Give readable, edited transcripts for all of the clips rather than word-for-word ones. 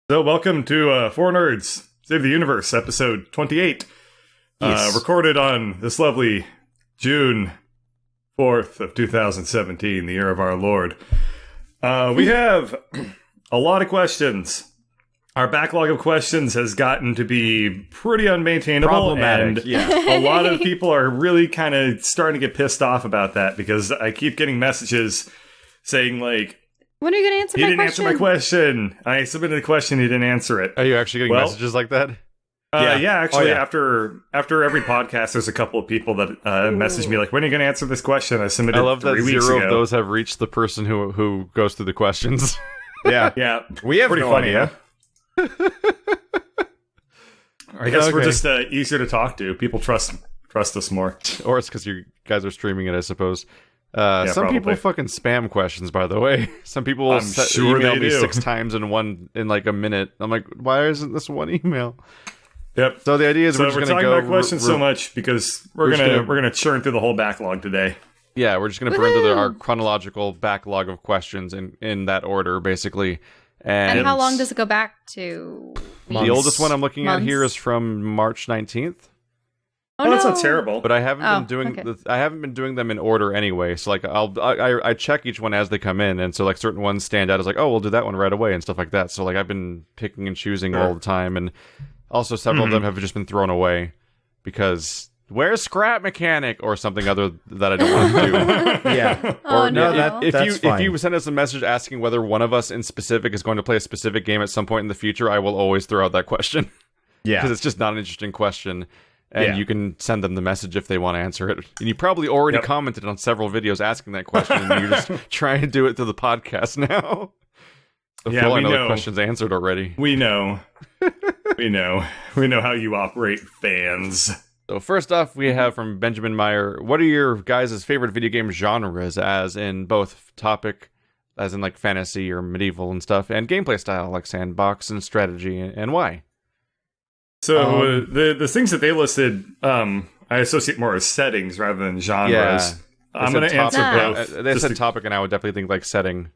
So welcome to Four Nerds Save the Universe, episode 28. Yes. Recorded on this lovely June 4th of 2017, the year of our Lord. We have a lot of questions. Our backlog of questions has gotten to be pretty unmaintainable. Problematic, and yeah. A lot of people are really kind of starting to get pissed off about that because I keep getting messages saying like, when are you going to answer my question? He didn't answer my question. I submitted a question, he didn't answer it. Are you actually getting messages like that? Actually, after every podcast, there's a couple of people that message me like, when are you going to answer this question? I submitted 3 weeks ago. I love that zero of those have reached the person who goes through the questions. Yeah. We have pretty no funny, idea. I guess we're just easier to talk to. People trust us more. Or it's because you guys are streaming it, I suppose. Some probably. people fucking spam questions, by the way. Some people will email me 6 times in like a minute. I'm like, why isn't this one email? Yep. So the idea is we're just going to talking go about questions so much because we're gonna churn through the whole backlog today. Yeah, we're just going to burn through our chronological backlog of questions in that order, basically. And how long does it go back to? The oldest one I'm looking at here is from March 19th. Oh, that's not terrible. But I haven't been doing them in order anyway. So like I check each one as they come in, and so like certain ones stand out as like, oh, we'll do that one right away and stuff like that. So like I've been picking and choosing all the time, and also several of them have just been thrown away because where's scrap mechanic or something other that I don't want to do. Yeah. Oh, no. If you send us a message asking whether one of us in specific is going to play a specific game at some point in the future, I will always throw out that question. Yeah. Because it's just not an interesting question. And you can send them the message if they want to answer it. And you probably already commented on several videos asking that question, and you're just trying to do it through the podcast now. So yeah, we know know the question's answered already. We know. we know how you operate, fans. So first off, we have from Benjamin Meyer, what are your guys' favorite video game genres, as in both topic, as in like fantasy or medieval and stuff, and gameplay style, like sandbox and strategy, and why? So the things that they listed, I associate more as settings rather than genres. Yeah, I'm going to answer both. They said topic, and I would definitely think like setting.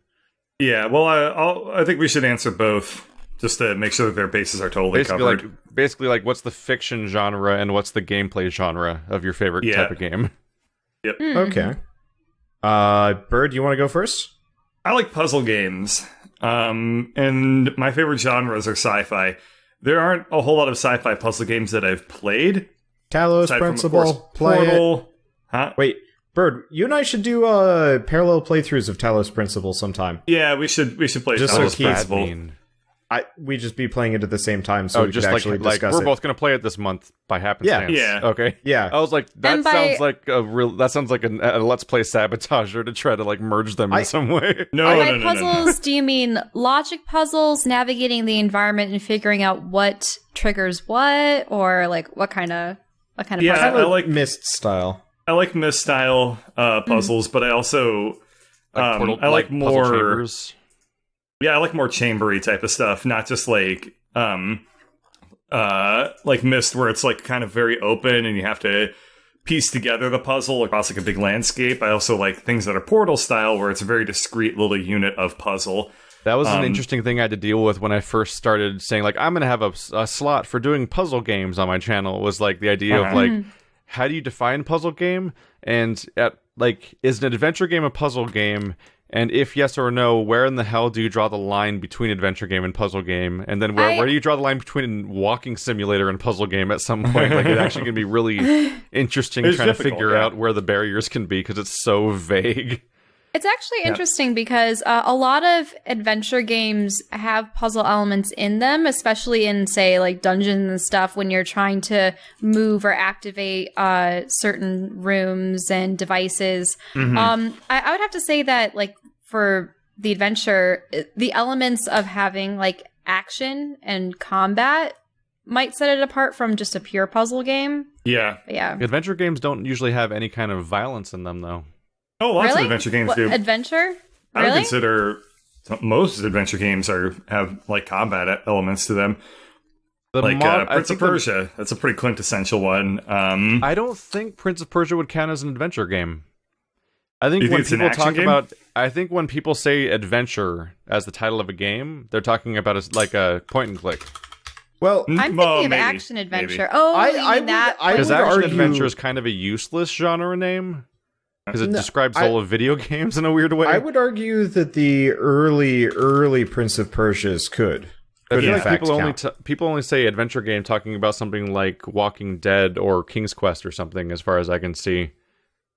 Yeah, well, I think we should answer both just to make sure that their bases are totally covered. Basically, like, what's the fiction genre and what's the gameplay genre of your favorite type of game? Yep. Okay. Bird, you want to go first? I like puzzle games, and my favorite genres are sci-fi. There aren't a whole lot of sci-fi puzzle games that I've played. Talos Principle, Portal. It. Huh? Wait, Bird, you and I should do parallel playthroughs of Talos Principle sometime. Yeah, we should play Just Talos so Principle. We just be playing it at the same time, so we just could actually discuss we're it. both going to play it this month by happenstance. Yeah. Okay. Yeah. I was like, that sounds like a Let's Play sabotager to try to like merge them in some way. By puzzles, do you mean logic puzzles, navigating the environment and figuring out what triggers what, or like what kind of puzzle? I like Myst style. I like Myst style puzzles, but I also I like more puzzle chambers. Yeah, I like more chambery type of stuff, not just like Myst, where it's like kind of very open and you have to piece together the puzzle across like a big landscape. I also like things that are Portal style, where it's a very discrete little unit of puzzle. That was an interesting thing I had to deal with when I first started saying like I'm going to have a slot for doing puzzle games on my channel. Was like the idea of like, how do you define puzzle game? And is an adventure game a puzzle game? And if yes or no, where in the hell do you draw the line between adventure game and puzzle game? And then where do you draw the line between walking simulator and puzzle game at some point? Like, it's actually going to be really interesting trying to figure out where the barriers can be, because it's so vague. It's actually interesting because a lot of adventure games have puzzle elements in them, especially in, say, like dungeons and stuff, when you're trying to move or activate certain rooms and devices. I would have to say that, like, for the adventure, the elements of having like action and combat might set it apart from just a pure puzzle game. Yeah. But yeah. Adventure games don't usually have any kind of violence in them, though. Oh, lots of adventure games do. Adventure? I would consider most adventure games have like combat elements to them. Prince of Persia, that's a pretty quintessential one. I don't think Prince of Persia would count as an adventure game. I think when people talk about I think when people say adventure as the title of a game, they're talking about a point and click. Well, I'm thinking of action adventure. Maybe. Oh, I you mean that? Because would action argue- adventure is kind of a useless genre name. Because it No, describes all of video games in a weird way. I would argue that the early Prince of Persias could I feel in like fact people only say adventure game talking about something like Walking Dead or King's Quest or something, as far as I can see.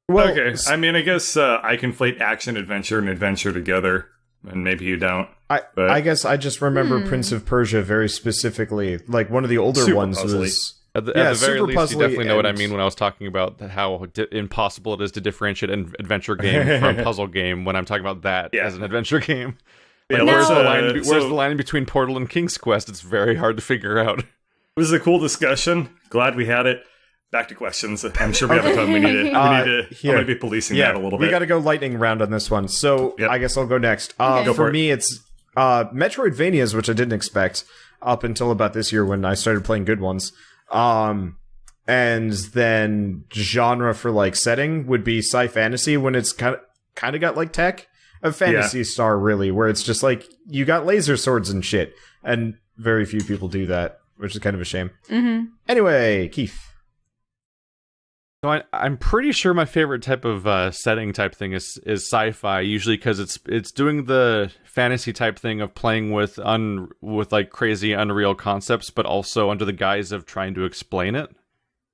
Well, Okay, I mean, I guess I conflate action adventure and adventure together, and maybe you don't. But- I guess I just remember Prince of Persia very specifically. Like one of the older Super ones puzzly. was At the Yeah, very super least, you definitely know what I and- mean when I was talking about how impossible it is to differentiate an adventure game from puzzle game when I'm talking about that as an adventure game. Yeah, Like, where's where's, the the line, so- where's the line between Portal and King's Quest? It's very hard to figure out. It was a cool discussion. Glad we had it. Back to questions. I'm sure we have a ton. We need to. I'm going to be policing that a little bit. We got to go lightning round on this one. So Yep. I guess I'll go next. Okay. Go for For it. me, it's Metroidvanias, which I didn't expect up until about this year when I started playing good ones. And then genre for like setting would be sci-fantasy when it's kind of got like tech. A Fantasy Star, really, where it's just like you got laser swords and shit, and very few people do that, which is kind of a shame. Mm-hmm. Anyway, Keith. So I'm pretty sure my favorite type of setting type thing is sci-fi, usually because it's doing the fantasy type thing of playing with like crazy unreal concepts, but also under the guise of trying to explain it.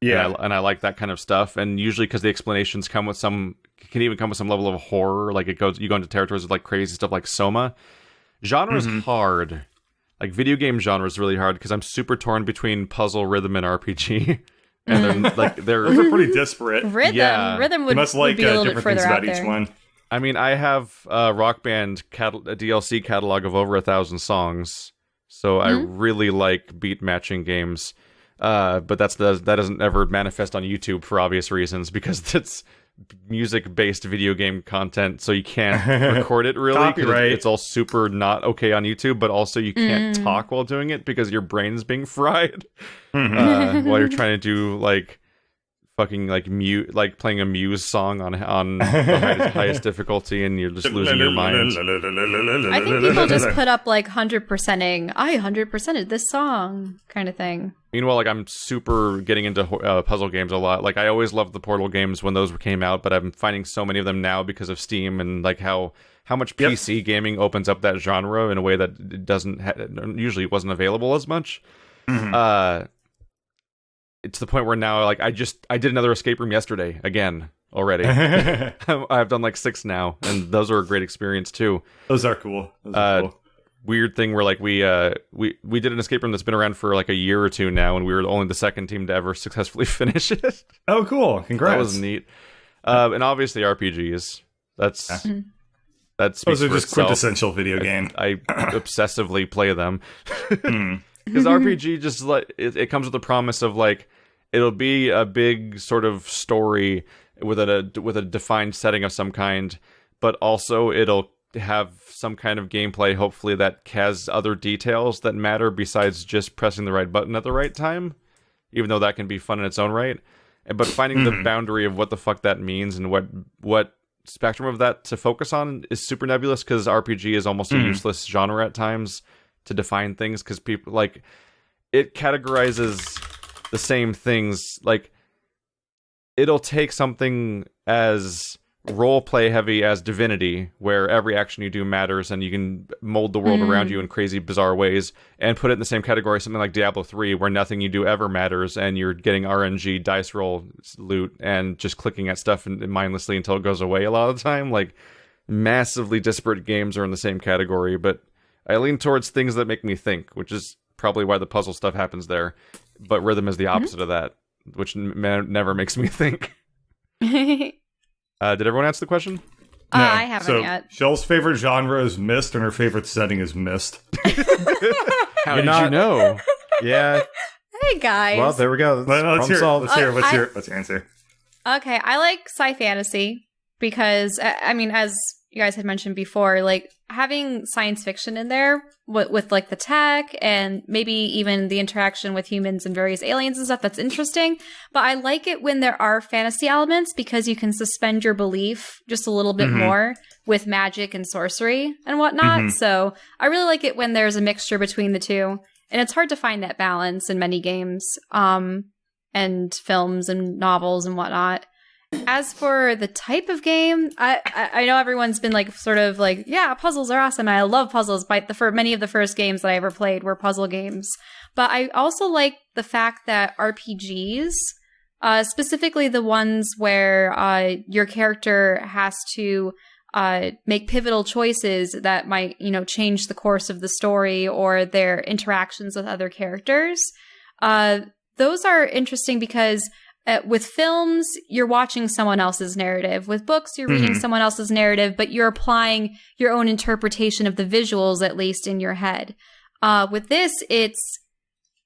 Yeah. And I like that kind of stuff. And usually because the explanations can even come with some level of horror. Like you go into territories with like crazy stuff like Soma. Genre is hard. Like video game genre is really hard because I'm super torn between puzzle, rhythm, and RPG. And they're Those are pretty disparate. Rhythm You would, must would like be a little bit different further things out about each there. one. I mean, I have a Rock Band a DLC catalog of over 1,000 songs, so I really like beat matching games. But that doesn't ever manifest on YouTube for obvious reasons because it's music-based video game content, so you can't record it really. 'Cause Copyright. it's all super not okay on YouTube, but also you can't talk while doing it because your brain's being fried while you're trying to do like fucking like playing a Muse song on the highest difficulty, and you're just losing your mind. I think people just put up like 100%ing. I 100%ed this song kind of thing. Meanwhile, like I'm super getting into puzzle games a lot. Like I always loved the Portal games when those came out, but I'm finding so many of them now because of Steam and like how much PC gaming opens up that genre in a way that it doesn't usually wasn't available as much. It's the point where now like I did another escape room yesterday again already. I've done like 6 now, and those are a great experience too. Those are cool. Cool. Weird thing where like we did an escape room that's been around for like a year or two now, and we were only the second team to ever successfully finish it. Oh, cool! Congrats. That was neat. And obviously RPGs. That speaks Those are for just itself. quintessential video game. I obsessively play them because RPG just like it comes with the promise of like it'll be a big sort of story with a defined setting of some kind, but also it'll have some kind of gameplay hopefully that has other details that matter besides just pressing the right button at the right time, even though that can be fun in its own right. But finding the boundary of what the fuck that means and what spectrum of that to focus on is super nebulous because RPG is almost a useless genre at times to define things because people like it categorizes the same things. Like it'll take something as role play heavy as Divinity, where every action you do matters and you can mold the world around you in crazy bizarre ways, and put it in the same category as something like Diablo 3, where nothing you do ever matters and you're getting RNG dice roll loot and just clicking at stuff mindlessly until it goes away a lot of the time. Like massively disparate games are in the same category, but I lean towards things that make me think, which is probably why the puzzle stuff happens there. But rhythm is the opposite of that, which never makes me think. Did everyone answer the question? No. I haven't so, yet. Shell's favorite genre is Myst, and her favorite setting is Myst. How did you know? Yeah. Hey guys. Well, there we go. Let's hear it. solved. Let's hear it. Let's I- hear it. Let's answer. Okay, I like sci-fantasy because I mean, as you guys had mentioned before, like having science fiction in there with like the tech and maybe even the interaction with humans and various aliens and stuff, that's interesting. But I like it when there are fantasy elements because you can suspend your belief just a little bit more with magic and sorcery and whatnot. So I really like it when there's a mixture between the two. And it's hard to find that balance in many games and films and novels and whatnot. As for the type of game, I know everyone's been like sort of like, yeah, puzzles are awesome. And I love puzzles. But many of the first games that I ever played were puzzle games. But I also like the fact that RPGs, specifically the ones where your character has to make pivotal choices that might, change the course of the story or their interactions with other characters. Those are interesting because with films, you're watching someone else's narrative. With books, you're reading someone else's narrative, but you're applying your own interpretation of the visuals, at least in your head. With this, it's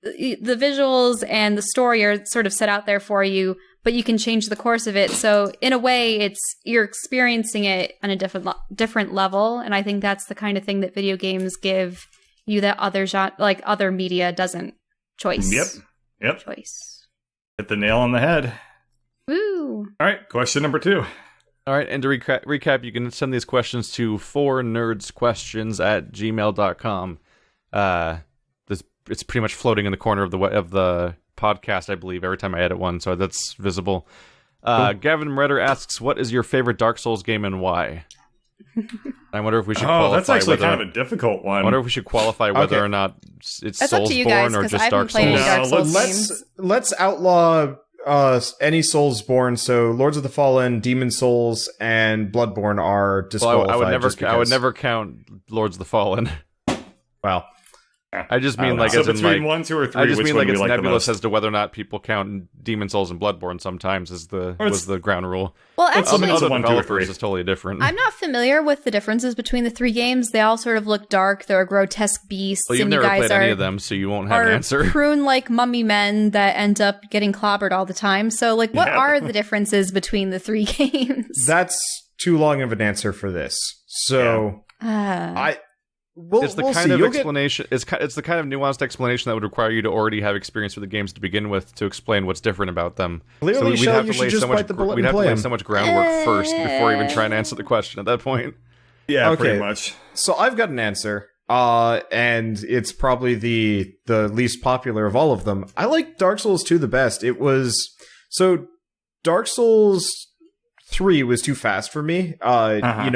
the visuals and the story are sort of set out there for you, but you can change the course of it. So in a way, you're experiencing it on a different level, and I think that's the kind of thing that video games give you that other media doesn't. Choice. Yep. Choice. Hit the nail on the head. Woo! All right, question number 2. All right, and to recap, you can send these questions to fournerdsquestions@gmail.com. It's pretty much floating in the corner of the podcast, I believe, every time I edit one, so that's visible. Gavin Redder asks, what is your favorite Dark Souls game and why? I wonder if we should qualify. That's actually kind of a difficult one. I wonder if we should qualify whether or not it's That's up to you guys, Soulsborne or just I Dark haven't played Souls. any Dark Souls games. Let's outlaw any Soulsborne. So Lords of the Fallen, Demon Souls, and Bloodborne are disqualified. I would never count Lords of the Fallen. Well, I just mean like so as in between like 1, 2, or 3. I just which mean one like do it's we like the nebulous most? as to whether or not people count Demon Souls and Bloodborne sometimes was the ground rule. Well, But some actually, of Other it's 1, 2, or 3. developers is totally different. I'm not familiar with the differences between the 3 games. They all sort of look dark. They're grotesque beasts. Well, you've and never you guys played any of them, so you won't have an answer. prune-like mummy men that end up getting clobbered all the time. So, like, what are the differences between the 3 games? that's too long of an answer for this. So It's the we'll kind see. of You'll explanation. It's the kind of nuanced explanation that would require you to already have experience with the games to begin with to explain what's different about them. Clearly, we'd Shell, have you to should lay just so much. bite the bullet We'd and have to play lay 'em. so much groundwork first before even trying to answer the question. At that point, Yeah, pretty Okay. much. So I've got an answer, and it's probably the least popular of all of them. I like Dark Souls 2 the best. Dark Souls 3 was too fast for me.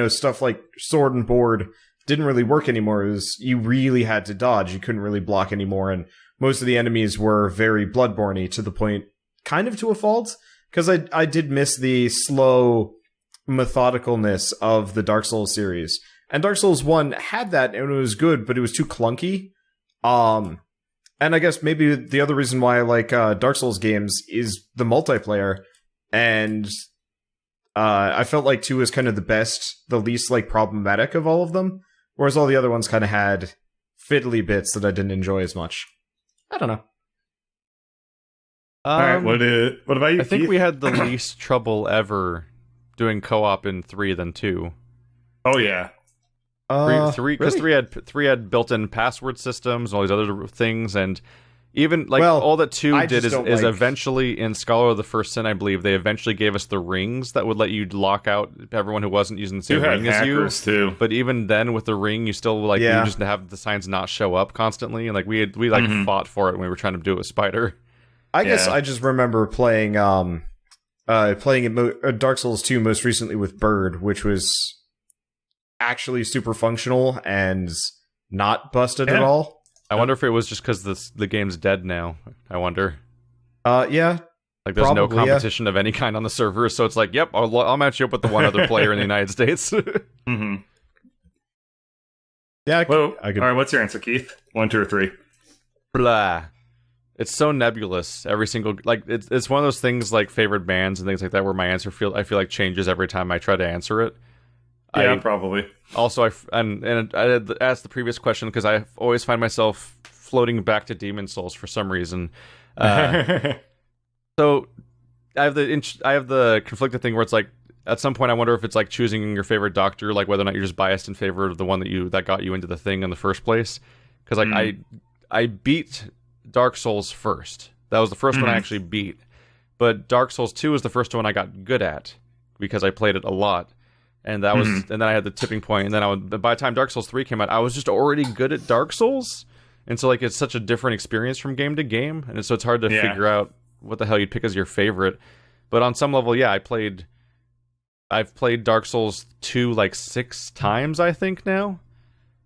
Stuff like sword and board didn't really work anymore. You really had to dodge. You couldn't really block anymore, and most of the enemies were very Bloodborne-y to the point, kind of to a fault, because I did miss the slow methodicalness of the Dark Souls series. And Dark Souls 1 had that, and it was good, but it was too clunky. And I guess maybe the other reason why I like Dark Souls games is the multiplayer. And I felt like 2 was kind of the least like problematic of all of them. Whereas all the other ones kind of had fiddly bits that I didn't enjoy as much. I don't know. All right, what about you, I think Keith? we had the least trouble ever doing co-op in 3 than 2. Oh, yeah. Three because really? three had built-in password systems and all these other things, and even like Well, all that 2 I did just is don't like- eventually in Scholar of the First Sin, I believe they eventually gave us the rings that would let you lock out everyone who wasn't using the same You had ring as you. hackers, too. But even then, with the ring, you still you just have the signs not show up constantly, and like we fought for it when we were trying to do it with Spider. I guess Yeah. I just remember playing Dark Souls 2 most recently with Bird, which was actually super functional and not busted at Yeah. all. I wonder if it was just because the game's dead now. I wonder. Yeah. Like, there's no Probably, yeah. competition of any kind on the server, so it's like, yep, I'll match you up with the one other player in the United States. Mm-hmm. Yeah. Well, I could, all right, what's your answer, Keith? 1, 2, or 3? Blah. It's so nebulous. Every single it's one of those things like favorite bands and things like that where my answer I feel like changes every time I try to answer it. Yeah, probably. Also, I had asked the previous question because I always find myself floating back to Demon Souls for some reason. So I have the conflicted thing where it's like at some point I wonder if it's like choosing your favorite doctor, like whether or not you're just biased in favor of the one that got you into the thing in the first place. Because like I beat Dark Souls first. That was the first one I actually beat. But Dark Souls 2 was the first one I got good at because I played it a lot. And that was, and then I had the tipping point, and then by the time Dark Souls 3 came out, I was just already good at Dark Souls. And so like it's such a different experience from game to game, and so it's hard to figure out what the hell you'd pick as your favorite. But on some level, yeah, I've played Dark Souls 2 like 6 times, I think now.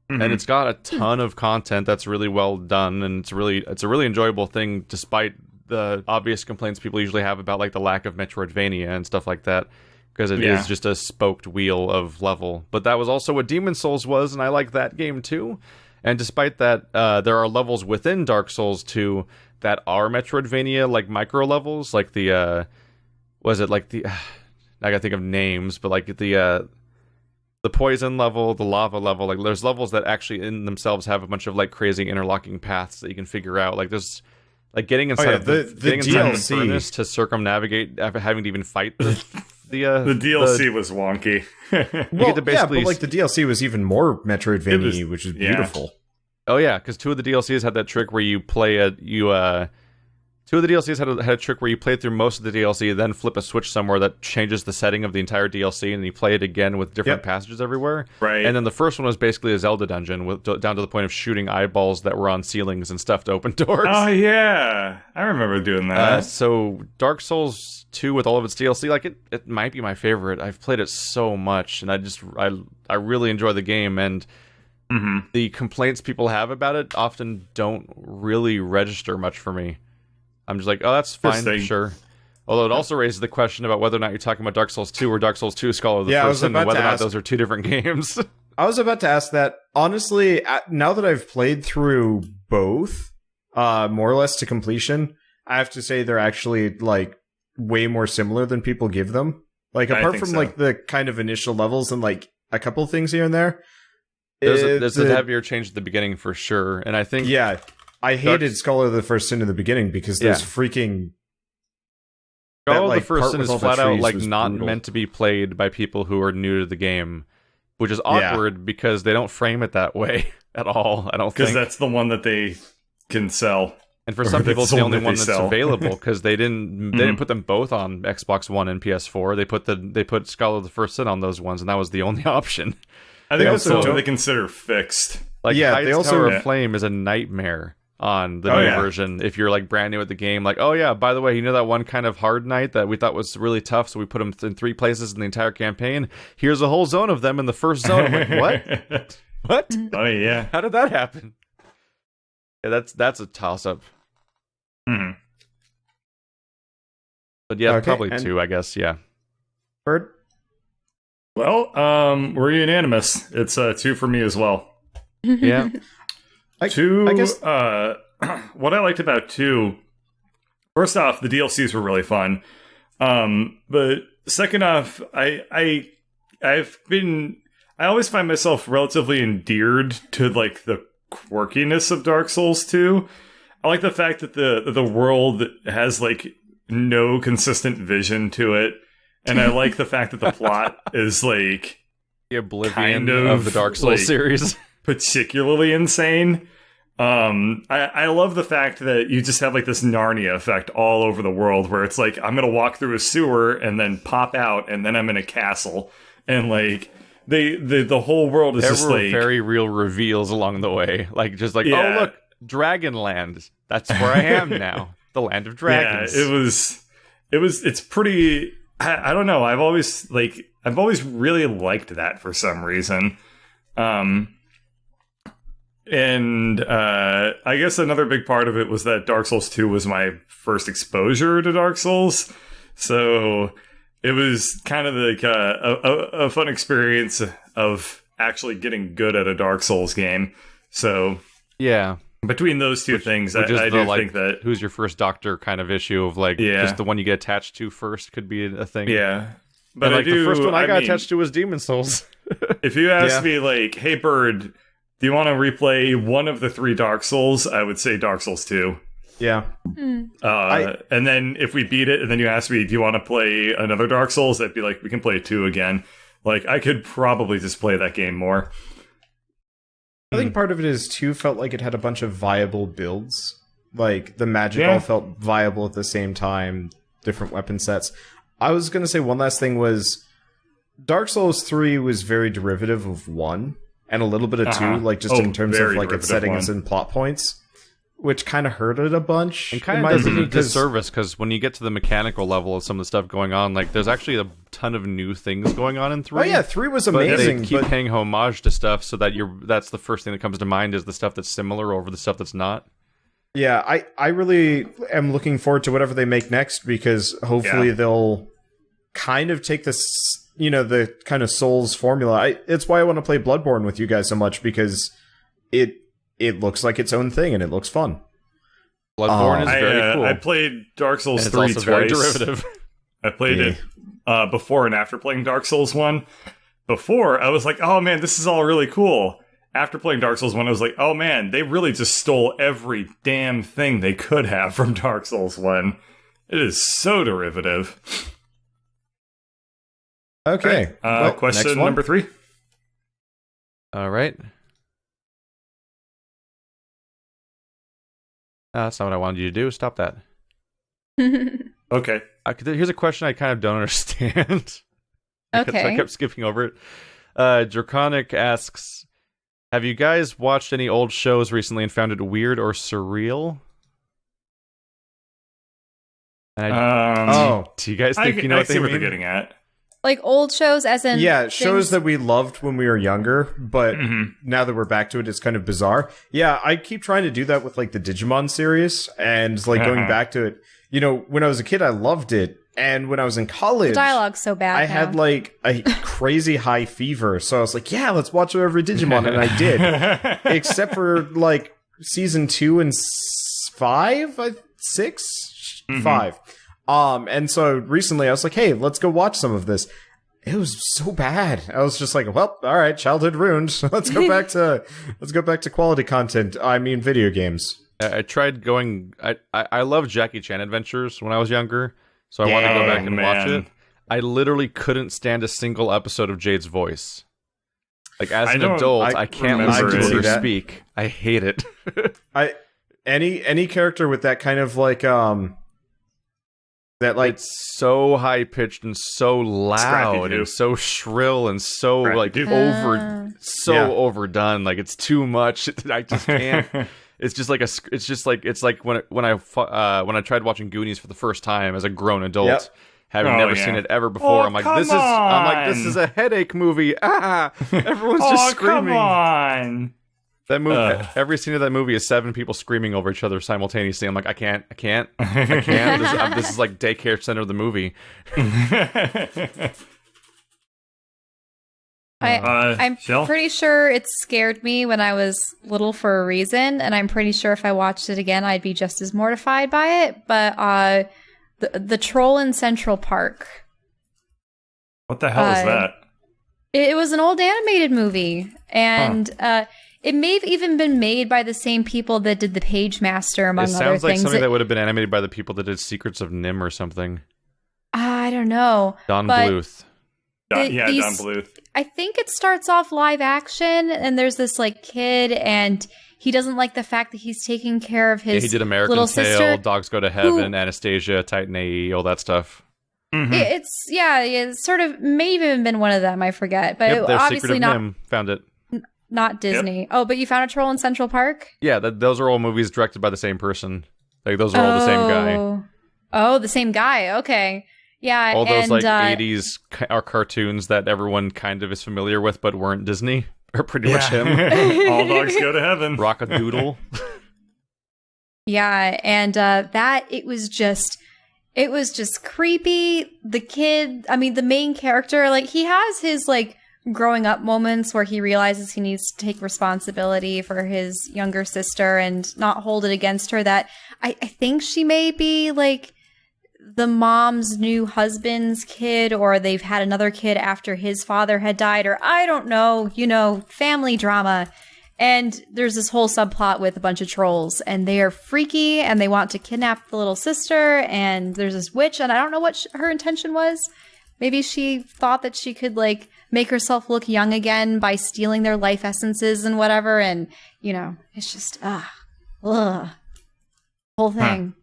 And it's got a ton of content that's really well done, and it's a really enjoyable thing despite the obvious complaints people usually have about like the lack of Metroidvania and stuff like that, because it is just a spoked wheel of level. But that was also what Demon Souls was, and I like that game too. And despite that, there are levels within Dark Souls 2 that are Metroidvania, like micro levels, like the I gotta think of names, but like the poison level, the lava level, like there's levels that actually in themselves have a bunch of like crazy interlocking paths that you can figure out. Like there's like getting inside the DLC furnace to circumnavigate after having to even fight the DLC was wonky. Well, but like the DLC was even more Metroidvania, which is beautiful. Oh yeah, because 2 of the DLCs had that trick where you play Two of the DLCs had a trick where you play through most of the DLC, then flip a switch somewhere that changes the setting of the entire DLC, and you play it again with different passages everywhere. Right. And then the first one was basically a Zelda dungeon, down to the point of shooting eyeballs that were on ceilings and stuff to open doors. Oh yeah, I remember doing that. So Dark Souls 2 with all of its DLC, like it might be my favorite. I've played it so much, and I really enjoy the game, and the complaints people have about it often don't really register much for me. I'm just like, oh, that's fine, sure. Although it also raises the question about whether or not you're talking about Dark Souls 2 or Dark Souls 2 Scholar of the First Sin, and whether or not those are 2 different games. I was about to ask that. Honestly, now that I've played through both, more or less to completion, I have to say they're actually, like, way more similar than people give them. Like, apart from, like, the kind of initial levels and, like, a couple things here and there. There's a heavier change at the beginning for sure, and I think... Yeah, I hated Scholar of the First Sin in the beginning because there's freaking... Scholar of the First Sin is flat out like not meant to be played by people who are new to the game, which is awkward because they don't frame it that way at all, I don't think. Because that's the one that they can sell. And for some people, it's the only one that's available because they didn't put them both on Xbox One and PS4. They put Scholar of the First Sin on those ones, and that was the only option. I think that's what they consider fixed. Like, they also Tower of Flame is a nightmare on the new version. If you're like brand new at the game, like, oh yeah, by the way, you know that one kind of hard night that we thought was really tough, so we put them in 3 places in the entire campaign. Here's a whole zone of them in the first zone. I'm like, what? What? Oh yeah. How did that happen? Yeah, that's a toss up. Mm-hmm. But yeah, probably 2, I guess. Yeah. Bird. Well, we're unanimous. It's 2 for me as well. Yeah. 2, I guess... what I liked about 2, first off, the DLCs were really fun. But second off, I always find myself relatively endeared to like the quirkiness of Dark Souls 2. I like the fact that the world has like no consistent vision to it. And I like the fact that the plot is like the oblivion of the Dark Souls series. Particularly insane. I love the fact that you just have like this Narnia effect all over the world where it's like I'm gonna walk through a sewer and then pop out and then I'm in a castle, and like the whole world is just like very real reveals along the way, like just like oh look, Dragonland, that's where I am now, the land of dragons. Yeah, it's pretty. I don't know. I've always really liked that for some reason. And I guess another big part of it was that Dark Souls 2 was my first exposure to Dark Souls. So it was kind of like a fun experience of actually getting good at a Dark Souls game. So yeah. Between those two things, I do think that... Who's your first doctor kind of issue of, like, just the one you get attached to first could be a thing. Yeah. But and, the first one I got attached to was Demon Souls. If you ask me, like, hey, Bird, do you want to replay one of the 3 Dark Souls? I would say Dark Souls 2. Yeah. And then if we beat it, and then you ask me, do you want to play another Dark Souls? I'd be like, we can play 2 again. Like, I could probably just play that game more. I think part of it is, too, felt like it had a bunch of viable builds. Like, the magic all felt viable at the same time, different weapon sets. I was going to say one last thing was, Dark Souls 3 was very derivative of 1, and a little bit of 2, like, just in terms of, like, its settings and plot points, which kind of hurt it a bunch. And kind of does it a disservice, because when you get to the mechanical level of some of the stuff going on, like, there's actually a ton of new things going on in 3. Oh yeah, 3 was amazing. But they keep paying homage to stuff so that that's the first thing that comes to mind is the stuff that's similar over the stuff that's not. Yeah, I really am looking forward to whatever they make next, because hopefully they'll kind of take this, you know, the kind of Souls formula. It's why I want to play Bloodborne with you guys so much, because it looks like its own thing and it looks fun. Bloodborne is very cool. I played Dark Souls 3 also twice. very derivative. I played it before and after playing Dark Souls 1. Before, I was like, oh man, this is all really cool. After playing Dark Souls 1, I was like, oh man, they really just stole every damn thing they could have from Dark Souls 1. It is so derivative. Okay. Right. Question number 3. All right. That's not what I wanted you to do. Stop that. Okay. Here's a question I kind of don't understand. Okay. I kept skipping over it. Draconic asks, have you guys watched any old shows recently and found it weird or surreal? Do you guys think you know what they see what mean? they're getting at. Like old shows, as in shows that we loved when we were younger, but now that we're back to it, it's kind of bizarre. Yeah, I keep trying to do that with like the Digimon series, and like going back to it. You know, when I was a kid, I loved it, and when I was in college, the dialogue's so bad. I had like a crazy high fever, so I was like, "Yeah, let's watch every Digimon," and I did, except for like season 2 and 5, 6, 5. And so recently I was like, hey, let's go watch some of this. It was so bad. I was just like, well, all right, childhood ruined. Let's go back to quality content. I mean, video games. I tried going. I loved Jackie Chan Adventures when I was younger, so I wanted to go back and watch it. I literally couldn't stand a single episode of Jade's voice. Like as an adult, I can't listen to her speak. I hate it. Any character with that kind of like that like it's so high pitched and so loud and so shrill and so like overdone. Like it's too much. I just can't. It's just like it's like when I tried watching Goonies for the first time as a grown adult, having never seen it ever before. I'm like, this is a headache movie. Everyone's just screaming. Come on. That movie, every scene of that movie is 7 people screaming over each other simultaneously. I'm like, I can't. This is like daycare center of the movie. I'm pretty sure it scared me when I was little for a reason, and I'm pretty sure if I watched it again, I'd be just as mortified by it. But the Troll in Central Park. What the hell is that? It was an old animated movie, and it may have even been made by the same people that did The Page Master, among other things. It sounds like something that would have been animated by the people that did Secrets of Nim or something. I don't know. Don Bluth. Don Bluth. I think it starts off live action, and there's this like kid, and he doesn't like the fact that he's taking care of his he did American little Tail, sister, Dogs Go to Heaven, Anastasia, Titan AE, all that stuff. Mm-hmm. It's sort of maybe even been one of them. I forget, but obviously Secret of not. Nim, found it. Not Disney. Yep. Oh, but you found a Troll in Central Park? Yeah, those are all movies directed by the same person. Like those are all the same guy. Oh, the same guy. Okay. Yeah. All those 80s are cartoons that everyone kind of is familiar with, but weren't Disney. Are pretty much him. All Dogs Go to Heaven. Rock-a-Doodle. Yeah, and it was just creepy. The kid, I mean, the main character, like he has his like growing up moments where he realizes he needs to take responsibility for his younger sister and not hold it against her, that I think she may be like the mom's new husband's kid, or they've had another kid after his father had died, or I don't know, family drama. And there's this whole subplot with a bunch of trolls, and they are freaky, and they want to kidnap the little sister, and there's this witch, and I don't know what her intention was. Maybe she thought that she could, like, make herself look young again by stealing their life essences and whatever, and, you know, it's just, whole thing.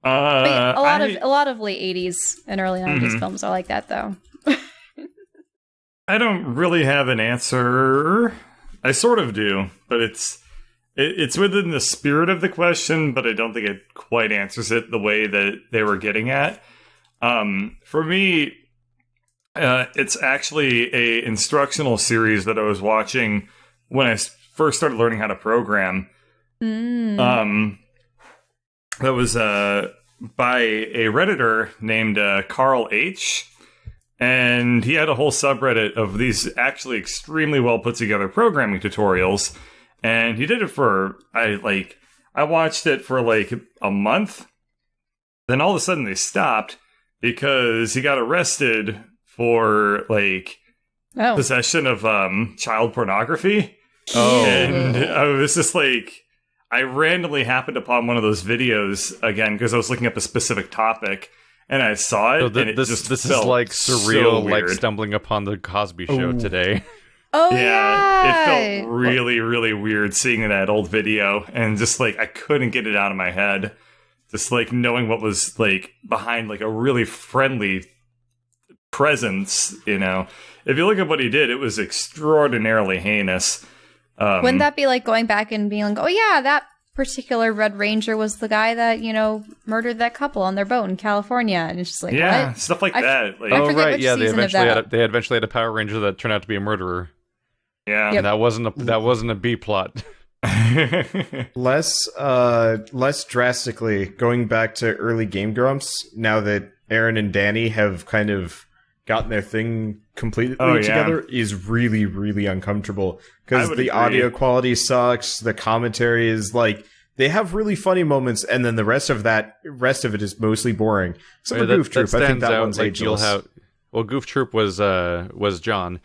But yeah, a lot of late 80s and early 90s films are like that, though. I don't really have an answer. I sort of do, but it's within the spirit of the question, but I don't think it quite answers it the way that they were getting at. For me, it's actually a instructional series that I was watching when I first started learning how to program. That was by a Redditor named Carl H. And he had a whole subreddit of these actually extremely well put together programming tutorials. And he did it for, I watched it for like a month. Then all of a sudden they stopped because he got arrested for like possession of child pornography. Oh. And I was just like, I randomly happened upon one of those videos again because I was looking up a specific topic. And I saw it, and this is like surreal, so like stumbling upon the Cosby Show today. Oh yeah, it felt really, really weird seeing that old video, and just like I couldn't get it out of my head. Just like knowing what was like behind like a really friendly presence, you know. If you look at what he did, it was extraordinarily heinous. Wouldn't that be like going back and being like, oh yeah, that particular Red Ranger was the guy that, you know, murdered that couple on their boat in California, and it's just like, what? Stuff like that. Like, oh right, yeah, they eventually had a Power Ranger that turned out to be a murderer. Yeah, and that wasn't a B plot. Less drastically, going back to early Game Grumps, now that Aaron and Danny have kind of gotten their thing completely together, is really, really uncomfortable. Because the audio quality sucks, the commentary is like, they have really funny moments, and then the rest of it is mostly boring. Except for Goof Troop, I think that one's ageless. Goof Troop was John.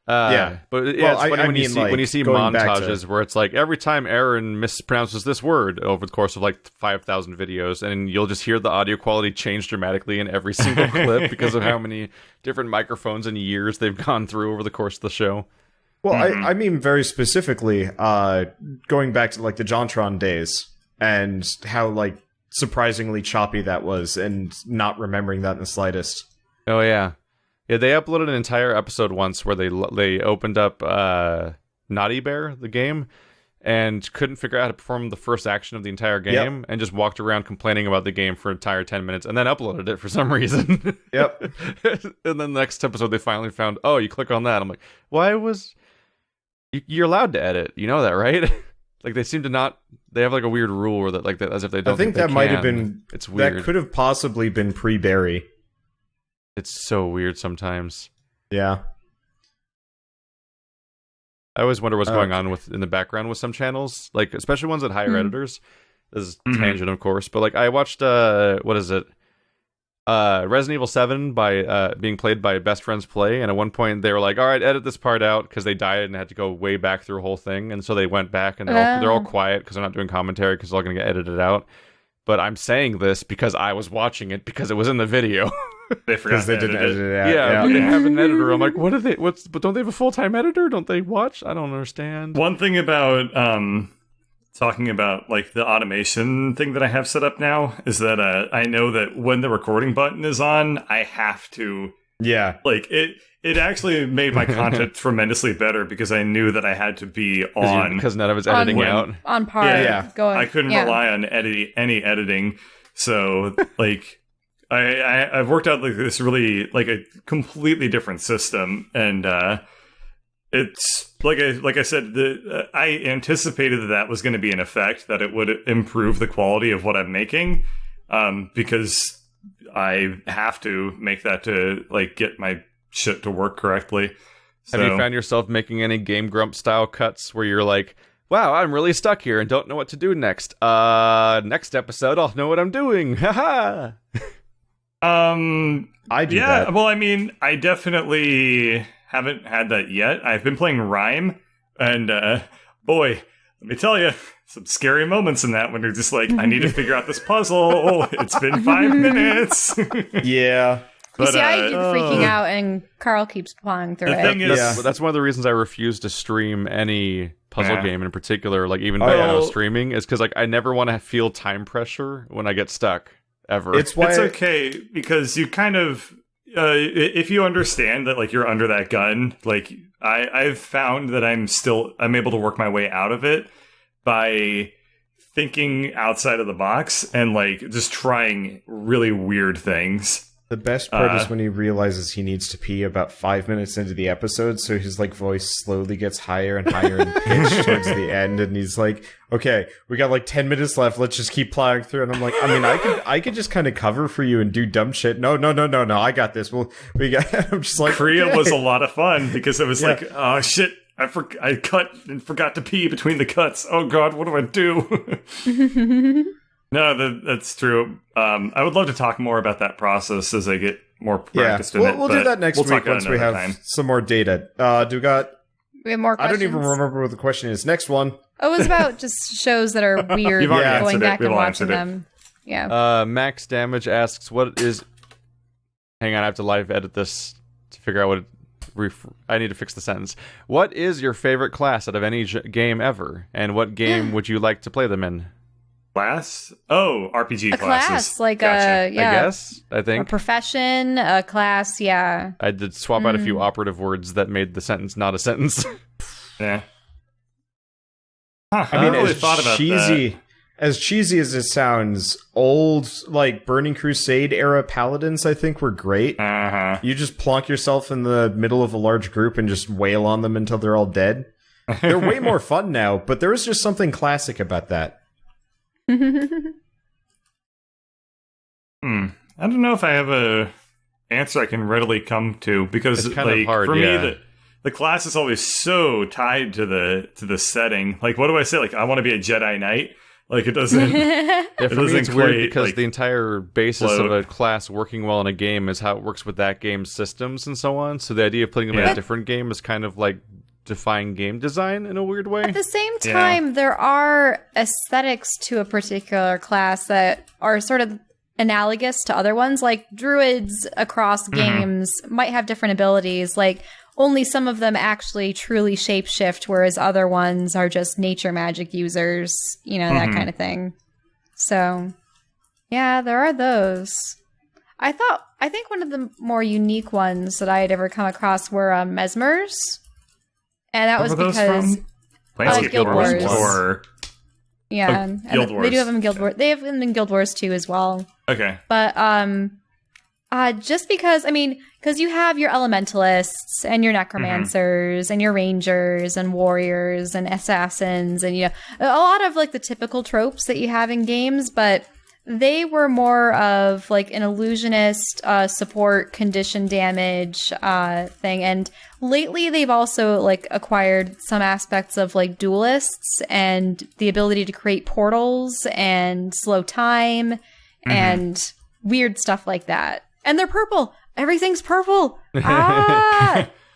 But it's funny when you see montages where it's like every time Aaron mispronounces this word over the course of like 5,000 videos, and you'll just hear the audio quality change dramatically in every single clip because of how many different microphones and years they've gone through over the course of the show. Well, I mean very specifically, going back to like the JonTron days and how like surprisingly choppy that was, and not remembering that in the slightest. Oh yeah. Yeah, they uploaded an entire episode once where they opened up Naughty Bear, the game, and couldn't figure out how to perform the first action of the entire game, and just walked around complaining about the game for an entire 10 minutes, and then uploaded it for some reason. Yep. And then the next episode they finally found, oh, you click on that. I'm like, why was... You're allowed to edit, you know that, right? Like, they seem to not... They have like a weird rule where that, like, as if they don't think that might have been... It's weird. That could have possibly been pre-Barry. It's so weird sometimes. Yeah. I always wonder what's going on in the background with some channels, like especially ones that hire editors. This is tangent, of course, but like I watched what is it? Resident Evil 7 by being played by Best Friends Play, and at one point they were like, "All right, edit this part out," because they died and had to go way back through the whole thing, and so they went back and they're all quiet because they're not doing commentary because it's all going to get edited out. But I'm saying this because I was watching it because it was in the video. They forgot they didn't edit it out. Yeah, but they have an editor. I'm like, what are they? But don't they have a full-time editor? Don't they watch? I don't understand. One thing about talking about like the automation thing that I have set up now is that I know that when the recording button is on, I have to. Yeah, like it actually made my content tremendously better because I knew that I had to be on because none of it's editing out on par. Yeah. Going. I couldn't rely on any editing, so like. I've worked out like this really like a completely different system, and it's like I said, I anticipated that was going to be an effect, that it would improve the quality of what I'm making, because I have to make that to like get my shit to work correctly. Have you found yourself making any Game Grump style cuts where you're like, wow, I'm really stuck here and don't know what to do next. Next episode, I'll know what I'm doing. Haha. I do that. Well, I mean, I definitely haven't had that yet. I've been playing Rhyme, and boy, let me tell you, some scary moments in that when you're just like, I need to figure out this puzzle. It's been 5 minutes. Yeah. But, I keep freaking out, and Carl keeps plowing through it. Thing is, that's one of the reasons I refuse to stream any puzzle game in particular, like even piano streaming, is because like I never want to feel time pressure when I get stuck, ever. It's okay, because you kind of, if you understand that like you're under that gun, like I've found that I'm able to work my way out of it by thinking outside of the box and like just trying really weird things. The best part is when he realizes he needs to pee about 5 minutes into the episode, so his like voice slowly gets higher and higher in pitch towards the end, and he's like, "Okay, we got like 10 minutes left. Let's just keep plowing through." And I'm like, "I mean, I could just kind of cover for you and do dumb shit." No, I got this. We got. I'm just like, Korea was a lot of fun because it was like, oh shit, I cut and forgot to pee between the cuts. Oh god, what do I do? No, that's true. I would love to talk more about that process as I get more practiced in it. We'll do that next week once we have some more data. We have more questions? I don't even remember what the question is. Next one. Oh, it was about just shows that are weird, going back and watching them. Yeah. Max Damage asks, what is... Hang on, I have to live edit this to figure out what... I need to fix the sentence. What is your favorite class out of any game ever? And what game would you like to play them in? Class? Oh, RPG a classes. Class, like I guess, I think. A profession, a class, yeah. I did swap out a few operative words that made the sentence not a sentence. Yeah. I mean, really thought about that. As cheesy as it sounds, old, like, Burning Crusade era paladins, I think, were great. Uh-huh. You just plonk yourself in the middle of a large group and just wail on them until they're all dead. They're way more fun now, but there was just something classic about that. I don't know if I have a answer I can readily come to, because it's kind like of hard, for me the class is always so tied to the setting. Like, what do I say? Like, I want to be a Jedi Knight. Like, it doesn't. For me, it's weird because the entire basis of a class working well in a game is how it works with that game's systems and so on. So the idea of putting them in a different game is kind of like define game design in a weird way. At the same time, there are aesthetics to a particular class that are sort of analogous to other ones. Like, druids across games might have different abilities. Like, only some of them actually truly shapeshift, whereas other ones are just nature magic users, you know, that kind of thing. So, yeah, there are those. I think one of the more unique ones that I had ever come across were mesmers. And that was because Guild Wars or Guild Wars. They do have them in Guild Wars. They have them in Guild Wars 2 as well. Okay. But just because, I mean, because you have your elementalists and your necromancers and your rangers and warriors and assassins and, you know, a lot of like the typical tropes that you have in games, but they were more of like an illusionist support condition damage thing. And lately they've also like acquired some aspects of like duelists and the ability to create portals and slow time and weird stuff like that. And they're purple. Everything's purple.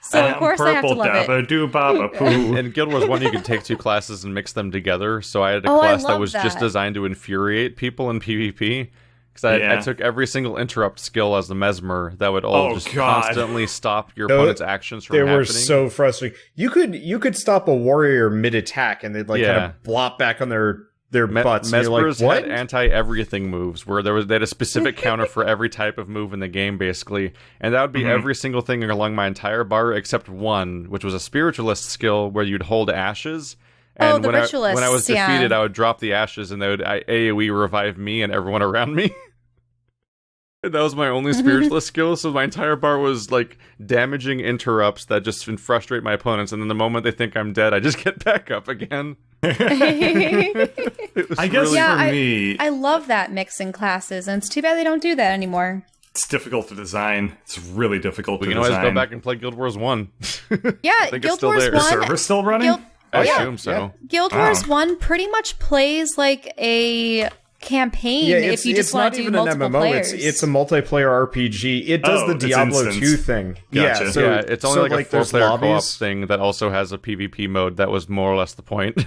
So of course I have to love it. In Guild Wars 1, you could take two classes and mix them together. So I had a class that was just designed to infuriate people in PvP. Because I took every single interrupt skill as the Mesmer that would constantly stop your opponent's actions from happening. They were so frustrating. You could stop a warrior mid-attack and they'd like kind of blop back on their butts. Mesmers like, what? had anti-everything moves where they had a specific counter for every type of move in the game, basically. And that would be every single thing along my entire bar except one, which was a spiritualist skill where you'd hold ashes. And the ritualists, when I was defeated, I would drop the ashes and they would AoE revive me and everyone around me. That was my only spiritualist skill, so my entire bar was like damaging interrupts that just frustrate my opponents, and then the moment they think I'm dead, I just get back up again. I guess for me, I love that mix in classes, and it's too bad they don't do that anymore. It's difficult to design. It's really difficult to design. We can always go back and play Guild Wars 1. Yeah, Guild Wars 1. Is the server still running? I assume so. Guild Wars 1 pretty much plays like a campaign if you just want to do multiple players. It's a multiplayer RPG. It does the Diablo 2 thing. Gotcha. Yeah, so, it's only like a 4-player co-op lobbies. thing that also has a PvP mode that was more or less the point.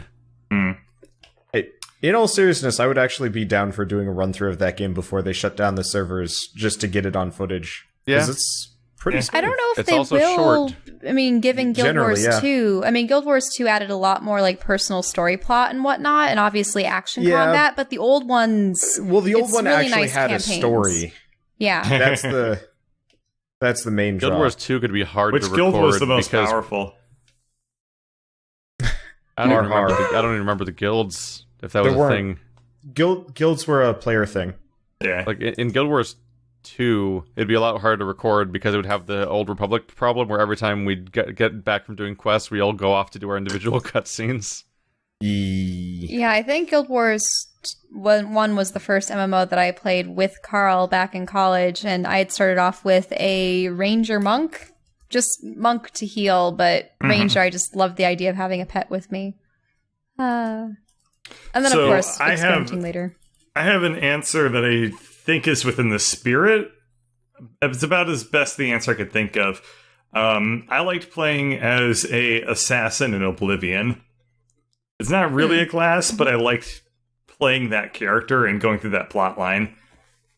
In all seriousness, I would actually be down for doing a run-through of that game before they shut down the servers just to get it on footage. Yeah. Because it's pretty smooth. I don't know if It's they also will. short. I mean, given Guild Generally, Wars 2, I mean, Guild Wars 2 added a lot more like personal story plot and whatnot, and obviously action combat. But the old ones, Well, the old it's one really actually nice had campaigns. a story. Yeah, That's the main Guild draw. Wars 2 could be hard Which to record. guild was the most because powerful? I don't even remember the guilds, if that was There a weren't. thing. Guilds were a player thing. Yeah. Like in Guild Wars 2, it'd be a lot harder to record because it would have the Old Republic problem where every time we'd get back from doing quests, we all go off to do our individual cutscenes. yeah. I think Guild Wars 1 was the first MMO that I played with Carl back in college, and I had started off with a ranger monk, just monk to heal, but ranger. I just loved the idea of having a pet with me. And then, So, of course, I experimenting later. I have an answer that I think is within the spirit. It's about as best the answer I could think of. I liked playing as a assassin in Oblivion. It's not really a class, but I liked playing that character and going through that plot line.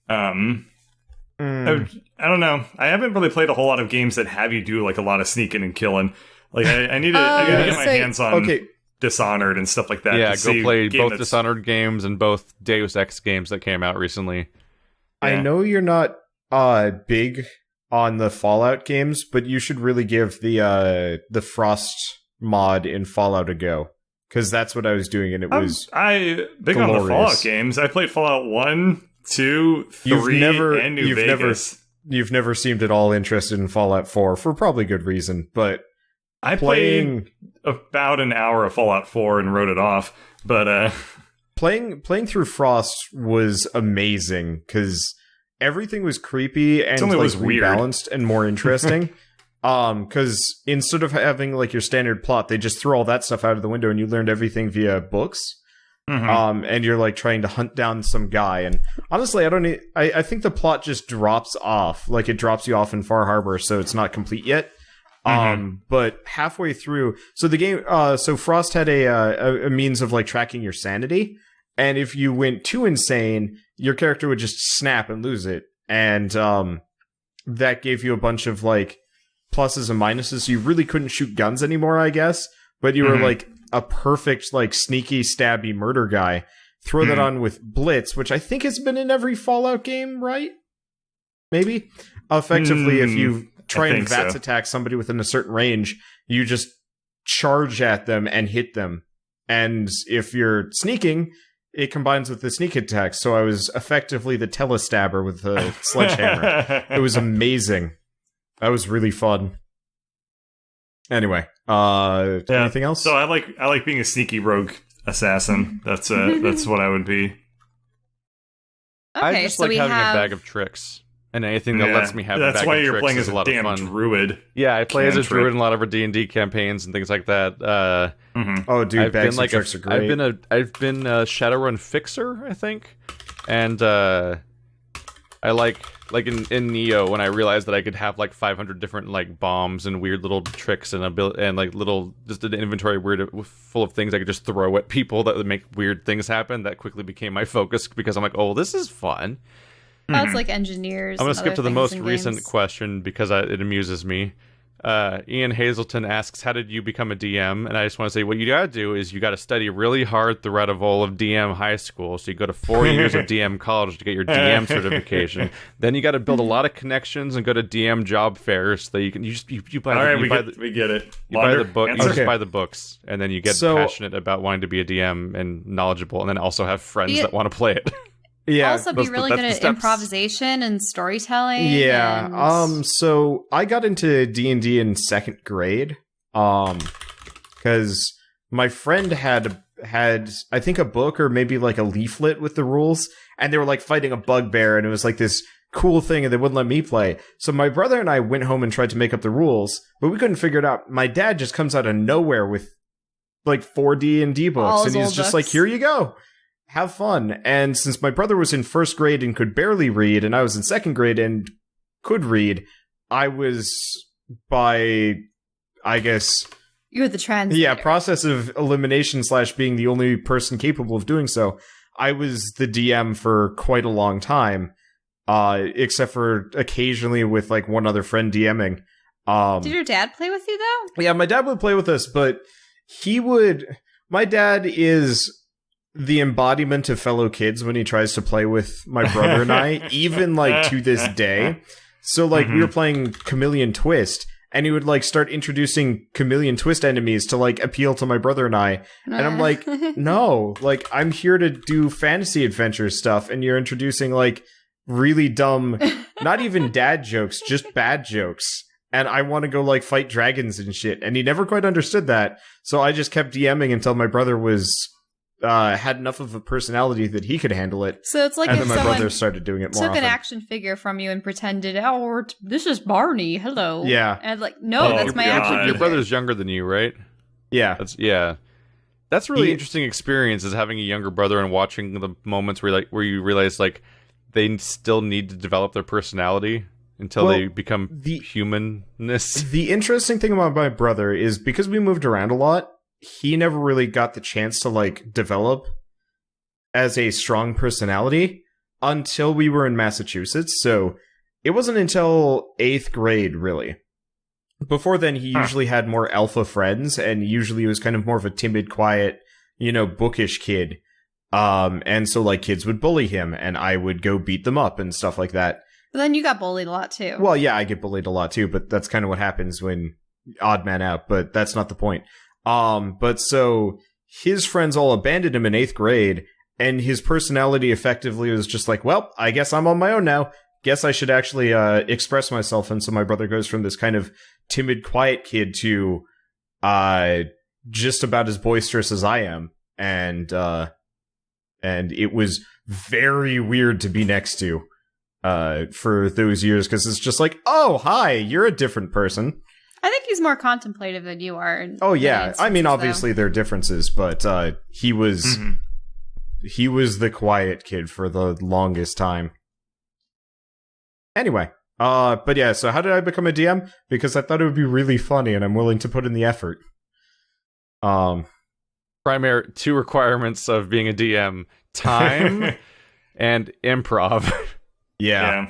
I don't know. I haven't really played a whole lot of games that have you do like a lot of sneaking and killing. Like I need to get my hands on Dishonored and stuff like that. Yeah, to go see play a game both that's- Dishonored games and both Deus Ex games that came out recently. I Yeah. know you're not big on the Fallout games, but you should really give the Frost mod in Fallout a go. Because that's what I was doing, and it was I big on the glorious. Fallout games. I played Fallout 1, 2, 3, and New Vegas. You've never seemed at all interested in Fallout 4 for probably good reason, but I playing played about an hour of Fallout 4 and wrote it off. But playing through Frost was amazing because everything was creepy and Something like was weird. rebalanced and more interesting. Because instead of having like your standard plot, they just threw all that stuff out of the window and you learned everything via books. And you're like trying to hunt down some guy. And honestly, I think the plot just drops off. Like it drops you off in Far Harbor, so it's not complete yet. But halfway through, so the game, so Frost had a means of like tracking your sanity. And if you went too insane, your character would just snap and lose it. And that gave you a bunch of like pluses and minuses. So you really couldn't shoot guns anymore, I guess. But you were like a perfect, like sneaky, stabby murder guy. Throw that on with Blitz, which I think has been in every Fallout game, right? Maybe. Effectively, if you try and VATS attack somebody within a certain range, you just charge at them and hit them. And if you're sneaking, it combines with the sneak attack. So I was effectively the telestabber with the sledgehammer. It was amazing. That was really fun. Anyway, anything else? So I like being a sneaky rogue assassin. That's what I would be. I Okay, just so like we having have a bag of tricks. And anything that lets me have a That's bag why of you're tricks playing is as a lot of damn fun. druid. Yeah, I play as a Cantrip. druid in a lot of our D&D campaigns and things like that. Oh, dude, I've bags been of tricks are great. I've been a Shadowrun fixer, I think, and I like in Neo when I realized that I could have like 500 different like bombs and weird little tricks and like little just an inventory full of things I could just throw at people that would make weird things happen. That quickly became my focus because I'm like, oh, this is fun. Oh, it's like engineers. I'm going and to skip other to the things most in recent games. question because it amuses me. Ian Hazelton asks, how did you become a DM? And I just want to say, what you got to do is you got to study really hard throughout of all of DM high school. So you go to 4 years of DM college to get your DM certification. Then you got to build a lot of connections and go to DM job fairs so that you can you buy. All right, we get it. You buy the book. You Answer? just buy the books, and then you get passionate about wanting to be a DM and knowledgeable, and then also have friends that want to play it. Yeah, also be really good at improvisation and storytelling. Yeah. and- So I got into D&D in 2nd grade. Because my friend had I think a book or maybe like a leaflet with the rules, and they were like fighting a bugbear, and it was like this cool thing, and they wouldn't let me play. So my brother and I went home and tried to make up the rules, but we couldn't figure it out. My dad just comes out of nowhere with like 4 D&D books, All and his he's old just books. like, "Here you go." have fun. And since my brother was in first grade and could barely read, and I was in second grade and could read, I was by, I guess... You're the translator. Yeah, process of elimination / being the only person capable of doing so. I was the DM for quite a long time, except for occasionally with like one other friend DMing. Did your dad play with you though? Yeah, my dad would play with us, but he would... My dad is the embodiment of fellow kids when he tries to play with my brother and I, even like to this day. So like we were playing Chameleon Twist, and he would like start introducing Chameleon Twist enemies to like appeal to my brother and I. And I'm like, no, like I'm here to do fantasy adventure stuff, and you're introducing like really dumb, not even dad jokes, just bad jokes. And I want to go like fight dragons and shit. And he never quite understood that. So I just kept DMing until my brother was had enough of a personality that he could handle it. So it's like and if then my someone brother started doing it more took often. an action figure from you and pretended, oh, this is Barney. Hello. Yeah. And like, no, that's my action Your figure. brother's younger than you, right? Yeah. That's a really interesting experience, is having a younger brother and watching the moments where you realize like they still need to develop their personality until they become humanness. The interesting thing about my brother is because we moved around a lot, he never really got the chance to like develop as a strong personality until we were in Massachusetts. So it wasn't until 8th grade, really. Before then, he usually had more alpha friends, and usually he was kind of more of a timid, quiet, bookish kid. And so like kids would bully him, and I would go beat them up and stuff like that. But then you got bullied a lot too. Well, yeah, I get bullied a lot too, but that's kind of what happens when odd man out, but that's not the point. But so his friends all abandoned him in 8th grade, and his personality effectively was just like, well, I guess I'm on my own now. Guess I should actually express myself. And so my brother goes from this kind of timid, quiet kid to just about as boisterous as I am. And it was very weird to be next to for those years, because it's just like, oh, hi, you're a different person. I think he's more contemplative than you are. Oh yeah, I mean, obviously there are differences, but he was the quiet kid for the longest time. Anyway, but yeah, so how did I become a DM? Because I thought it would be really funny, and I'm willing to put in the effort. Primary 2 requirements of being a DM: time and improv. Yeah.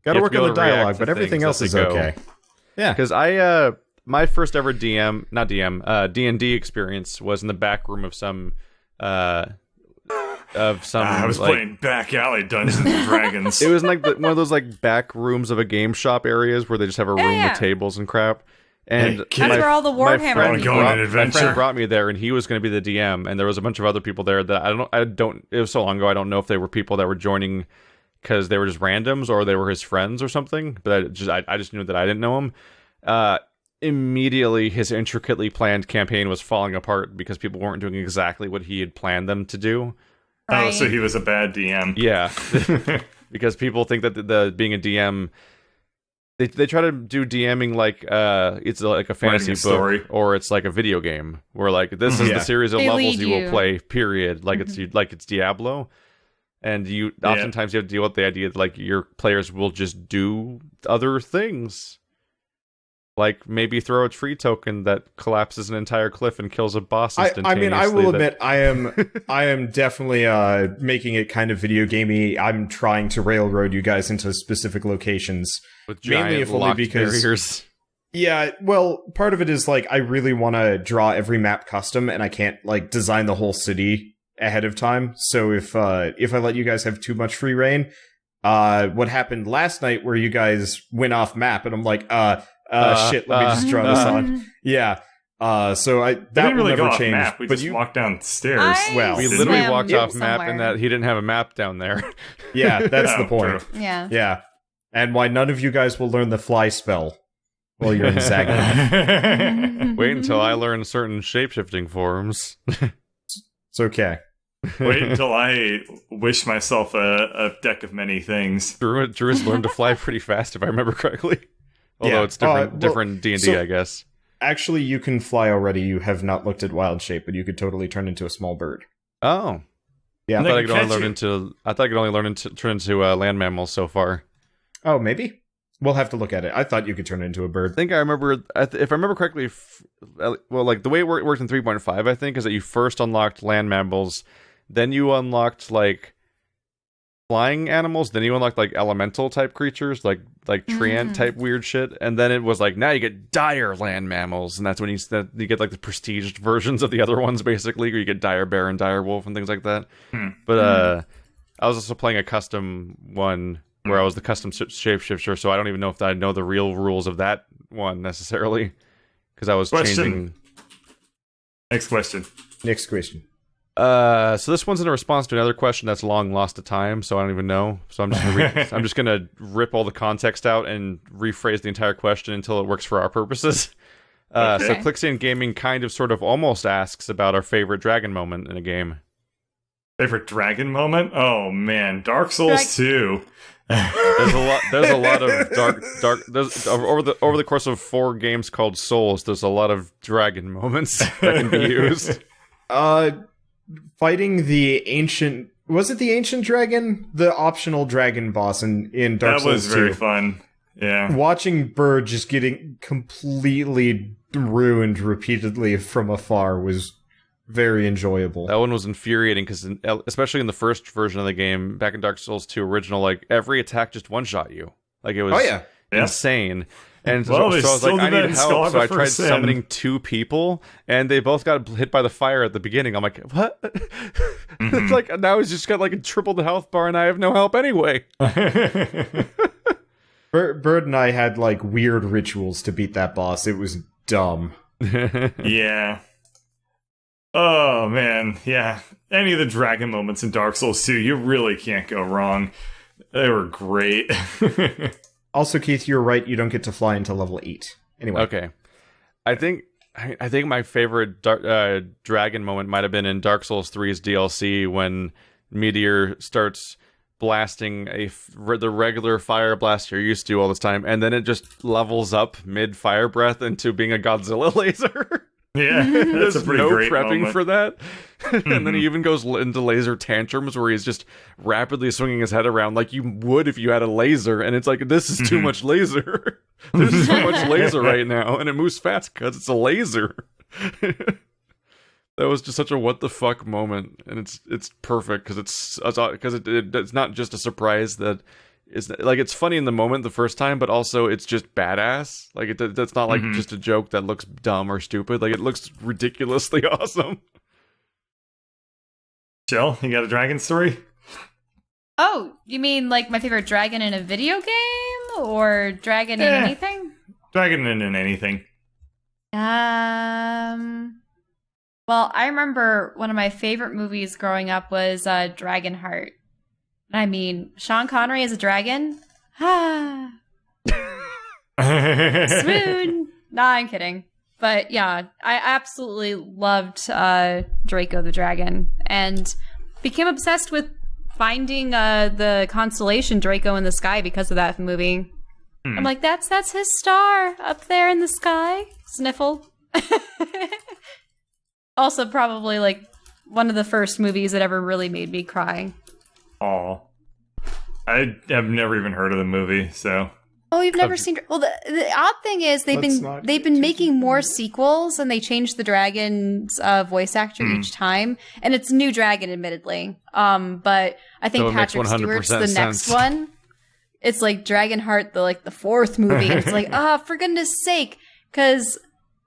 Gotta work on the dialogue, but everything else is okay. Yeah. Because my first ever D&D experience was in the back room of some I was playing back alley Dungeons and Dragons. It was like one of those like back rooms of a game shop areas where they just have a room with tables and crap. And hey, that's where all the Warhammer my friend brought me there, and he was going to be the DM, and there was a bunch of other people there that I don't. It was so long ago, I don't know if they were people that were joining because they were just randoms or they were his friends or something. But I just knew that I didn't know him. Immediately, his intricately planned campaign was falling apart because people weren't doing exactly what he had planned them to do. Right. Oh, so he was a bad DM. Yeah, because people think that the being a DM, they try to do DMing like it's like a fantasy book story. Or it's like a video game where like this is the series of levels you will play. Period. Like it's Diablo, and you oftentimes you have to deal with the idea that like your players will just do other things. Like maybe throw a tree token that collapses an entire cliff and kills a boss instantaneously. I mean, I will admit, I am definitely making it kind of video gamey. I'm trying to railroad you guys into specific locations, with giant locked barriers. Yeah, well, part of it is like I really want to draw every map custom, and I can't like design the whole city ahead of time. So if I let you guys have too much free reign, what happened last night where you guys went off map, and I'm like, shit, let me just draw this on. Yeah. So that will never change. Map. We just walked downstairs. We literally walked off map, and that he didn't have a map down there. Yeah, that's the point. True. Yeah. Yeah. And why none of you guys will learn the fly spell while you're in Zaga. Wait until I learn certain shapeshifting forms. It's okay. Wait until I wish myself a deck of many things. Druids learned to fly pretty fast, if I remember correctly. Although it's different D&D, I guess. Actually, you can fly already. You have not looked at wild shape, but you could totally turn into a small bird. Oh. Yeah. I thought I could only Catch you. turn into land mammals so far. Oh, maybe? We'll have to look at it. I thought you could turn it into a bird. I think I remember, if I remember correctly, well, like the way it worked in 3.5, I think, is that you first unlocked land mammals, then you unlocked like flying animals, then you unlocked like elemental type creatures, like tree ant type weird shit, and then it was like now you get dire land mammals, and that's when you get like the prestiged versions of the other ones, basically, where you get dire bear and dire wolf and things like that. But I was also playing a custom one where I was the custom shapeshifter, so I don't even know if I know the real rules of that one necessarily, because I was changing. Next question. So this one's in a response to another question that's long lost to time, so I don't even know. So I'm just gonna rip all the context out and rephrase the entire question until it works for our purposes. Okay. So Clixian Gaming kind of sort of almost asks about our favorite dragon moment in a game. Favorite dragon moment? Oh man, Dark Souls 2. There's a lot of dark over the course of 4 games called Souls, there's a lot of dragon moments that can be used. Fighting the ancient... Was it the ancient dragon? The optional dragon boss in Dark Souls 2. That was very fun. Yeah. Watching Bird just getting completely ruined repeatedly from afar was very enjoyable. That one was infuriating, because especially in the first version of the game, back in Dark Souls 2 original, like every attack just one-shot you. Like it was insane. And so I was like, I need help, so I tried summoning 2 people, and they both got hit by the fire at the beginning. I'm like, what? It's like, now he's just got like a triple the health bar, and I have no help anyway. Bird and I had like weird rituals to beat that boss. It was dumb. Yeah. Oh man, yeah. Any of the dragon moments in Dark Souls 2, you really can't go wrong. They were great. Also, Keith, you're right. You don't get to fly until level 8. Anyway. Okay. I think my favorite dragon moment might have been in Dark Souls 3's DLC when Meteor starts blasting the regular fire blast you're used to all this time, and then it just levels up mid-fire breath into being a Godzilla laser. Yeah, that's There's a pretty no great prepping moment. for that. And then he even goes into laser tantrums where he's just rapidly swinging his head around like you would if you had a laser. And it's like, this is too much laser. There's so much laser right now. And it moves fast because it's a laser. That was just such a what the fuck moment. And it's perfect because it's not just a surprise that it's funny in the moment the first time, but also it's just badass. Like that's not like just a joke that looks dumb or stupid. Like it looks ridiculously awesome. Jill, you got a dragon story? Oh, you mean like my favorite dragon in a video game or dragon in anything? Dragon in anything. Well, I remember one of my favorite movies growing up was Dragonheart. I mean, Sean Connery as a dragon? Ah. Swoon! Nah, I'm kidding. But yeah, I absolutely loved Draco the Dragon and became obsessed with finding the constellation Draco in the sky because of that movie. I'm like, that's his star up there in the sky. Sniffle. Also, probably like one of the first movies that ever really made me cry. Aw. I have never even heard of the movie, so... Oh, you've never seen... Well, the odd thing is they've been making more sequels, and they changed the dragon's voice actor each time, and it's a new dragon, admittedly. But I think Patrick Stewart's the next one. It's like Dragonheart, the 4th movie, and it's like, for goodness sake, because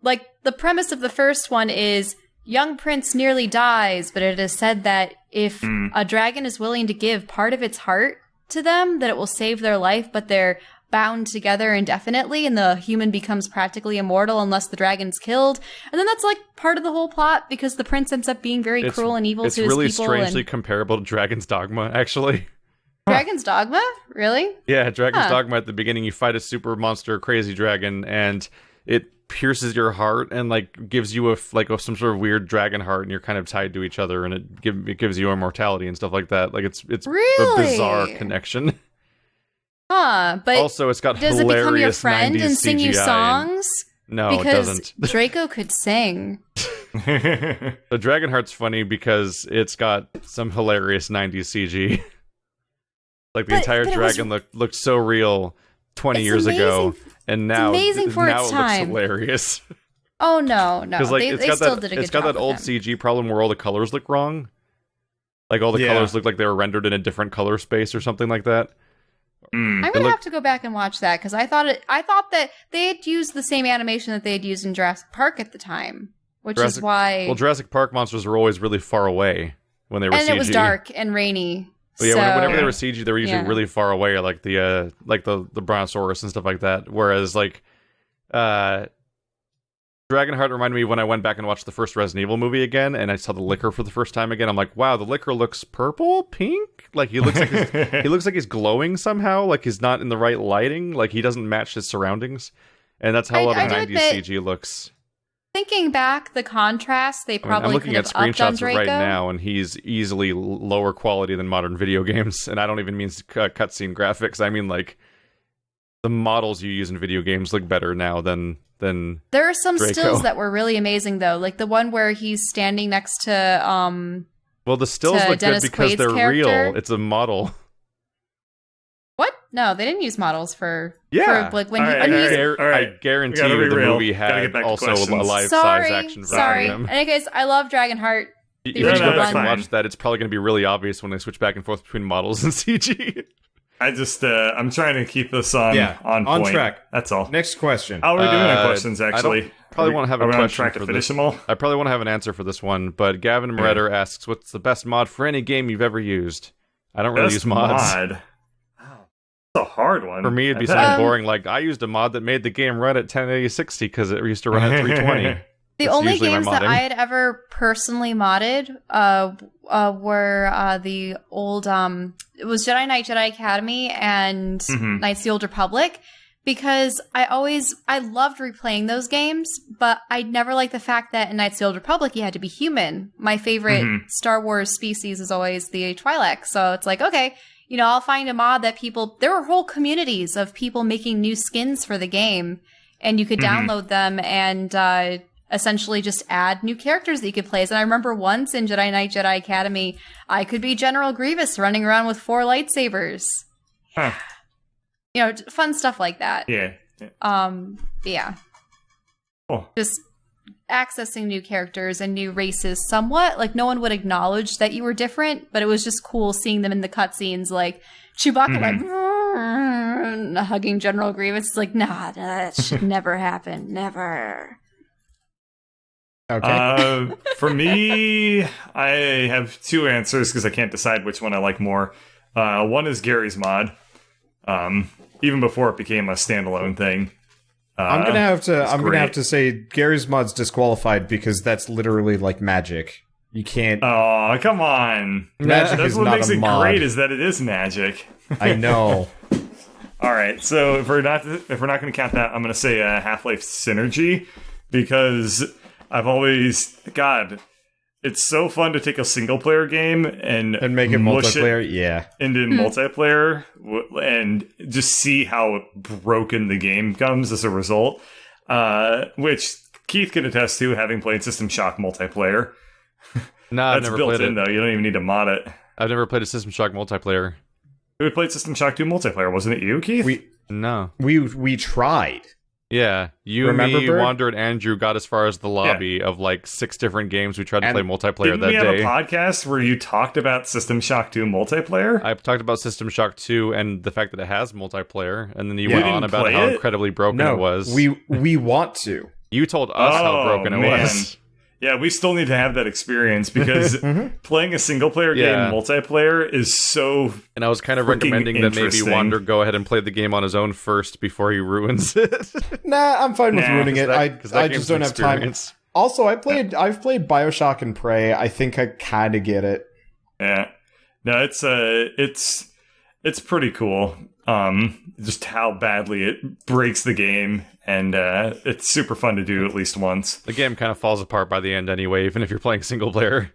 like the premise of the first one is young prince nearly dies, but it is said that if a dragon is willing to give part of its heart to them, that it will save their life, but they're bound together indefinitely, and the human becomes practically immortal unless the dragon's killed. And then that's like part of the whole plot, because the prince ends up being very cruel and evil to his people. It's really strangely comparable to Dragon's Dogma, actually. Dragon's Dogma? Really? Yeah, Dragon's Dogma, at the beginning you fight a super monster crazy dragon, and it pierces your heart and like gives you some sort of weird dragon heart, and you're kind of tied to each other, and it gives you immortality and stuff like that. Like it's really a bizarre connection. But also it's got does it hilarious become your friend 90s and sing CGI you songs? No, because it doesn't. Draco could sing. So Dragonheart's funny because it's got some hilarious 90s CG. Like the entire dragon looked so real 20 years ago, and now amazing for now its it looks time. hilarious. Oh no, Because like they still did a good job. It's got that old CG problem where all the colors look wrong. Like all the colors look like they were rendered in a different color space or something like that. I'm gonna have to go back and watch that because I thought that they had used the same animation that they had used in Jurassic Park at the time, which is why. Well, Jurassic Park monsters were always really far away when they were CG. And it was dark and rainy. But yeah, so, whenever they were CG, they were usually really far away, like the Brontosaurus and stuff like that. Whereas like Dragonheart reminded me when I went back and watched the first Resident Evil movie again, and I saw the Licker for the first time again. I'm like, wow, the Licker looks purple, pink. Like he looks like he looks like he's glowing somehow. Like he's not in the right lighting. Like he doesn't match his surroundings, and that's how a lot of 90s CG looks. Thinking back, the contrast they probably I'm looking at screenshots right now, and he's easily lower quality than modern video games. And I don't even mean cutscene graphics. I mean like the models you use in video games look better now than. There are some Draco. stills that were really amazing though, like the one where he's standing next to Well, the stills look Dennis good because Quaid's they're character. real. It's a model. What? No, they didn't use models for Yeah. for, like when All he, right, when all he's right. I guarantee We gotta you be the real. movie Gotta get had back to also a questions. life-size action sorry. version of him. Anyways, I love Dragonheart. If The you original go back one. and watch that, it's probably going to be really obvious when they switch back and forth between models and CG. I just I'm trying to keep this on point. track. That's all. Next question. How are we doing on questions? Actually, probably won't have a are we on question track to for finish this. them all. I probably won't have an answer for this one, but Gavin Moretter asks, "What's the best mod for any game you've ever used?" I don't really use mods. Mod. Oh, it's a hard one. For me, it'd be something boring like I used a mod that made the game run at 1080-60 because it used to run at 320. The That's only usually my games that modding. I had ever personally modded were the old it was Jedi Knight, Jedi Academy, and Knights of the Old Republic, because I loved replaying those games, but I never liked the fact that in Knights of the Old Republic you had to be human. My favorite Star Wars species is always the Twi'lek, so it's like, okay, you know, I'll find a mod that there were whole communities of people making new skins for the game, and you could download them and essentially just add new characters that you could play as. And I remember once in Jedi Knight, Jedi Academy, I could be General Grievous running around with 4 lightsabers. Huh. You know, fun stuff like that. Yeah. Yeah. Cool. Just accessing new characters and new races somewhat. Like, no one would acknowledge that you were different, but it was just cool seeing them in the cutscenes, like Chewbacca like hugging General Grievous. It's like, nah, that should never happen. Never. Okay. For me, I have 2 answers because I can't decide which one I like more. One is Gary's mod. Even before it became a standalone thing. I'm gonna have to say Gary's mod's disqualified because that's literally like magic. You can't. Oh, come on! Magic That's is what not makes a it mod. great is that it is magic. I know. All right, so if we're not going to count that, I'm going to say Half-Life Synergy because I've always it's so fun to take a single player game and make it mush multiplayer. it Yeah. into multiplayer and just see how broken the game comes as a result. Which Keith can attest to, having played System Shock multiplayer. No, I've That's never built played in it. though. You don't even need to mod it. I've never played a System Shock multiplayer. Who played System Shock 2 multiplayer? Wasn't it you, Keith? No. We tried. Yeah, you, Remember, me, Bird? Wander, and Andrew got as far as the lobby of like 6 different games we tried to And play multiplayer Didn't that we have day. a podcast where you talked about System Shock 2 multiplayer? I talked about System Shock 2 and the fact that it has multiplayer, and then you Yeah. went You on didn't about play how it? incredibly broken No, it was. we want to. You told us how Oh, broken it man. was. Yeah, we still need to have that experience because playing a single player game Yeah. multiplayer is so. And I was kind of Freaking recommending that maybe interesting. Wander go ahead and play the game on his own first before he ruins it. Nah, I'm fine with Nah, ruining it. I game's just don't an have time. experience. Also, I've played BioShock and Prey. I think I kind of get it. Yeah, no, it's pretty cool. Just how badly it breaks the game, and it's super fun to do at least once. The game kind of falls apart by the end anyway, even if you're playing single player.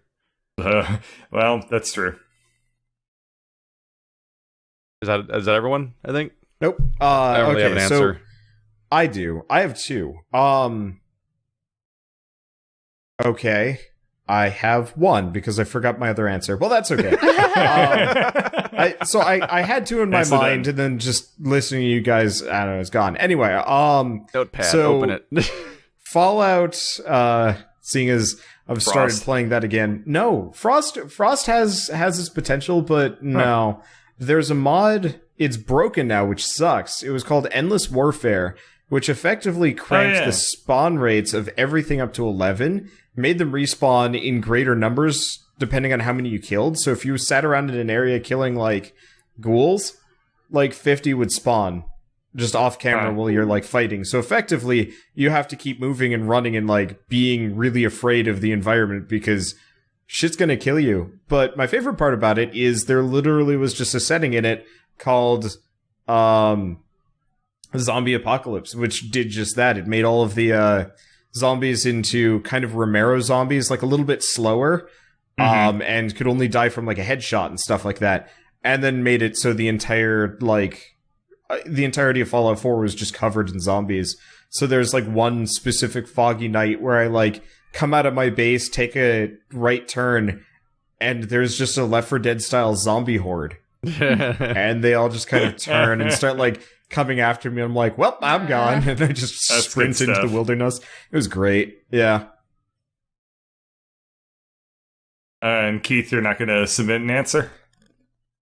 Well, that's true. Is that everyone? I think. Nope. I don't really okay, have an answer. so I do. I have 2. Okay. I have one because I forgot my other answer. Well, that's okay. I had two in my mind, and then just listening to you guys, I don't know, it's gone. Anyway, Notepad, so open it. Fallout, seeing as I've started playing that again. No, Frost has its potential, but no. There's a mod, it's broken now, which sucks. It was called Endless Warfare, which effectively cranked the spawn rates of everything up to 11, made them respawn in greater numbers depending on how many you killed. So if you sat around in an area killing, like, ghouls, like 50 would spawn just off camera while you're, like, fighting. So effectively, you have to keep moving and running and, like, being really afraid of the environment because shit's gonna kill you. But my favorite part about it is there literally was just a setting in it called Zombie Apocalypse, which did just that. It made all of the zombies into kind of Romero zombies, like a little bit slower, and could only die from, like, a headshot and stuff like that. And then made it so the entirety of Fallout 4 was just covered in zombies. So there's, like, one specific foggy night where I, like, come out of my base, take a right turn, and there's just a Left 4 Dead style zombie horde. And they all just kind of turn and start, like, coming after me. I'm like, well, I'm gone. And I just sprint into the wilderness. It was great. Yeah. And Keith, you're not going to submit an answer?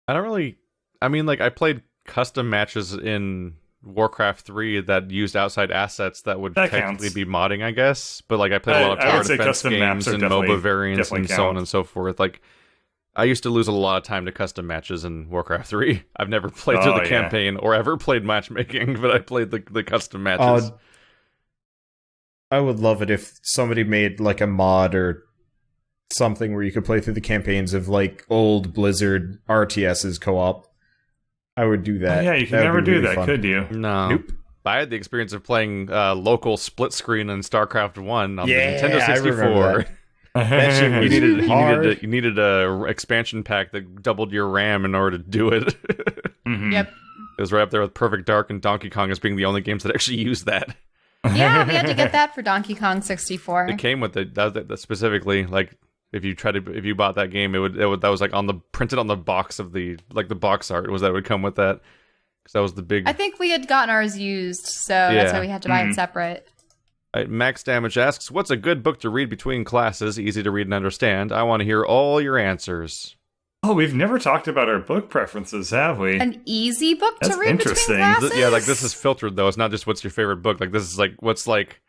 I don't really... I mean, like, I played custom matches in Warcraft 3 that used outside assets that would technically be modding, I guess. But, like, I played a lot of tower defense games and MOBA variants and so on and so forth. Like, I used to lose a lot of time to custom matches in Warcraft 3. I've never played through the campaign or ever played matchmaking, but I played the custom matches. I would love it if somebody made, like, a mod or something where you could play through the campaigns of, like, old Blizzard RTSs co-op. I would do that. Yeah, you can never do that, could you? No. Nope. I had the experience of playing local split screen in StarCraft 1 on the Nintendo I 64. That shit was you needed a expansion pack that doubled your RAM in order to do it. Yep. It was right up there with Perfect Dark and Donkey Kong as being the only games that actually used that. Yeah, we had to get that for Donkey Kong 64. It came with that specifically, like, if you bought that game, that was like printed on the box of the box art was that it would come with that, because that was the big. I think we had gotten ours used, so that's why we had to buy it separate. Right, Max Damage asks, what's a good book to read between classes, easy to read and understand? I want to hear all your answers. Oh, we've never talked about our book preferences, have we? An easy book to read between classes? Yeah, like, this is filtered, though. It's not just what's your favorite book. Like, this is, like, what's, like...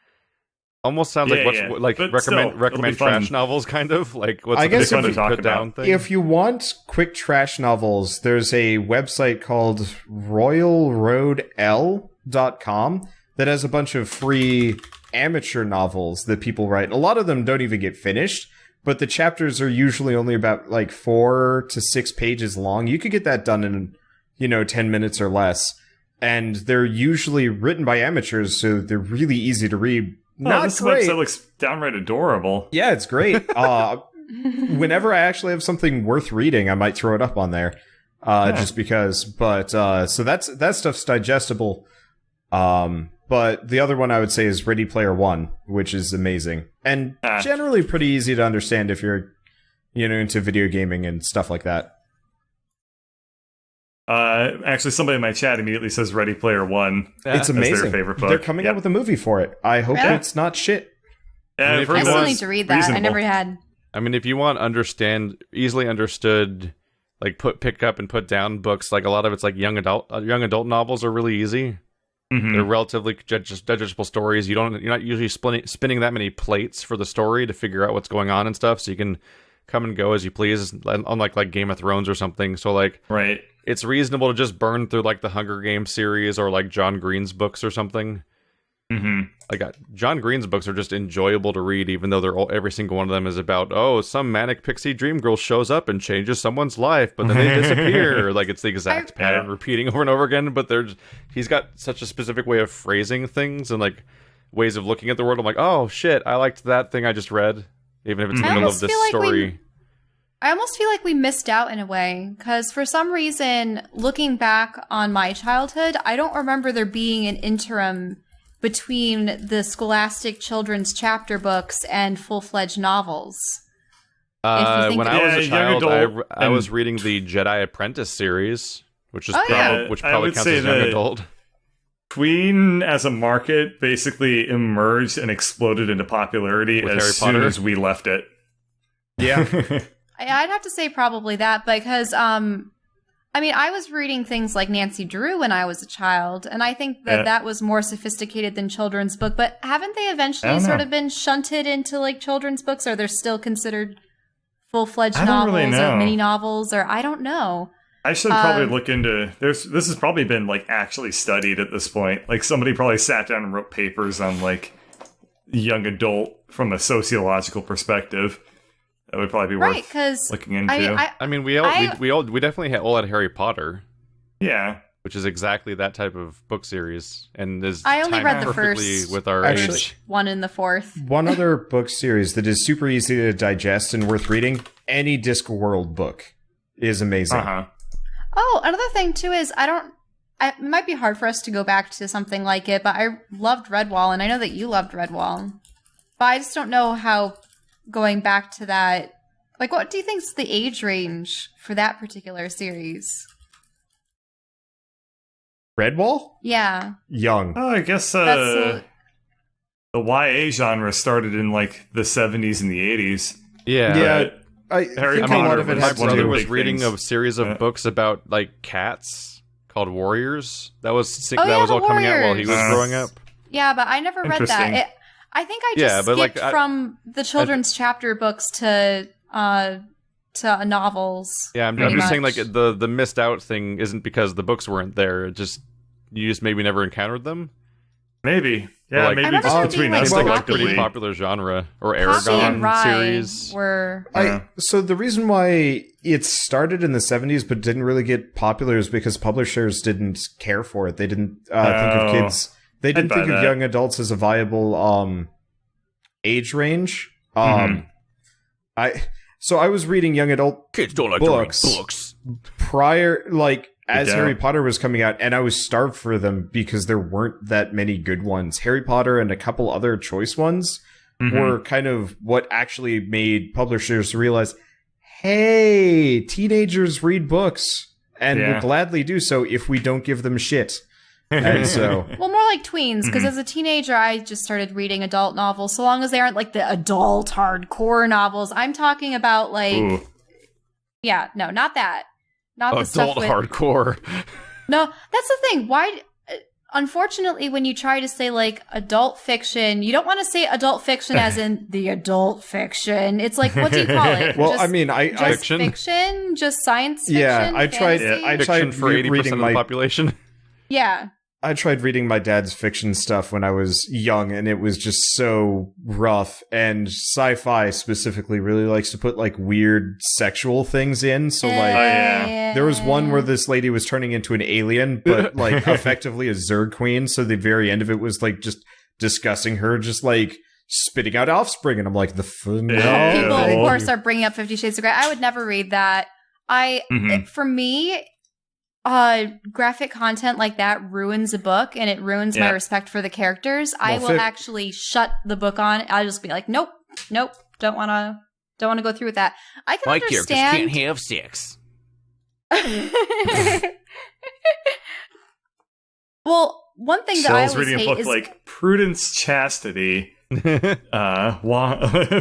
Almost sounds like recommend trash novels, kind of. Like, what's fun to talk about thing? If you want quick trash novels, there's a website called royalroadl.com that has a bunch of free amateur novels that people write. A lot of them don't even get finished, but the chapters are usually only about, like, 4 to 6 pages long. You could get that done in, 10 minutes or less. And they're usually written by amateurs, so they're really easy to read. This website looks downright adorable. Yeah, it's great. Whenever I actually have something worth reading, I might throw it up on there, just because. But so that stuff's digestible. But the other one I would say is Ready Player One, which is amazing and generally pretty easy to understand if you're, into video gaming and stuff like that. Actually, somebody in my chat immediately says Ready Player One. It's amazing. Their favorite book. They're coming out with a movie for it. I hope it's not shit. I still need to read that. Reasonable. I never had. I mean, if you want easily understood, like, pick up and put down books, like, a lot of it's like young adult novels are really easy. Mm-hmm. They're relatively digestible stories. You're not usually spinning that many plates for the story to figure out what's going on and stuff, so you can come and go as you please, unlike, like, Game of Thrones or something. So, like, right. It's reasonable to just burn through, like, the Hunger Games series or, like, John Green's books or something. Mm-hmm. Like, John Green's books are just enjoyable to read, even though every single one of them is about, some manic pixie dream girl shows up and changes someone's life, but then they disappear. Like, it's the exact pattern repeating over and over again, but he's got such a specific way of phrasing things and, like, ways of looking at the world. I'm like, oh, shit, I liked that thing I just read, even if it's in the middle of this story. I almost feel like we missed out in a way, because for some reason, looking back on my childhood, I don't remember there being an interim between the scholastic children's chapter books and full-fledged novels. When I was a child, adult, I was reading the Jedi Apprentice series, which is which I probably would counts say as young that adult. Tween as a market basically emerged and exploded into popularity With as Harry soon Potter? as we left it. Yeah. I'd have to say probably that because, I mean, I was reading things like Nancy Drew when I was a child, and I think that that was more sophisticated than children's book, but haven't they eventually sort of been shunted into, like, children's books, or they're still considered full-fledged novels or mini novels, or I don't know. I should probably look into this has probably been like actually studied at this point. Like somebody probably sat down and wrote papers on like young adult from a sociological perspective. That would probably be worth looking into. I mean, we definitely all had Harry Potter. Yeah, which is exactly that type of book series, and is I only read the perfectly first with our age. one and the fourth. One other book series that is super easy to digest and worth reading. Any Discworld book is amazing. Oh, another thing too is it might be hard for us to go back to something like it, but I loved Redwall, and I know that you loved Redwall. But I just don't know how going back to that, like, what do you think is the age range for that particular series? Redwall? Yeah. Young. Oh, I guess the YA genre started in like the 70s and the 80s. Yeah. Harry think Potter, a lot of it my has brother to was big reading things. a series of books about like cats called Warriors. That was Oh, that was the all coming out while he was Warriors. growing up. Yeah, but I never read Interesting. that. I think I just skipped from the children's chapter books to novels. Yeah, I'm just saying like the missed out thing isn't because the books weren't there. It just you just maybe never encountered them. Maybe. Yeah, Like, maybe just between us It's like a pretty collectively. popular genre. Or Poppy Aragon and Rye series. were So the reason why it started in the 70s but didn't really get popular is because publishers didn't care for it. They didn't think of kids. They didn't think of young adults as a viable age range. I was reading young adult Kids don't like books, to read books. prior, like as don't. Harry Potter was coming out, and I was starved for them because there weren't that many good ones. Harry Potter and a couple other choice ones were kind of what actually made publishers realize, hey, teenagers read books and will gladly do so if we don't give them shit. And so, well, more like tweens, because as a teenager, I just started reading adult novels, so long as they aren't like the adult hardcore novels. I'm talking about like, yeah, no, not that. Not the stuff Adult with hardcore. No, that's the thing. Why? Unfortunately, when you try to say like adult fiction, you don't want to say adult fiction as in the adult fiction. It's like, what do you call it? well, just, I mean, just fiction, just science fiction. Yeah, I tried. fantasy? I Fiction tried for 80% reading of the my. population. Yeah. I tried reading my dad's fiction stuff when I was young, and it was just so rough. And sci-fi specifically really likes to put like weird sexual things in. So like, there was one where this lady was turning into an alien, but like effectively a Zerg queen. So the very end of it was like just discussing her, just like spitting out offspring, and I'm like, People, of course, are bringing up 50 Shades of Grey. I would never read that. For me, graphic content like that ruins a book, and it ruins my respect for the characters. I will actually shut the book on. I'll just be like, nope, don't want to go through with that. I can understand. characters can't have sex. Well, one thing that I always reading hate a book is like Prudence Chastity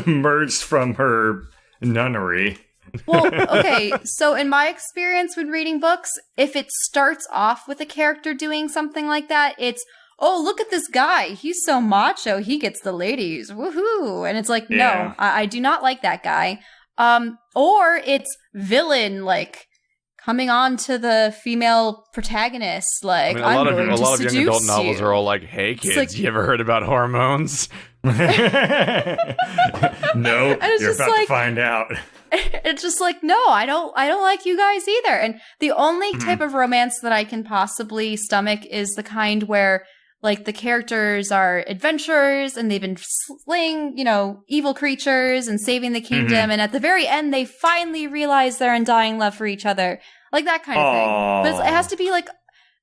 merged from her nunnery. Well, okay, so in my experience when reading books, if it starts off with a character doing something like that, it's, oh, look at this guy. He's so macho. He gets the ladies. Woohoo. And it's like, no, I do not like that guy. Or it's villain, like, coming on to the female protagonist. Like, I mean, a lot of young adult you. novels are all like, hey, kids, like, you ever heard about hormones? No, you're about to find out. It's just like, no, I don't like you guys either. And the only type of romance that I can possibly stomach is the kind where like the characters are adventurers and they've been slaying, evil creatures and saving the kingdom. And at the very end, they finally realize their undying love for each other. Like that kind of thing. But it has to be like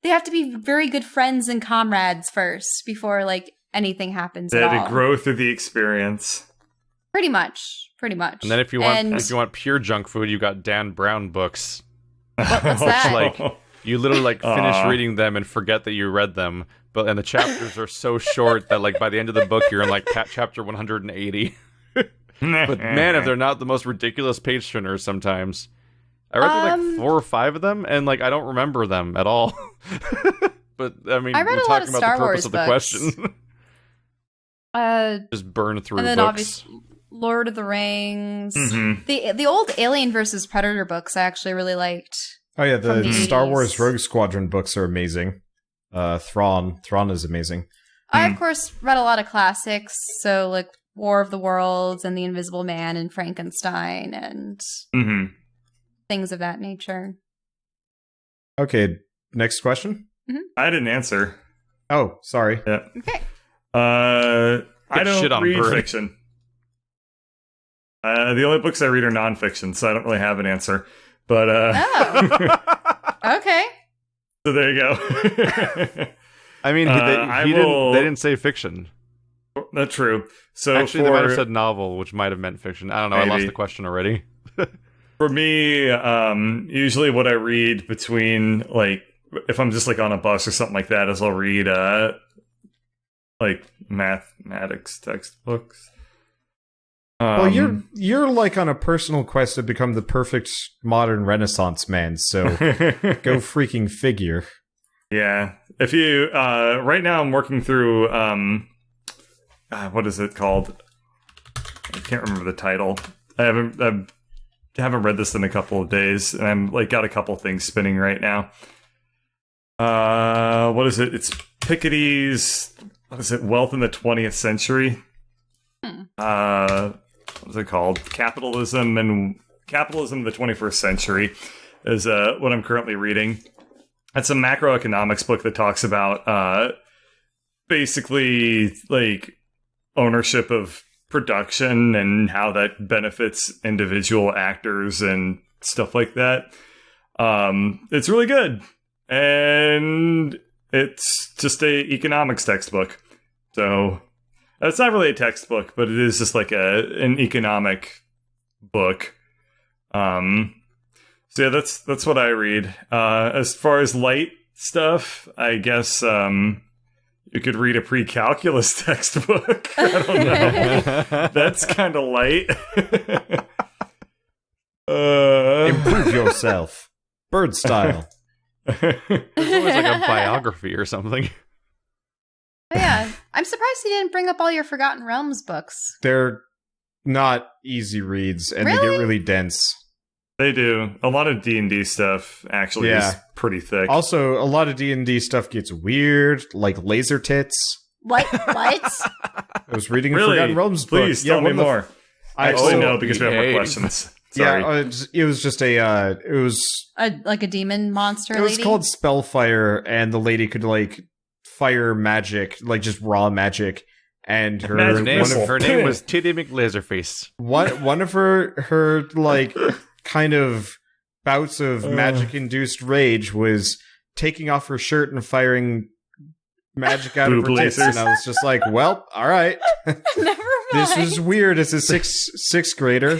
they have to be very good friends and comrades first before like anything happens They at had all. to grow through the experience. Pretty much. And then if you want pure junk food, you got Dan Brown books. What's that? Like you literally like finish reading them and forget that you read them. And the chapters are so short that like by the end of the book you're in like chapter 180. But man, if they're not the most ridiculous page turners sometimes. I read through like 4 or 5 of them, and like I don't remember them at all. But I mean, I read we're a lot talking of about Star the Wars purpose of the books. question. Just burn through and then books. obviously Lord of the Rings. Mhm. The old Alien versus Predator books I actually really liked. Oh yeah, From the the Star 80s. Wars Rogue Squadron books are amazing. Thrawn is amazing. I of course read a lot of classics, so like War of the Worlds and The Invisible Man and Frankenstein and Mhm. things of that nature. Okay, next question. I didn't answer. Oh, sorry. Yeah. Okay. I don't shit on read Bird. fiction. The only books I read are nonfiction, so I don't really have an answer. But Okay. so there you go. I mean, they didn't say fiction. That's true. So Actually, they might have said novel, which might have meant fiction. I don't know. I lost Maybe. the question already. for me, usually what I read between like if I'm just like on a bus or something like that is I'll read like mathematics textbooks. Well, you're like on a personal quest to become the perfect modern Renaissance man, so go freaking figure. Yeah. If you right now I'm working through what is it called? I can't remember the title. I haven't read this in a couple of days, and I'm like got a couple things spinning right now. What is it? It's Piketty's what is it? Wealth in the 20th Century. What is it called? Capitalism in the 21st Century is what I'm currently reading. It's a macroeconomics book that talks about basically like ownership of production and how that benefits individual actors and stuff like that. It's really good. And it's just a economics textbook. So it's not really a textbook, but it is just like an economic book. So yeah, that's what I read. As far as light stuff, I guess you could read a pre-calculus textbook. I don't know. That's kind of light. Improve yourself. Bird style. It's always like a biography or something. Oh, yeah. I'm surprised he didn't bring up all your Forgotten Realms books. They're not easy reads, and they Really? get really dense. They do. A lot of D&D stuff actually is pretty thick. Also, a lot of D&D stuff gets weird, like laser tits. What? I was reading a Really? Forgotten Realms book. Please tell me one of the- more. I Actually, also- no, because we have more behave. questions. Sorry. Yeah, it was just a. It was Like a demon monster it was lady? called Spellfire, and the lady could like fire magic, like just raw magic, and her Magic one missile. of Her name was Titty McLaserface. one of her like kind of bouts of magic induced rage was taking off her shirt and firing magic out of her Boob tits, lasers. and I was just like, well, all right, Never mind. this is weird as a sixth grader.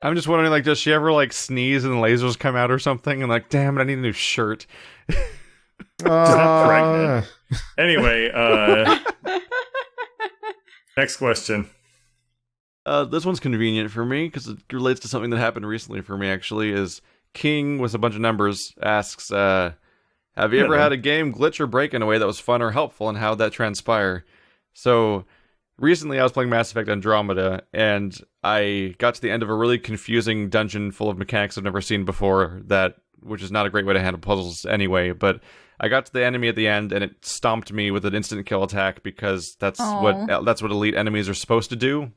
I'm just wondering, like, does she ever like sneeze and lasers come out or something? And like, damn it, I need a new shirt. not pregnant. Anyway, next question. This one's convenient for me because it relates to something that happened recently for me. Actually, is King with a bunch of numbers asks, "Have you ever had a game glitch or break in a way that was fun or helpful, and how did that transpire?" So recently, I was playing Mass Effect Andromeda, and I got to the end of a really confusing dungeon full of mechanics I've never seen before. Which is not a great way to handle puzzles anyway, but I got to the enemy at the end, and it stomped me with an instant kill attack because that's what elite enemies are supposed to do.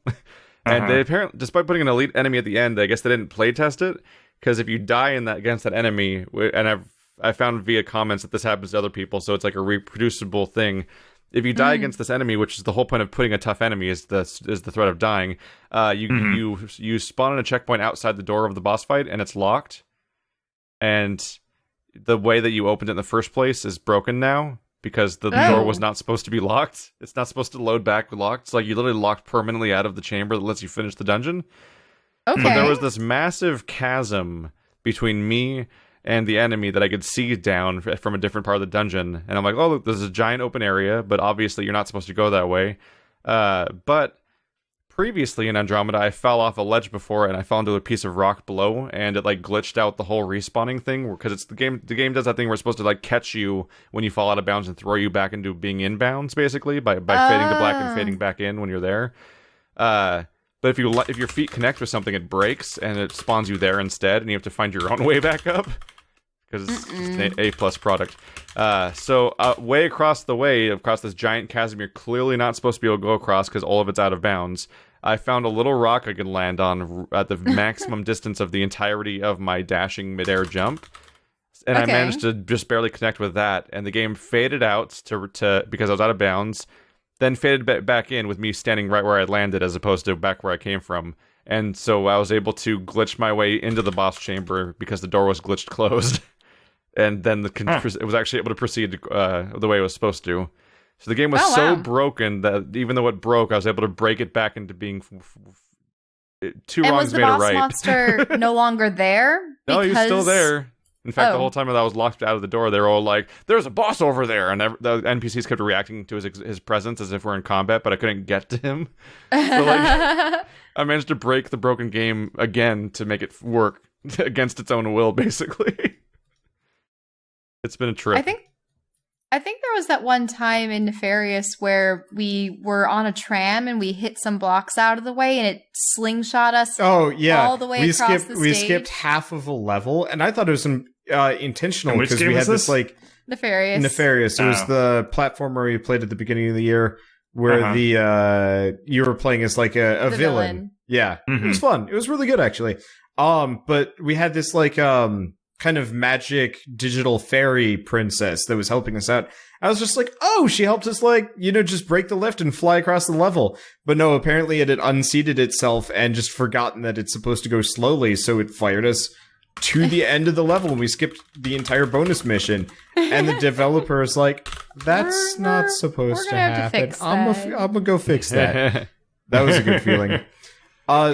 And they apparently, despite putting an elite enemy at the end, I guess they didn't play test it, because if you die against that enemy, and I found via comments that this happens to other people, so it's like a reproducible thing. If you die against this enemy, which is the whole point of putting a tough enemy, is the threat of dying. You spawn in a checkpoint outside the door of the boss fight, and it's locked. And the way that you opened it in the first place is broken now because the door was not supposed to be locked. It's not supposed to load back locked. It's like you literally locked permanently out of the chamber that lets you finish the dungeon. Okay. But there was this massive chasm between me and the enemy that I could see down from a different part of the dungeon. And I'm like, oh, look, there's a giant open area, but obviously you're not supposed to go that way. But previously in Andromeda, I fell off a ledge before and I fell into a piece of rock below, and it like glitched out the whole respawning thing because it's the game does that thing where it's supposed to like catch you when you fall out of bounds and throw you back into being in bounds, basically, by fading to black and fading back in when you're there. But if your feet connect with something, it breaks and it spawns you there instead, and you have to find your own way back up because it's an A+ product. So way across this giant chasm you're clearly not supposed to be able to go across because all of it's out of bounds, I found a little rock I could land on at the maximum distance of the entirety of my dashing midair jump. And I managed to just barely connect with that, and the game faded out to because I was out of bounds, then faded back in with me standing right where I landed as opposed to back where I came from. And so I was able to glitch my way into the boss chamber because the door was glitched closed. And then it was actually able to proceed the way it was supposed to. So the game was so broken that even though it broke, I was able to break it back into being two wrongs made a right. And was the boss monster no longer there? No, he was still there. In fact, the whole time that I was locked out of the door, they were all like, "There's a boss over there," and the NPCs kept reacting to his presence as if we're in combat, but I couldn't get to him. So I managed to break the broken game again to make it work against its own will, basically. It's been a trip. I think there was that one time in Nefarious where we were on a tram and we hit some blocks out of the way and it slingshot us all the way across the stage. We skipped half of a level, and I thought it was intentional because we had this like Nefarious. It was the platformer we played at the beginning of the year where you were playing as like a villain. Yeah. It was fun. It was really good actually. But we had this like kind of magic digital fairy princess that was helping us out. I was just like, oh, she helped us like, just break the lift and fly across the level. But no, apparently it had unseated itself and just forgotten that it's supposed to go slowly, so it fired us to the end of the level and we skipped the entire bonus mission. And the developer is like, that's not supposed to happen. I'm gonna go fix that. That was a good feeling.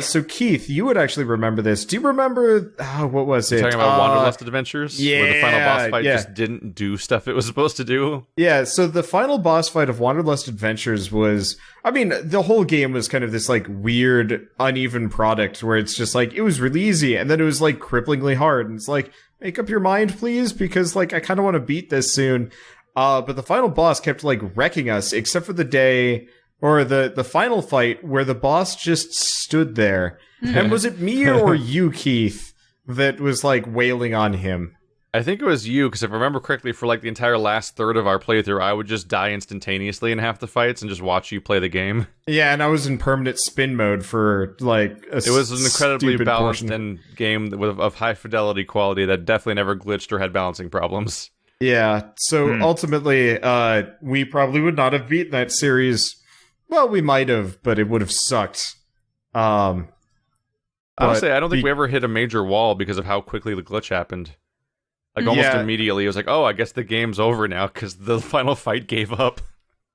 So Keith, you would actually remember this. Do you remember what was it? You're talking about Wanderlust Adventures? Yeah, where the final boss fight just didn't do stuff it was supposed to do? Yeah, so the final boss fight of Wanderlust Adventures was, the whole game was kind of this like weird, uneven product where it's just like, it was really easy, and then it was like cripplingly hard, and it's like, make up your mind, please, because like, I kind of want to beat this soon. But the final boss kept like wrecking us, except for the day... Or the final fight where the boss just stood there. And was it me or you, Keith, that was like wailing on him? I think it was you, because if I remember correctly, for like the entire last third of our playthrough, I would just die instantaneously in half the fights and just watch you play the game. Yeah, and I was in permanent spin mode for like it was an incredibly balanced and game of high fidelity quality that definitely never glitched or had balancing problems. Yeah, so ultimately, we probably would not have beaten that series. Well, we might have, but it would have sucked. Honestly, I don't think we ever hit a major wall because of how quickly the glitch happened. Like, almost immediately, it was like, oh, I guess the game's over now, because the final fight gave up.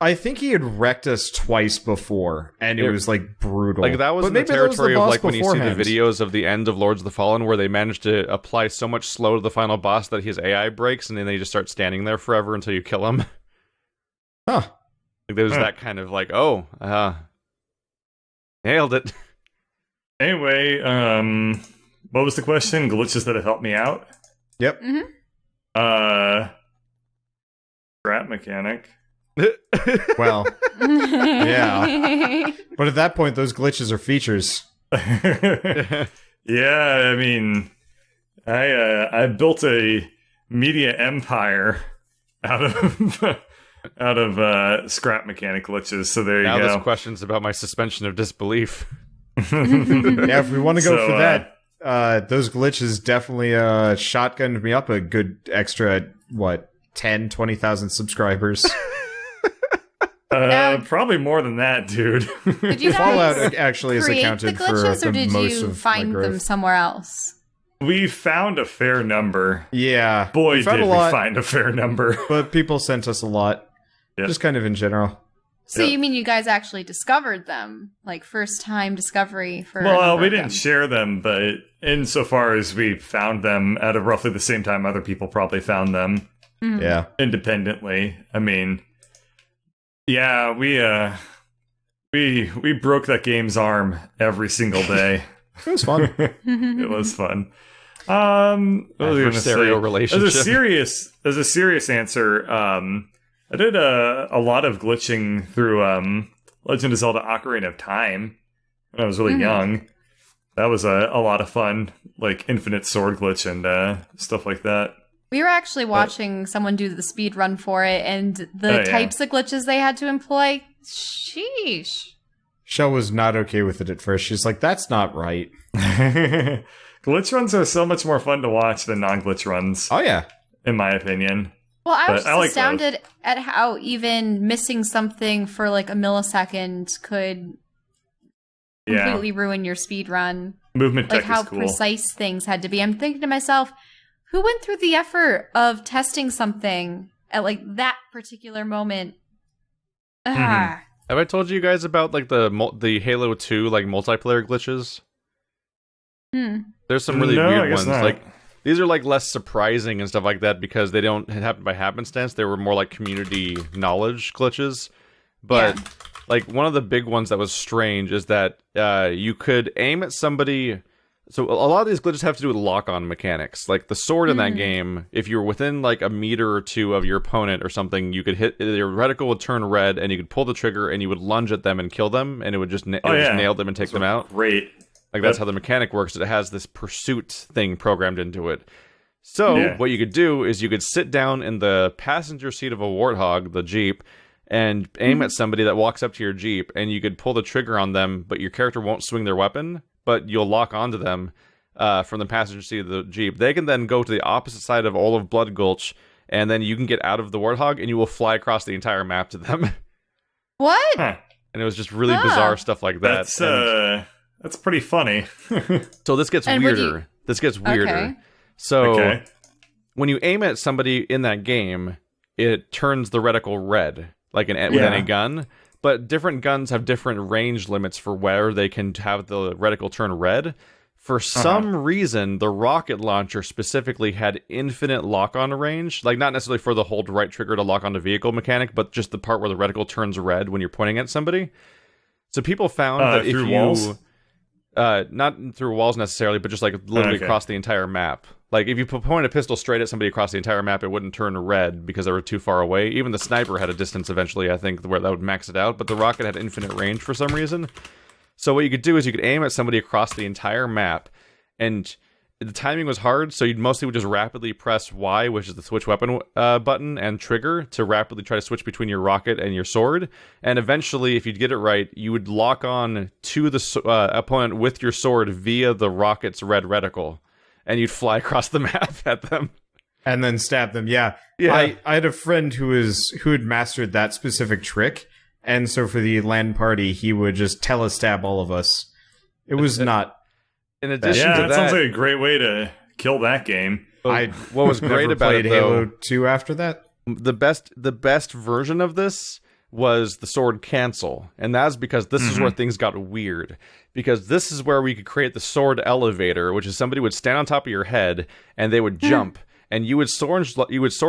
I think he had wrecked us twice before, and it was, like, brutal. Like, that was in the territory of, like, when you see the videos of the end of Lords of the Fallen, where they managed to apply so much slow to the final boss that his AI breaks, and then they just start standing there forever until you kill him. Huh. Like, there's that kind of like, nailed it. Anyway, what was the question? Glitches that have helped me out? Yep. Scrap mechanic. Well, yeah. But at that point, those glitches are features. Yeah, I built a media empire out of scrap mechanic glitches, so there you go. Now there's questions about my suspension of disbelief. Yeah, if we want to go for that, those glitches definitely shotgunned me up a good extra, 10,000-20,000 subscribers. Probably more than that, dude. Did you guys Fallout actually is accounted the glitches, for or did most you of find my them somewhere else? We found a fair number. Yeah. Boy, we found did a we lot, find a fair number. but people sent us a lot. Yep. Just kind of in general. So Yep. you mean you guys actually discovered them? Like first time discovery for a Well, number we of didn't them. share them, but insofar as we found them at roughly the same time other people probably found them Yeah. independently. I mean, yeah, we broke that game's arm every single day. It was fun. It was fun. What was I gonna Adversarial say? relationship. As a serious answer, I did a lot of glitching through Legend of Zelda: Ocarina of Time when I was really young. That was a lot of fun, like infinite sword glitch and stuff like that. We were actually watching someone do the speed run for it, and the Oh, yeah. types of glitches they had to employ. Sheesh. Shell was not okay with it at first. She's like, that's not right. Glitch runs are so much more fun to watch than non-glitch runs, Oh, yeah. in my opinion. Well, I was But I just like astounded at how even missing something for like a millisecond could Yeah, completely ruin your speed run. movement Like tech how is cool. precise things had to be. I'm thinking to myself, who went through the effort of testing something at like that particular moment? Ah. Have I told you guys about like the Halo 2 like multiplayer glitches? There's some really No, I weird guess ones. not. Like these are like less surprising and stuff like that because they don't happen by happenstance. They were more like community knowledge glitches. But like one of the big ones that was strange is that you could aim at somebody. So a lot of these glitches have to do with lock-on mechanics. Like the sword in that game, if you were within like a meter or two of your opponent or something, you could hit your reticle would turn red, and you could pull the trigger, and you would lunge at them and kill them, and it would just just nail them and take them out. Great. Like that's how the mechanic works. It has this pursuit thing programmed into it. So what you could do is you could sit down in the passenger seat of a Warthog, the Jeep, and aim at somebody that walks up to your Jeep, and you could pull the trigger on them, but your character won't swing their weapon, but you'll lock onto them from the passenger seat of the Jeep. They can then go to the opposite side of all of Blood Gulch, and then you can get out of the Warthog, and you will fly across the entire map to them. What? Huh. And it was just really bizarre stuff like that. That's pretty funny. So this gets And would you- weirder. This gets weirder. Okay. So Okay. when you aim at somebody in that game, it turns the reticle red, like with any gun. But different guns have different range limits for where they can have the reticle turn red. For some reason, the rocket launcher specifically had infinite lock-on range. Like, not necessarily for the hold right trigger to lock on the vehicle mechanic, but just the part where the reticle turns red when you're pointing at somebody. So people found that if through you... walls? Not through walls necessarily, but just like literally Okay. across the entire map. Like if you point a pistol straight at somebody across the entire map, it wouldn't turn red because they were too far away. Even the sniper had a distance eventually, I think, where that would max it out. But the rocket had infinite range for some reason. So what you could do is you could aim at somebody across the entire map, and the timing was hard, so you'd mostly would just rapidly press Y, which is the switch weapon button, and trigger to rapidly try to switch between your rocket and your sword. And eventually, if you'd get it right, you would lock on to the opponent with your sword via the rocket's red reticle, and you'd fly across the map at them. And then stab them. Yeah. Yeah. I had a friend who had mastered that specific trick, and so for the LAN party, he would just telestab all of us. It was not. In addition Yeah, to that that, sounds like a great way to kill that game. what was great never about played it, though, Halo 2 after that. the best version of this was the sword cancel, and that's because this is where things got weird, because this is where we could create the sword elevator, which is somebody would stand on top of your head and they would jump, and you would sword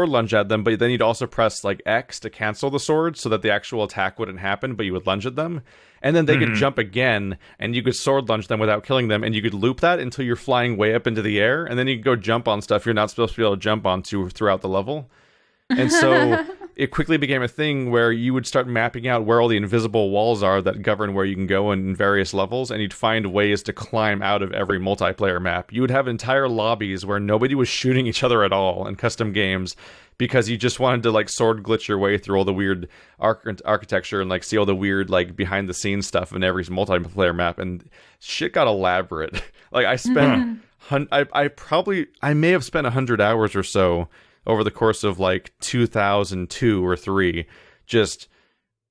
lunge at them, but then you'd also press like X to cancel the sword so that the actual attack wouldn't happen, but you would lunge at them, and then they could jump again, and you could sword lunge them without killing them, and you could loop that until you're flying way up into the air, and then you could go jump on stuff you're not supposed to be able to jump onto throughout the level. And so it quickly became a thing where you would start mapping out where all the invisible walls are that govern where you can go in various levels, and you'd find ways to climb out of every multiplayer map. You would have entire lobbies where nobody was shooting each other at all in custom games because you just wanted to like sword glitch your way through all the weird architecture and like see all the weird like behind the scenes stuff in every multiplayer map, and shit got elaborate. Like I spent I may have spent 100 hours or so over the course of like 2002 or 3, just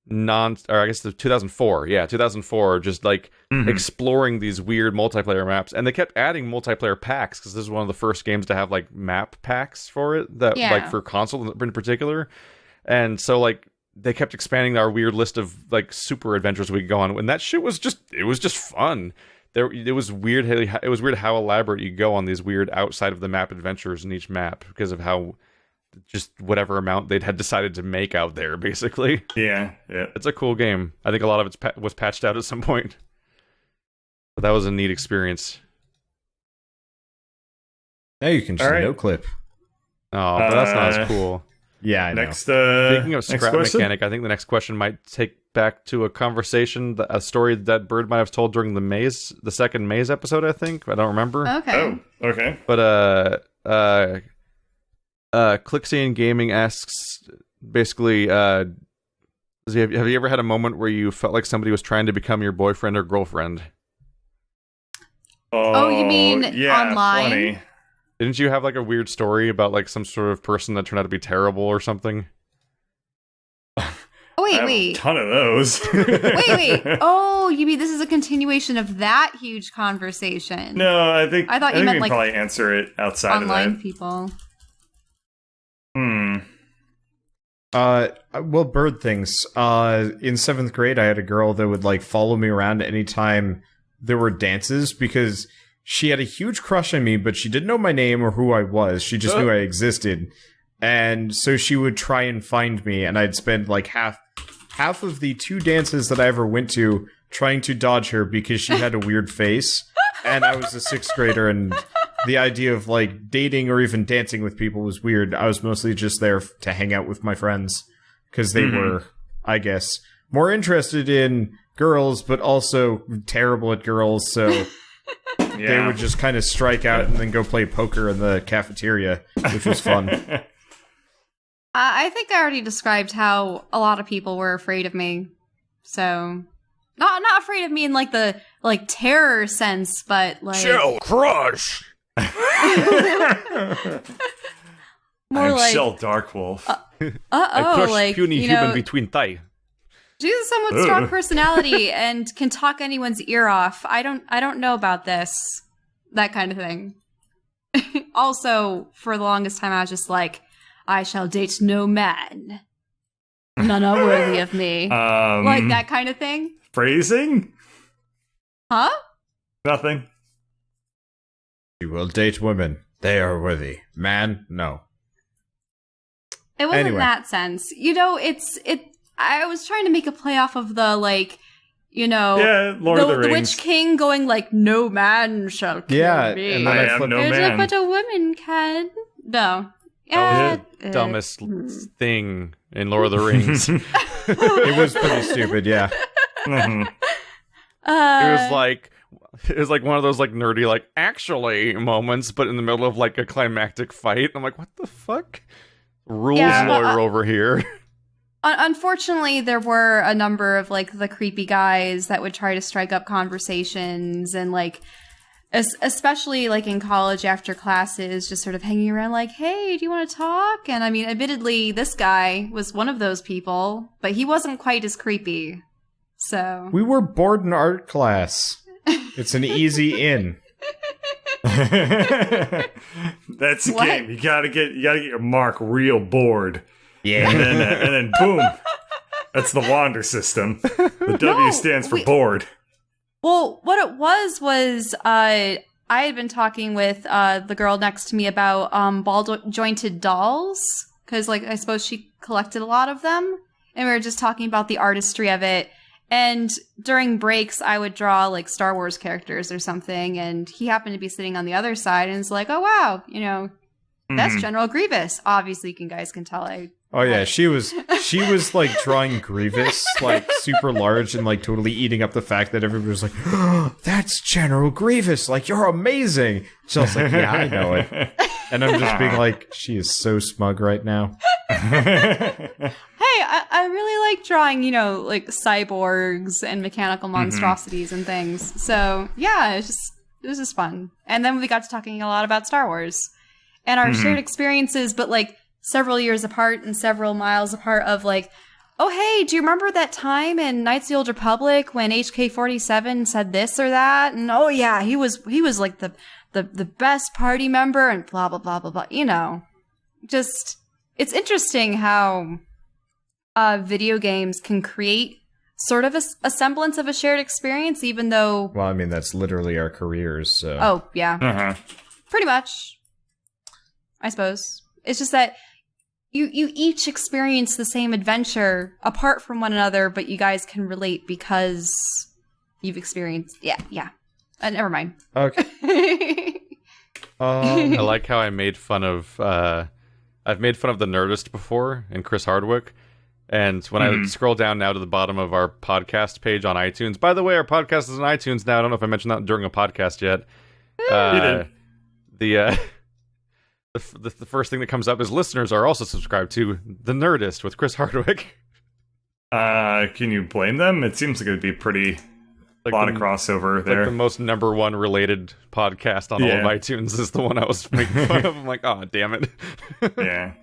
the 2004, 2004, just like exploring these weird multiplayer maps, and they kept adding multiplayer packs because this is one of the first games to have like map packs for it that like for console in particular, and so like they kept expanding our weird list of like super adventures we could go on, and that shit was just fun. It was weird. It was weird how elaborate you go on these weird outside of the map adventures in each map because of how just whatever amount they'd had decided to make out there, basically. Yeah. It's a cool game. I think a lot of it was patched out at some point. But that was a neat experience. Now you can just no clip. Oh, but that's not as cool. Yeah, I know. Speaking of scrap mechanic, I think the next question might take back to a conversation, a story that Bird might have told during the second Maze episode, I think. I don't remember. Okay. Oh, okay. But, Clixian Gaming asks, basically, have you ever had a moment where you felt like somebody was trying to become your boyfriend or girlfriend? Oh, you mean online? Funny. Didn't you have like a weird story about like some sort of person that turned out to be terrible or something? Oh, wait. A ton of those. wait. Oh, you mean this is a continuation of that huge conversation? No, I thought you meant like probably answer it outside online of that. people. Well, Bird things. In 7th grade, I had a girl that would like follow me around anytime there were dances because she had a huge crush on me, but she didn't know my name or who I was. She just knew I existed. And so she would try and find me, and I'd spend like half of the 2 dances that I ever went to trying to dodge her because she had a weird face. And I was a 6th grader, and the idea of like dating or even dancing with people was weird. I was mostly just there to hang out with my friends because they were, I guess, more interested in girls, but also terrible at girls. So they would just kind of strike out and then go play poker in the cafeteria, which was fun. I think I already described how a lot of people were afraid of me. So, not afraid of me in like the terror sense, but like Shell crush. more I'm like Shell Darkwolf. I crush like puny you human know, between thigh. she's someone with strong personality and can talk anyone's ear off. I don't know about this, that kind of thing. Also, for the longest time, I was just like, I shall date no man. None are worthy of me. Like that kind of thing. Phrasing? Huh? Nothing. You will date women. They are worthy. Man, no. It wasn't Anyway. that sense. You know, I was trying to make a play off of the, like, you know, Lord of the the Rings. Witch King going like, no man shall kill me. and then I I am flipped. no It's man. like, but a woman can. No. That was the dumbest thing in Lord of the Rings. It was pretty stupid, yeah. Mhm. It was like one of those like nerdy like actually moments, but in the middle of like a climactic fight. I'm like, what the fuck? Rules lawyer over here. Unfortunately, there were a number of like the creepy guys that would try to strike up conversations and like, especially like in college after classes, just sort of hanging around like, hey, do you want to talk? And I mean, admittedly, this guy was one of those people, but he wasn't quite as creepy. So We were bored in art class. It's an easy in. That's the What? game. You gotta get your mark real bored. Yeah. And then boom. That's the Wander system. The W stands for bored. Well, what it was I had been talking with the girl next to me about ball jointed dolls because, like, I suppose she collected a lot of them, and we were just talking about the artistry of it. And during breaks, I would draw like Star Wars characters or something, and he happened to be sitting on the other side, and it's like, oh wow, you know, that's General Grievous. Obviously, you guys can tell Oh yeah, she was like drawing Grievous like super large and like totally eating up the fact that everybody was like, oh, that's General Grievous, like you're amazing. So I was like, yeah, I know it. And I'm just being like, she is so smug right now. Hey, I really like drawing, you know, like cyborgs and mechanical monstrosities and things. So yeah, it was just fun. And then we got to talking a lot about Star Wars and our shared experiences, but like several years apart and several miles apart of like oh, hey, do you remember that time in Knights of the Old Republic when HK-47 said this or that? And oh yeah, he was like the best party member and blah, blah, blah, blah, blah. You know, just, it's interesting how video games can create sort of a semblance of a shared experience, even though... Well, I mean, that's literally our careers, so... Oh, yeah. Pretty much. I suppose. It's just that you each experience the same adventure apart from one another, but you guys can relate because you've experienced... Yeah. Never mind. Okay. I like how I made fun of... I've made fun of the Nerdist before, and Chris Hardwick. And when I scroll down now to the bottom of our podcast page on iTunes... By the way, our podcast is on iTunes now. I don't know if I mentioned that during a podcast yet. The first thing that comes up is listeners are also subscribed to The Nerdist with Chris Hardwick. Can you blame them? It seems like it would be pretty... a lot of crossover there. Like the most number one related podcast on all of iTunes is the one I was making fun of. I'm like, oh, damn it. Yeah.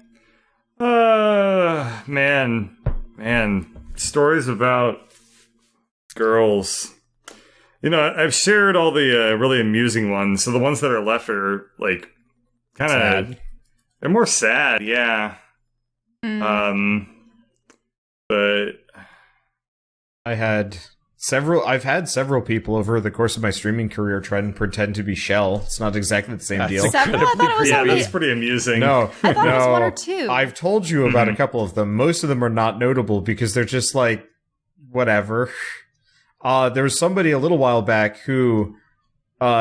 Man. Stories about girls. You know, I've shared all the really amusing ones, so the ones that are left are, like, kind of... They're more sad, yeah. But... I've had several people over the course of my streaming career try and pretend to be Shell. It's not exactly the same deal. Several? I thought it was that's pretty amusing. No, I thought it was one or two. I've told you about a couple of them. Most of them are not notable because they're just like, whatever. There was somebody a little while back who,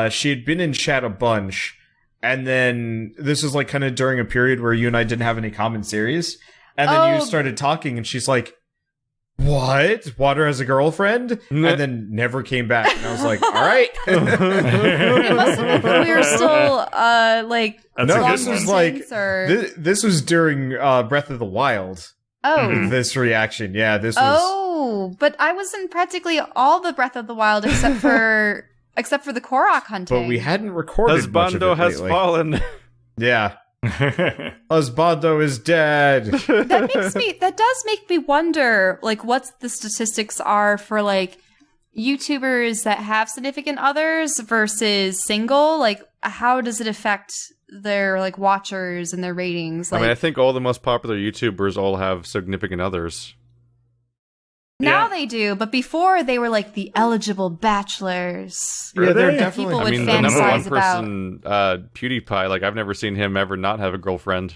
she had been in chat a bunch, and then this was like kind of during a period where you and I didn't have any common series, and then you started talking, and she's like, what? Water has a girlfriend? And then never came back. And I was like, all right. It must have been when we were still, like... No, this was like... This was during Breath of the Wild. Oh. This reaction. Yeah, this was... Oh, but I was in practically all the Breath of the Wild except for the Korok hunting. But we hadn't recorded much of it Husbando has lately. fallen. Yeah. Husbando is dead. That does make me wonder, like, what the statistics are for, like, YouTubers that have significant others versus single. Like, how does it affect their, like, watchers and their ratings? Like, I mean, I think all the most popular YouTubers all have significant others. now they do, but before they were like the eligible bachelors. Yeah, they're they? definitely... People I would mean, the number one fantasize about. person, PewDiePie, like, I've never seen him ever not have a girlfriend.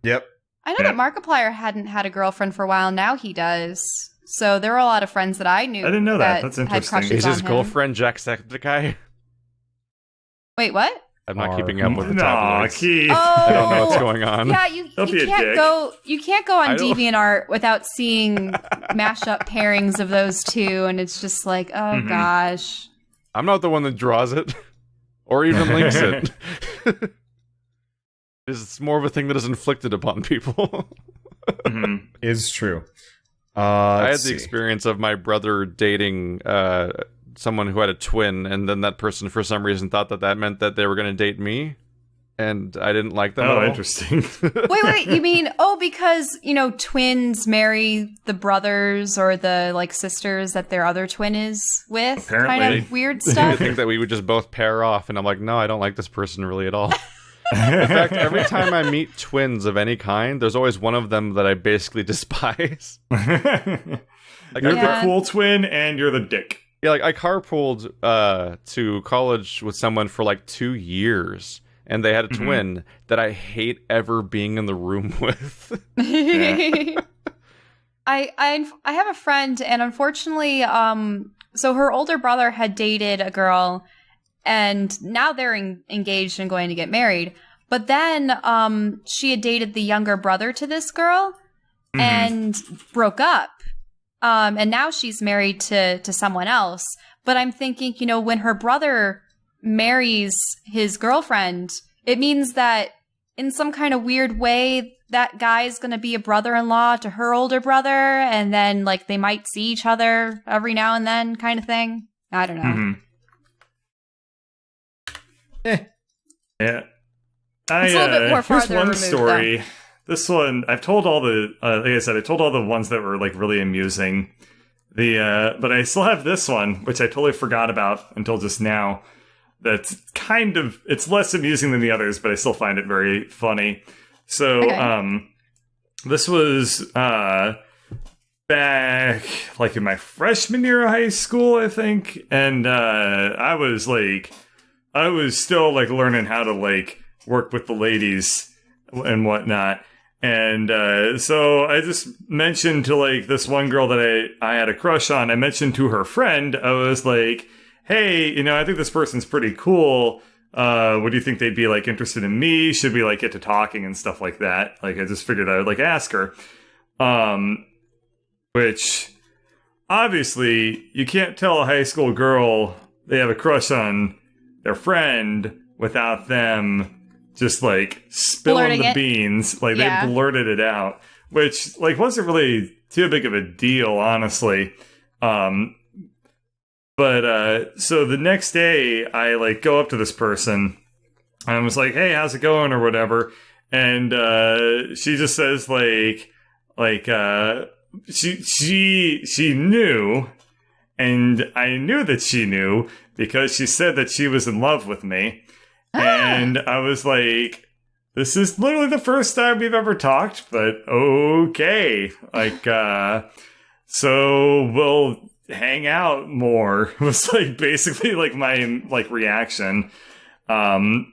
Yep. I know that Markiplier hadn't had a girlfriend for a while. Now he does. So there were a lot of friends that I knew. I didn't know that. That's had interesting. crushes Is his on him. girlfriend Jacksepticeye? Wait, what? I'm not keeping up with the Aw, tabloids. Keith. Oh, I don't know what's going on. Yeah, you Don't be a can't dick. go. You can't go on I don't- DeviantArt without seeing mashup pairings of those two, and it's just like, oh gosh. I'm not the one that draws it or even links it. It's more of a thing that is inflicted upon people. Is true. I had Let's the see. experience of my brother dating someone who had a twin, and then that person, for some reason, thought that meant that they were going to date me, and I didn't like them at Oh, all. interesting. Wait, you mean, because, twins marry the brothers or the, like, sisters that their other twin is with? Apparently. Kind of weird I stuff? think that we would just both pair off, and I'm like, no, I don't like this person really at all. In fact, every time I meet twins of any kind, there's always one of them that I basically despise. Like, You're Yeah. the cool twin, and you're the dick. Yeah, like I carpooled to college with someone for like 2 years, and they had a twin that I hate ever being in the room with. I have a friend, and unfortunately, so her older brother had dated a girl, and now they're engaged and going to get married. But then she had dated the younger brother to this girl and broke up. And now she's married to someone else. But I'm thinking, when her brother marries his girlfriend, it means that in some kind of weird way, that guy's going to be a brother-in-law to her older brother. And then, like, they might see each other every now and then kind of thing. I don't know. Yeah. It's a little bit more Here's farther one removed, story this one, I've told all the, like I said, I told all the ones that were like really amusing. But I still have this one, which I totally forgot about until just now. That's kind of, it's less amusing than the others, but I still find it very funny. So, this was, back, like, in my freshman year of high school, I think. And, I was still, like, learning how to, like, work with the ladies and whatnot. And so I just mentioned to, like, this one girl that I had a crush on. I mentioned to her friend, I was like, hey, you know, I think this person's pretty cool. What do you think they'd be, like, interested in me? Should we, like, get to talking and stuff like that? Like, I just figured I would, like, ask her. Which, obviously, you can't tell a high school girl they have a crush on their friend without them just, like, spilling the beans. Like, they blurted it out. Which, like, wasn't really too big of a deal, honestly. But, so the next day, I, like, go up to this person, and I was like, hey, how's it going, or whatever. And, she just says, she knew, and I knew that she knew, because she said that she was in love with me. And I was like, this is literally the first time we've ever talked, but okay. Like, so we'll hang out more, was, like, basically, like, my, like, reaction. And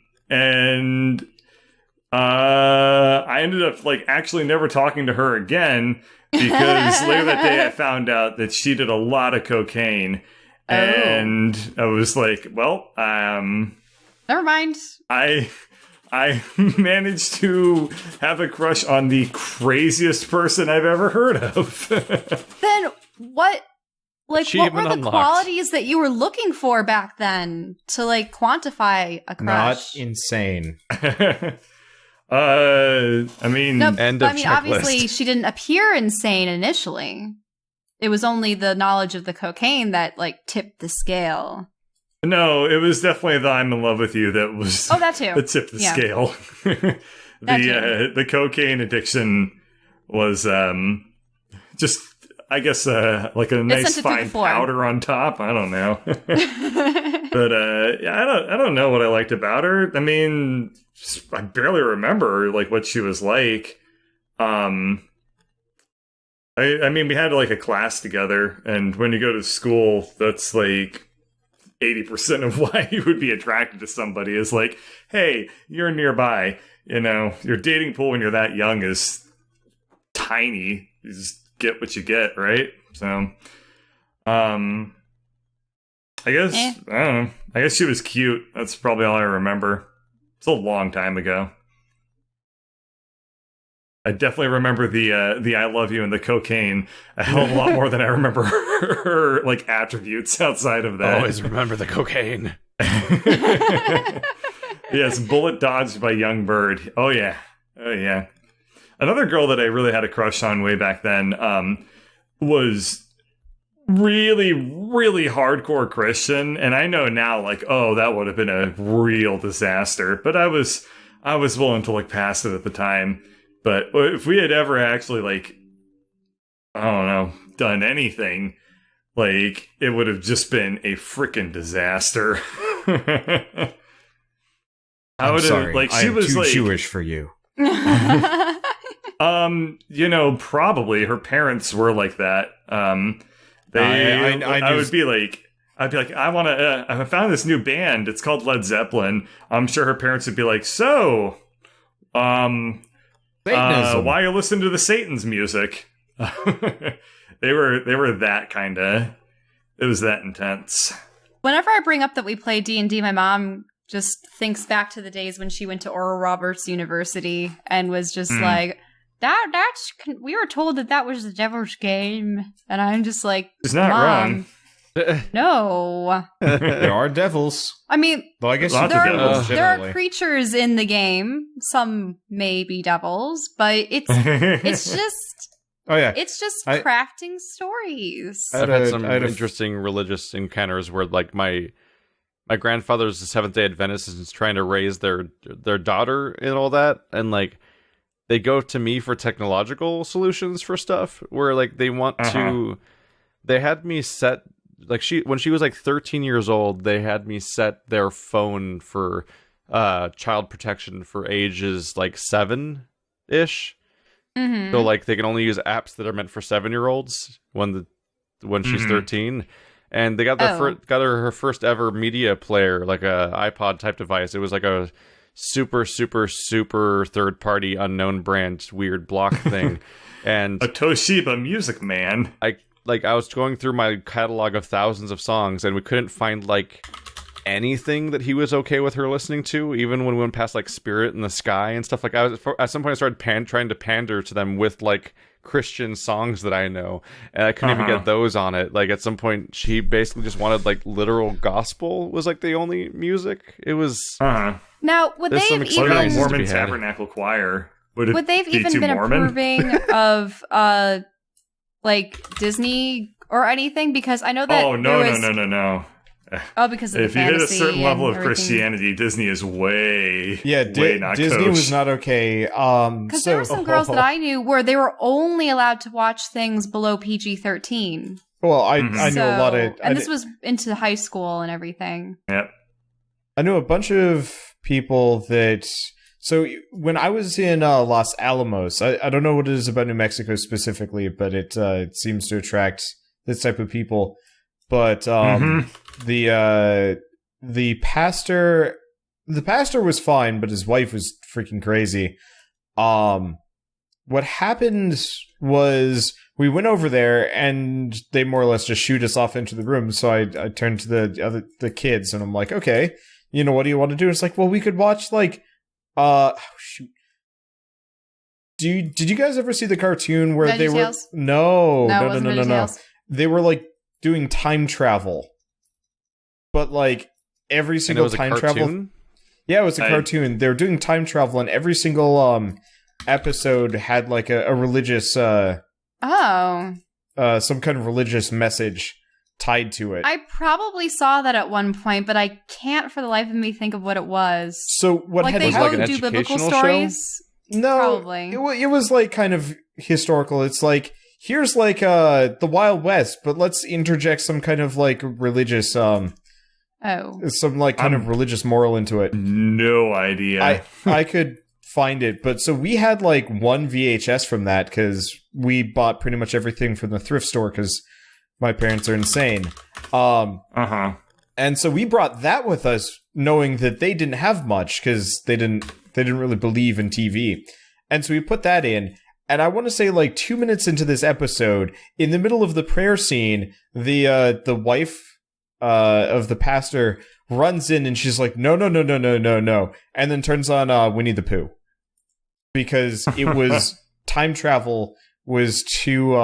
I ended up, like, actually never talking to her again, because later that day I found out that she did a lot of cocaine. And I was like, well, never mind. I managed to have a crush on the craziest person I've ever heard of. Then what? Like, what were the unlocked. qualities that you were looking for back then to, like, quantify a crush? Not insane. I mean, No, end but of I mean, checklist. obviously, she didn't appear insane initially. It was only the knowledge of the cocaine that, like, tipped the scale. no, it was definitely the I'm in love with you that was Oh, that too. that tipped the scale. The cocaine addiction was just, I guess, like a nice sent it through fine the floor. powder on top. I don't know. But I don't know what I liked about her. I mean, I barely remember, like, what she was like. I mean, we had, like, a class together, and when you go to school, that's, like, 80% of why you would be attracted to somebody is, like, hey, you're nearby. You know, your dating pool when you're that young is tiny. You just get what you get, right? So, I guess, I don't know. I guess she was cute. That's probably all I remember. It's a long time ago. I definitely remember the I love you and the cocaine a hell of a lot more than I remember her, like, attributes outside of that. Always remember the cocaine. Yes, bullet dodged by young bird. Oh yeah. Another girl that I really had a crush on way back then was really, really hardcore Christian, and I know now, like, oh, that would have been a real disaster. But I was willing to look past it at the time. But if we had ever actually, like, I don't know, done anything, like, it would have just been a freaking disaster. I'm sorry. Like, I she am was too like, Jewish for you. you know, probably her parents were like that. I would be like, I found this new band. It's called Led Zeppelin. I'm sure her parents would be like, so, Satanism. why are you listening to the Satan's music? They were that kind of, it was that intense. Whenever I bring up that we play D&D, my mom just thinks back to the days when she went to Oral Roberts University and was just like, we were told that was the devil's game. And I'm just like, It's not Mom, wrong. No. There are devils. I mean, Though I guess Lots you of could devils. devils there are generally. creatures in the game. Some may be devils, but it's just Oh yeah. it's just I- crafting stories. I- I've had some I had a- interesting religious encounters where, like, my grandfather's a Seventh-day Adventist and is trying to raise their daughter and all that, and, like, they go to me for technological solutions for stuff where like they want to. They had me set like when she was like 13 years old. They had me set their phone for child protection for ages like 7-ish. So like they can only use apps that are meant for 7-year-olds when she's 13. And they got her first ever media player, like a iPod type device. It was like a super third party unknown brand weird block thing. And a Toshiba Music Man. I was going through my catalog of thousands of songs, and we couldn't find like anything that he was okay with her listening to, even when we went past like Spirit in the Sky and stuff. Like at some point I started trying to pander to them with like Christian songs that I know, and I couldn't even get those on it. Like at some point she basically just wanted like literal gospel was like the only music. It was now would they have even Mormon Tabernacle Choir would they've even been Mormon? Approving of like Disney or anything? Because I know that no. Oh, because of if the you hit a fantasy certain level of everything. Christianity, Disney is way not Disney kosher. was not okay. Because there were some girls that I knew where they were only allowed to watch things below PG-13. Well, I knew a lot of, and this was into high school and everything. Yep. I knew a bunch of people that. So when I was in Los Alamos, I don't know what it is about New Mexico specifically, but it seems to attract this type of people. But the pastor was fine, but his wife was freaking crazy. What happened was we went over there and they more or less just shoot us off into the room. So I turned to the kids and I'm like, okay, what do you want to do? It's like, well, we could watch like shoot. Did you guys ever see the cartoon where they were? No. They were like doing time travel, but like every single time travel. Yeah, it was a cartoon. They were doing time travel, and every single episode had like a religious some kind of religious message tied to it. I probably saw that at one point, but I can't for the life of me think of what it was. So what like had they happened? go do biblical stories? No, probably. It was like kind of historical. It's like, here's like the Wild West, but let's interject some kind of like religious some like kind of religious moral into it. No idea. I could find it, but so we had like one VHS from that because we bought pretty much everything from the thrift store because my parents are insane. And so we brought that with us, knowing that they didn't have much because they didn't really believe in TV. And so we put that in. And I want to say like 2 minutes into this episode, in the middle of the prayer scene, the wife of the pastor runs in and she's like, no. And then turns on Winnie the Pooh. Because it was time travel was too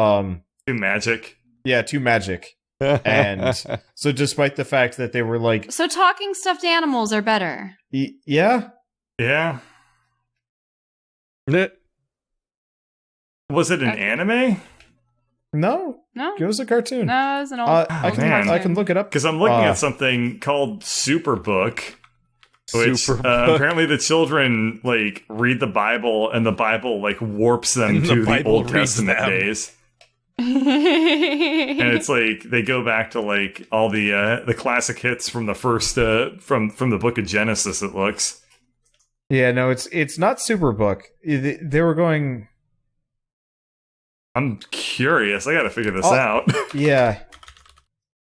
magic. Yeah, too magic. And so despite the fact that they were like... So talking stuffed animals are better. Yeah? Yeah. Was it an anime? No. It was a cartoon. No, it was an old I can look it up. Because I'm looking at something called Superbook. Which apparently the children like read the Bible and the Bible like warps them to the Old Testament days. And it's like they go back to like all the classic hits from the first from the book of Genesis, it looks. Yeah, no, it's not Superbook. They were going. I'm curious. I got to figure this out. Yeah.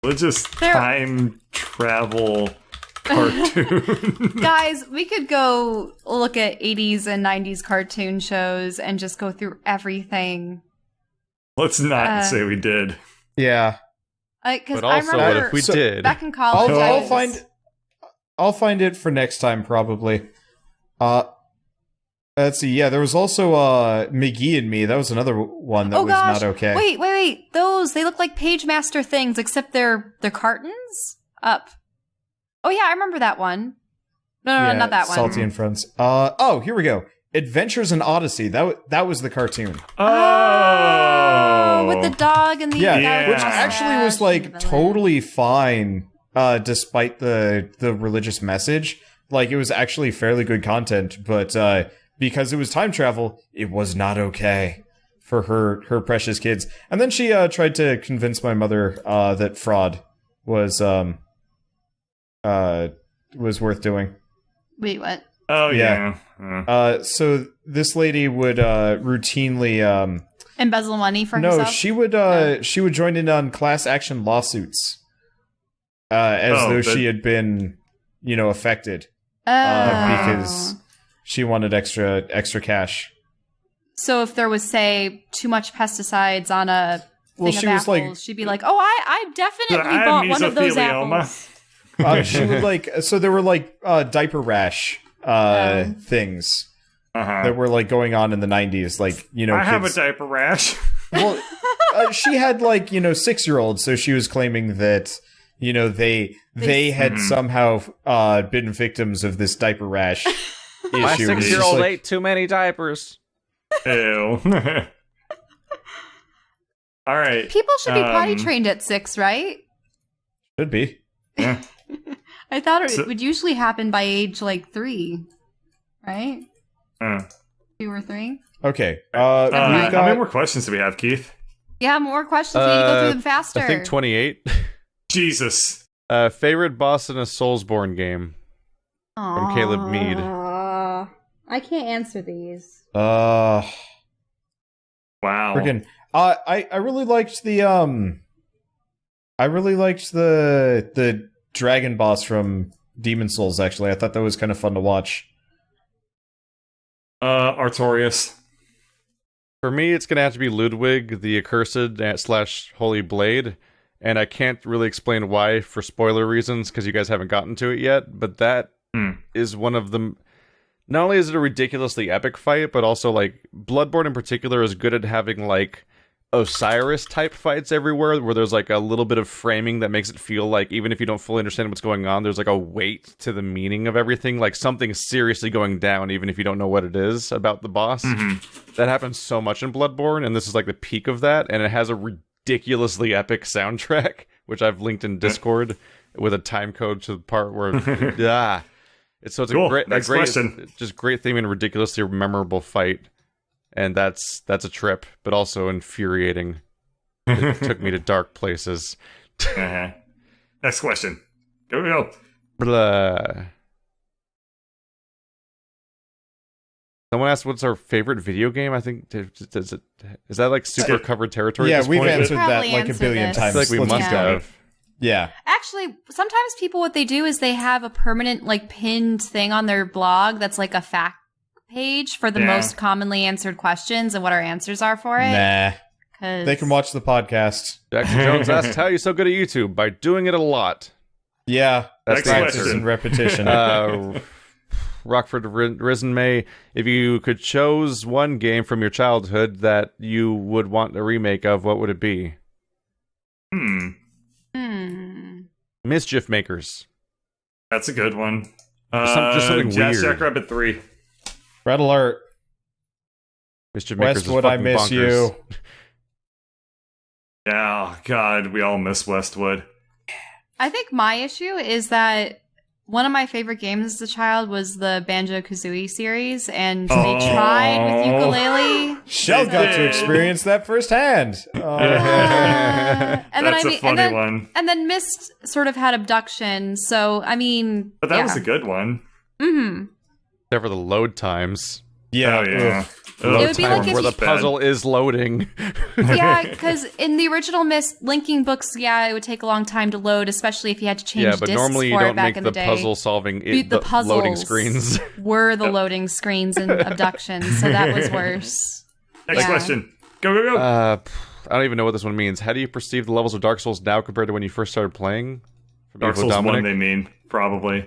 Religious time travel cartoon. Guys, we could go look at 80s and 90s cartoon shows and just go through everything. Let's not say we did. Yeah. But also, what if we did? Back in college, I'll find it for next time, probably. Let's see. Yeah, there was also McGee and Me. That was another one that was not okay. Wait. Those, they look like Page Master things, except they're cartons? Up. Oh, yeah, I remember that one. No, not that one. Salty and Friends. Here we go. Adventures in Odyssey. That was the cartoon. Oh, with the dog and the which actually was like totally fine, despite the religious message. Like it was actually fairly good content, but because it was time travel, it was not okay for her precious kids. And then she tried to convince my mother that fraud was worth doing. Wait, what? Oh, Yeah. So this lady would routinely Embezzle money for no, herself? she would join in on class action lawsuits though she had been, affected because she wanted extra cash. So if there was, say, too much pesticides on a thing she of was apples, like, she'd be like, "Oh, I definitely bought one of those mesothelioma. apples." she would so there were diaper rash things that were going on in the 90s, I have a diaper rash. Well, she had 6-year-olds, so she was claiming that they had somehow been victims of this diaper rash issue. My 6-year-old ate too many diapers. Ew. All right. People should be potty trained at 6, right? Should be. Yeah. I thought it would usually happen by age 3, right? 2 or 3. Okay. How many more questions do we have, Keith? Yeah, more questions. We need to go through them faster. I think 28. Jesus. Favorite boss in a Soulsborne game? From Caleb Mead. I can't answer these. Wow. Friggin'. I really liked the the dragon boss from Demon Souls, actually. I thought that was kind of fun to watch. Artorias. For me, it's gonna have to be Ludwig, the accursed / holy blade, and I can't really explain why for spoiler reasons because you guys haven't gotten to it yet. But that is one of them. Not only is it a ridiculously epic fight, but also Bloodborne in particular is good at having Osiris type fights everywhere, where there's a little bit of framing that makes it feel even if you don't fully understand what's going on, there's a weight to the meaning of everything, something seriously going down, even if you don't know what it is about the boss. That happens so much in Bloodborne, and this is the peak of that, and it has a ridiculously epic soundtrack, which I've linked in Discord with a time code to the part where it's cool. a great question. Just great theme and ridiculously memorable fight. And that's a trip, but also infuriating. It took me to dark places. Next question. Go. Blah. Someone asked what's our favorite video game. I think is that super covered territory? Yeah, at this we've point? answered that a answered billion this. times. I feel we must have. Yeah. Actually, sometimes people, what they do is they have a permanent pinned thing on their blog that's a fact page for the most commonly answered questions and what our answers are for it. Nah. They can watch the podcast. Jackson Jones asked, how are you so good at YouTube? By doing it a lot. Yeah. That's the practice answer. and repetition. Rockford Risen May, if you could choose one game from your childhood that you would want a remake of, what would it be? Mischief Makers. That's a good one. Just something Jazz weird. Jackrabbit 3. Red alert. Mischief Makers Westwood, is I fucking miss bonkers. you. Yeah, God, we all miss Westwood. I think my issue is that one of my favorite games as a child was the Banjo-Kazooie series, and they tried with ukulele. Shell got to experience that firsthand. And That's a funny one. And then Myst sort of had Abduction, so, But that was a good one. Except for the load times. Yeah. Oh, yeah. It would be like if where the you- puzzle is loading. Yeah, because in the original Myst linking books, it would take a long time to load, especially if you had to change discs normally you for it don't back make in the the day. puzzle solving The the puzzles loading screens. were the loading screens in Abduction, so that was worse. Next question. Go. I don't even know what this one means. How do you perceive the levels of Dark Souls now compared to when you first started playing? From Dark Evil Souls 1, Dominic? they mean, probably.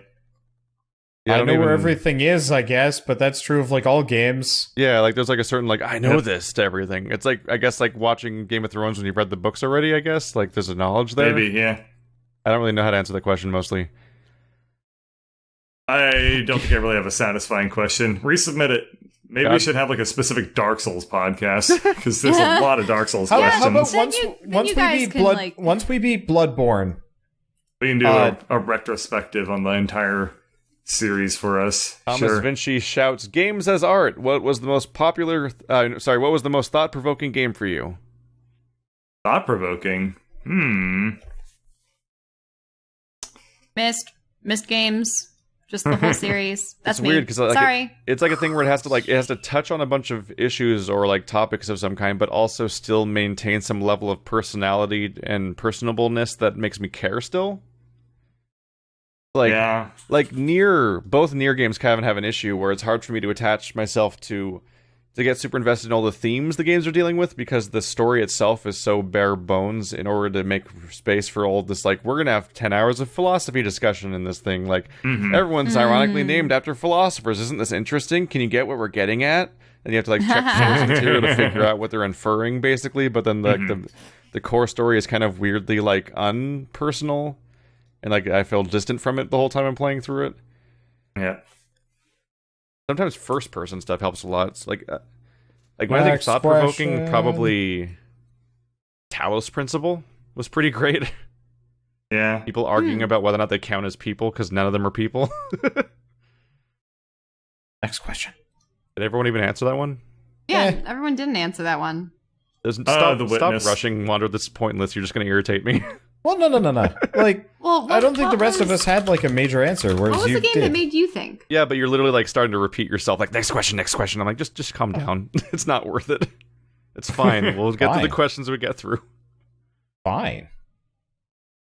Yeah, I know where everything is, I guess, but that's true of all games. Yeah, there's a certain I know this to everything. It's I guess watching Game of Thrones when you've read the books already. I guess there's a knowledge there. Maybe, yeah. I don't really know how to answer the question mostly. I don't think I really have a satisfying question. Resubmit it. Maybe we should have a specific Dark Souls podcast because there's a lot of Dark Souls How questions. about Then you guys can, once we beat Bloodborne, We can do a retrospective on the entire series for us. Thomas Sure. Vinci shouts, "Games as art. What was the most popular? What was the most thought-provoking game for you?" Thought-provoking. Missed games. Just the whole series. That's It's weird me. because Sorry. it's like a thing where it has to touch on a bunch of issues or like topics of some kind, but also still maintain some level of personality and personableness that makes me care still. Like, Yeah. like both Nier games kind of have an issue where it's hard for me to attach myself to get super invested in all the themes the games are dealing with because the story itself is so bare bones in order to make space for all this, like, we're gonna have 10 hours of philosophy discussion in this thing, like, everyone's ironically named after philosophers. Isn't this interesting? Can you get what we're getting at? And you have to, like, check source material to figure out what they're inferring, basically, but then the core story is kind of weirdly, like, unpersonal, and, like, I feel distant from it the whole time I'm playing through it. Yeah. Sometimes first-person stuff helps a lot. It's like when I think thought-provoking, probably Talos Principle was pretty great. Yeah. People arguing about whether or not they count as people because none of them are people. Next question. Did everyone even answer that one? Yeah, everyone didn't answer that one. Stop The Witness. rushing, Wander. This is pointless. You're just going to irritate me. Well, no. Like, Well, I don't think the what rest of was- us had like a major answer. Whereas What was you the game did. that made you think? Yeah, but you're literally like starting to repeat yourself. Like, next question. I'm like, just calm down. It's not worth it. It's fine. We'll get to Fine. the questions we get through. Fine.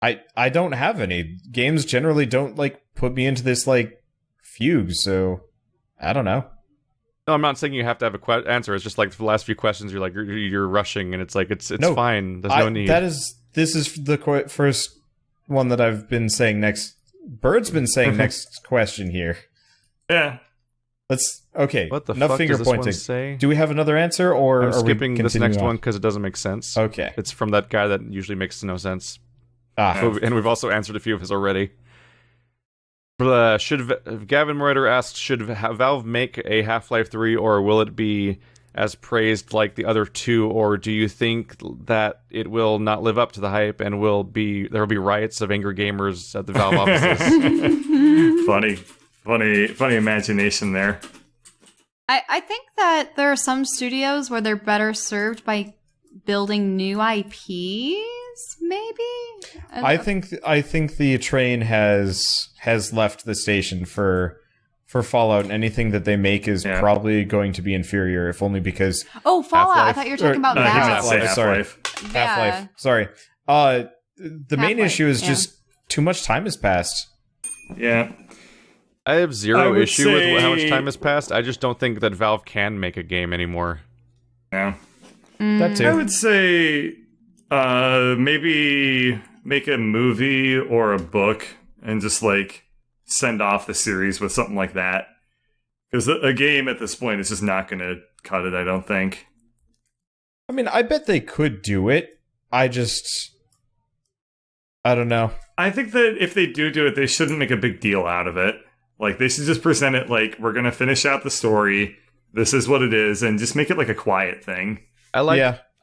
I don't have any. Games generally don't like put me into this like fugue, so I don't know. No, I'm not saying you have to have a answer. It's just like the last few questions, you're like you're rushing, and it's like it's No, fine. There's no need. This is the first one that I've been saying next. Bird's been saying next question here. Yeah. Okay. What the enough fuck finger does this one pointing. say? Do we have another answer, or I'm are we skipping this continuing next on? one because it doesn't make sense. Okay. It's from that guy that usually makes no sense. Ah, And we've also answered a few of his already. Gavin Morider asks, should Valve make a Half-Life 3, or will it be as praised like the other two, or do you think that it will not live up to the hype and there will be riots of angry gamers at the Valve offices? Funny imagination there. I think that there are some studios where they're better served by building new IPs, maybe? I think the train has left the station for Fallout, and anything that they make is probably going to be inferior, if only because Oh, Fallout! Half-Life. I thought you were talking about No, he meant Valve. to say Half-Life. Half-Life. Half-Life. Sorry. The main Half-Life, issue is yeah. just too much time has passed. Yeah. I have I zero would issue with how much say- time has passed. I just don't think that Valve can make a game anymore. Yeah. That I too. would say maybe make a movie or a book and just like send off the series with something like that. Because a game at this point is just not going to cut it, I don't think. I mean, I bet they could do it. I don't know. I think that if they do it, they shouldn't make a big deal out of it. Like, they should just present it like, we're going to finish out the story. This is what it is. And just make it like a quiet thing. I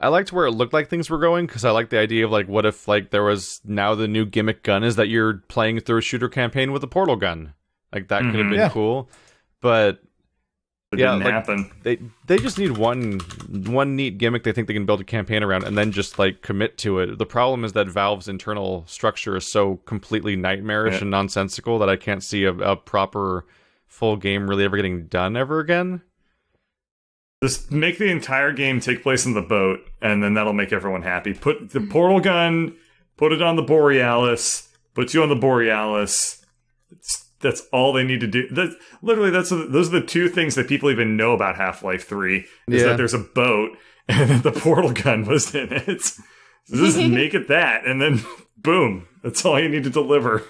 liked where it looked like things were going, because I like the idea of like, what if like there was now the new gimmick gun is that you're playing through a shooter campaign with a portal gun. Like that could have been cool. But It yeah, didn't like, happen. they just need one neat gimmick they think they can build a campaign around, and then just like commit to it. The problem is that Valve's internal structure is so completely nightmarish and nonsensical that I can't see a proper full game really ever getting done ever again. Just make the entire game take place on the boat, and then that'll make everyone happy. Put the portal gun, put it on the Borealis, put you on the Borealis. That's all they need to do. Those are the two things that people even know about Half-Life 3, is that there's a boat, and that the portal gun was in it. So just make it that, and then boom, that's all you need to deliver.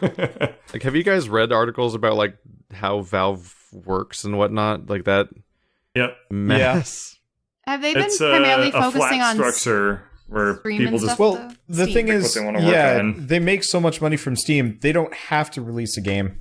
Like, have you guys read articles about like how Valve works and whatnot, like that Yep. mess? Have they been It's primarily a focusing flat on structure where Steam people and just stuff? Well, the Steam. thing Pick is, what they wanna work on. they make so much money from Steam, they don't have to release a game.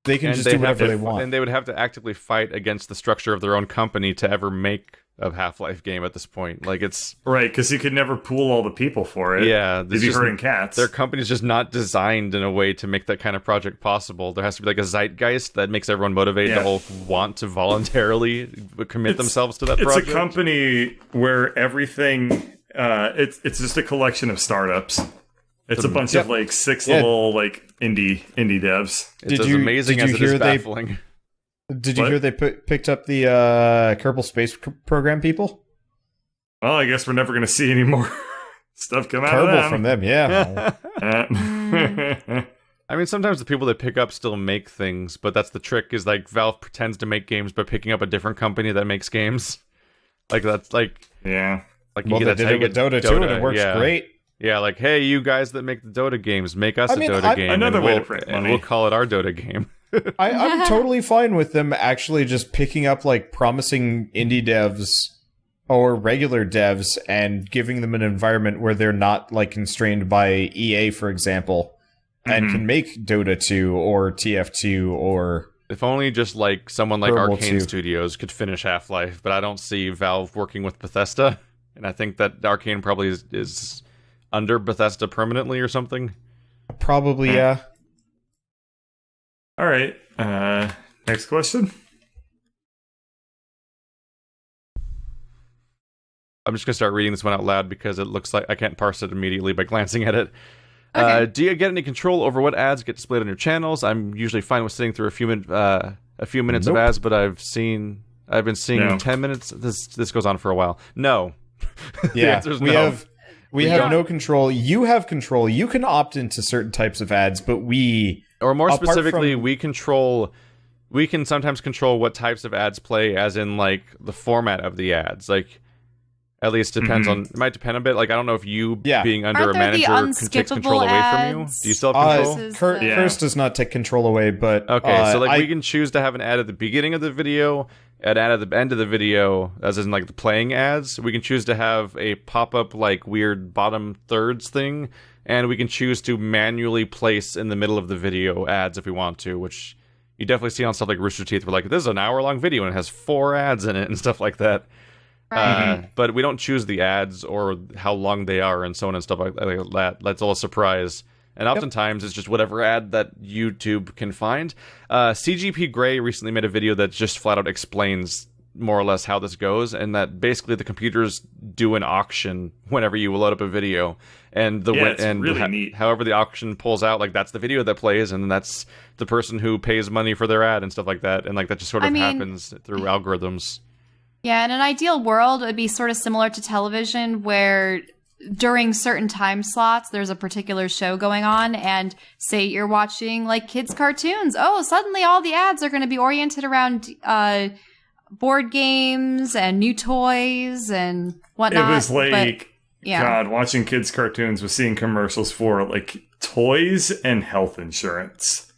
They can And just they'd do whatever have they to, want. and they would have to actively fight against the structure of their own company to ever make of Half-Life game at this point. Like, it's Right, because you could never pool all the people for it. yeah, If you're hurting cats. their company's just not designed in a way to make that kind of project possible. There has to be like a zeitgeist that makes everyone motivated to all want to voluntarily commit themselves to that project. It's a company where everything it's just a collection of startups. It's a bunch of like six little like indie devs. It's as amazing as it is baffling. Did you hear they picked up the Kerbal Space Program people? Well, I guess we're never going to see any more stuff come out of them. From them, yeah. I mean, sometimes the people that pick up still make things, but that's the trick, is like Valve pretends to make games by picking up a different company that makes games. Like, that's like... Yeah. Like, Well, they did it with Dota too, and it works great. Yeah, like, hey, you guys that make the Dota games, make us a Dota game. Another and way we'll, to print and money. we'll call it our Dota game. I'm totally fine with them actually just picking up like promising indie devs or regular devs and giving them an environment where they're not like constrained by EA, for example, and can make Dota 2 or TF2 or... If only just like someone like Kerbal Arcane 2. Studios could finish Half-Life, but I don't see Valve working with Bethesda, and I think that Arcane probably is under Bethesda permanently or something. Probably, yeah. All right. Next question. I'm just going to start reading this one out loud because it looks like I can't parse it immediately by glancing at it. Okay. Do you get any control over what ads get displayed on your channels? I'm usually fine with sitting through a few minutes of ads, but I've been seeing 10 minutes. This goes on for a while. No. Yeah, we have don't. no control. You have control. You can opt into certain types of ads, but Or more apart specifically, from- we can sometimes control what types of ads play, as in like the format of the ads. Like, at least depends on. It might depend a bit. Like, I don't know if you being under Aren't a there the manager takes control away from you. unskippable Do you still have control? This is Curse does not take control away, but Okay, so like we can choose to have an ad at the beginning of the video, an ad at the end of the video, as in like the playing ads. We can choose to have a pop-up like weird bottom thirds thing, and we can choose to manually place in the middle of the video ads if we want to, which you definitely see on stuff like Rooster Teeth. We're like, this is an hour-long video and it has 4 ads in it and stuff like that. Right. But we don't choose the ads or how long they are and so on and stuff like that. That's all a surprise. And oftentimes it's just whatever ad that YouTube can find. CGP Grey recently made a video that just flat out explains more or less how this goes, and that basically the computers do an auction whenever you load up a video, and really neat. However the auction pulls out, like that's the video that plays, and that's the person who pays money for their ad and stuff like that, and like that just sort of happens through algorithms. Yeah, in an ideal world, it would be sort of similar to television, where during certain time slots, there's a particular show going on, and say you're watching like kids' cartoons. Oh, suddenly all the ads are going to be oriented around board games and new toys and whatnot. It was like, yeah. God, watching kids' cartoons was seeing commercials for like toys and health insurance.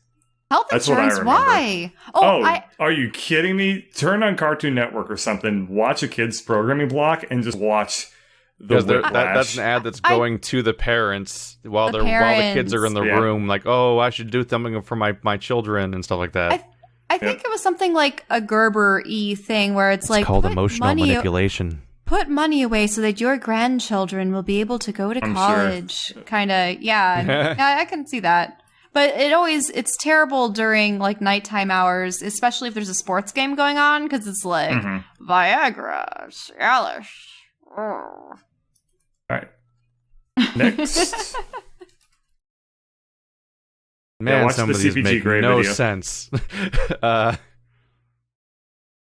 Health That's what I insurance? remember. Why? Are you kidding me? Turn on Cartoon Network or something, watch a kids' programming block, and just watch the Whiplash. That's an ad that's going to the parents while the kids are in the room, like, oh, I should do something for my children and stuff like that. I think it was something like a Gerber-y thing where it's like called emotional manipulation. Put money away so that your grandchildren will be able to go to college. Sure. Kind of, yeah. Yeah, I can see that. But it's terrible during like nighttime hours, especially if there's a sports game going on, because it's like Viagra, Cialis. All right. Next. Man, watch some the of these CPG make Grey no video. sense. We're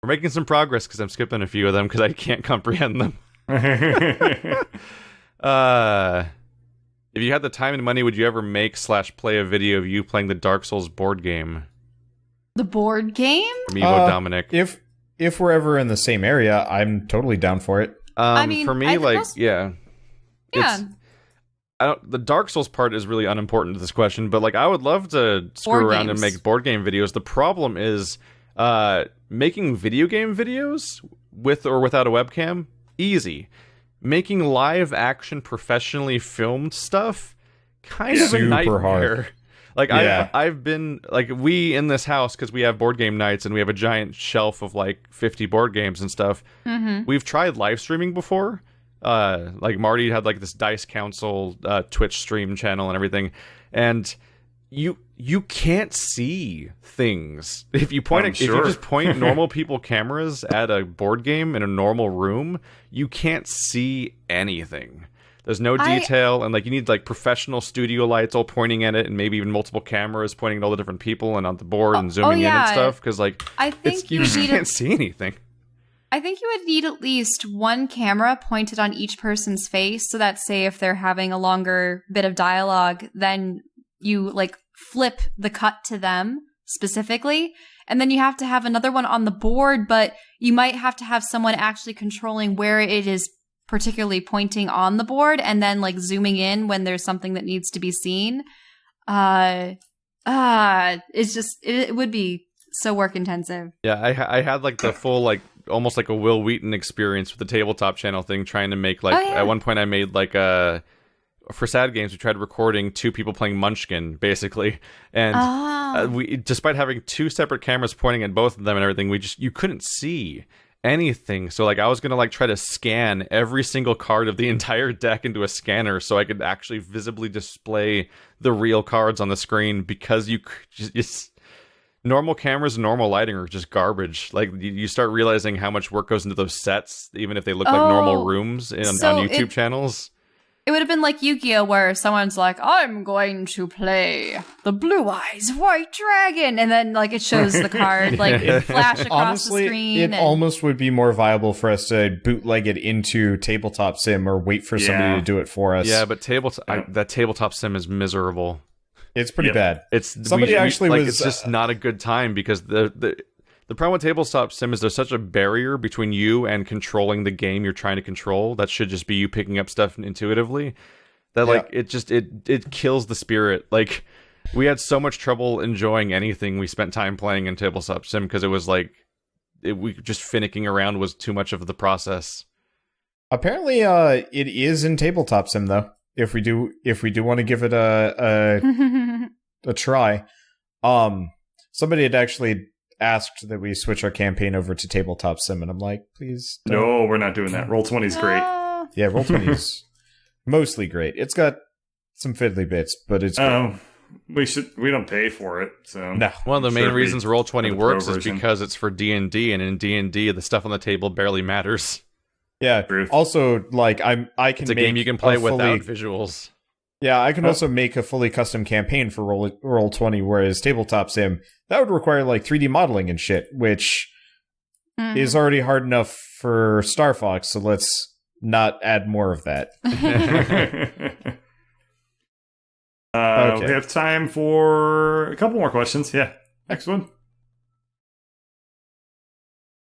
making some progress because I'm skipping a few of them because I can't comprehend them. If you had the time and money, would you ever make/play a video of you playing the Dark Souls board game? The board game? Amiibo Dominic. If we're ever in the same area, I'm totally down for it. I mean, for me, I think like, most- yeah. Yeah. The Dark Souls part is really unimportant to this question, but like I would love to screw Board around games. and make board game videos. The problem is making video game videos with or without a webcam, easy. Making live action professionally filmed stuff, kind of a Super nightmare. hard. Like Yeah. I've been like, we in this house, because we have board game nights and we have a giant shelf of like 50 board games and stuff. We've tried live streaming before. Like Marty had like this Dice Council Twitch stream channel and everything, and you can't see things if you point. If you just point normal people cameras at a board game in a normal room, you can't see anything. There's no detail, and like you need like professional studio lights all pointing at it, and maybe even multiple cameras pointing at all the different people and on the board and zooming in and stuff. Because like I think you can't see anything. I think you would need at least one camera pointed on each person's face, so that say if they're having a longer bit of dialogue, then you like flip the cut to them specifically, and then you have to have another one on the board, but you might have to have someone actually controlling where it is particularly pointing on the board, and then like zooming in when there's something that needs to be seen. It's just it would be so work intensive. Yeah, I had like the full like almost like a Will Wheaton experience with the tabletop channel thing, trying to make like at one point I made like for Sad Games, we tried recording two people playing Munchkin, basically, and we, despite having two separate cameras pointing at both of them and everything, you couldn't see anything. So like I was gonna like try to scan every single card of the entire deck into a scanner so I could actually visibly display the real cards on the screen, because you just normal cameras and normal lighting are just garbage. Like you start realizing how much work goes into those sets, even if they look like normal rooms on YouTube channels. It would have been like Yu-Gi-Oh! Where someone's like, I'm going to play the Blue Eyes White Dragon, and then like it shows the card like flash across Honestly, the screen. It almost would be more viable for us to bootleg it into Tabletop Sim or wait for somebody to do it for us. Yeah, but that Tabletop Sim is miserable. It's pretty bad. It's just not a good time, because the problem with Tabletop Sim is there's such a barrier between you and controlling the game you're trying to control. That should just be you picking up stuff intuitively. That like it kills the spirit. Like we had so much trouble enjoying anything we spent time playing in Tabletop Sim, because it was like we just finicking around was too much of the process. Apparently, it is in Tabletop Sim though. If we do want to give it a try, somebody had actually asked that we switch our campaign over to Tabletop Sim, and I'm like, please don't. No, we're not doing that. Roll20 is great. Yeah, Roll20 is mostly great. It's got some fiddly bits, but it's we don't pay for it, so no. One of the main reasons Roll20 works is because it's for D&D, and in D&D the stuff on the table barely matters. Yeah. Truth. Also, like I can it's a game you can play without visuals. Yeah, I can also make a fully custom campaign for Roll20, whereas Tabletop Sim, that would require like 3D modeling and shit, which is already hard enough for Star Fox, so let's not add more of that. Okay. We have time for a couple more questions. Yeah. Next one.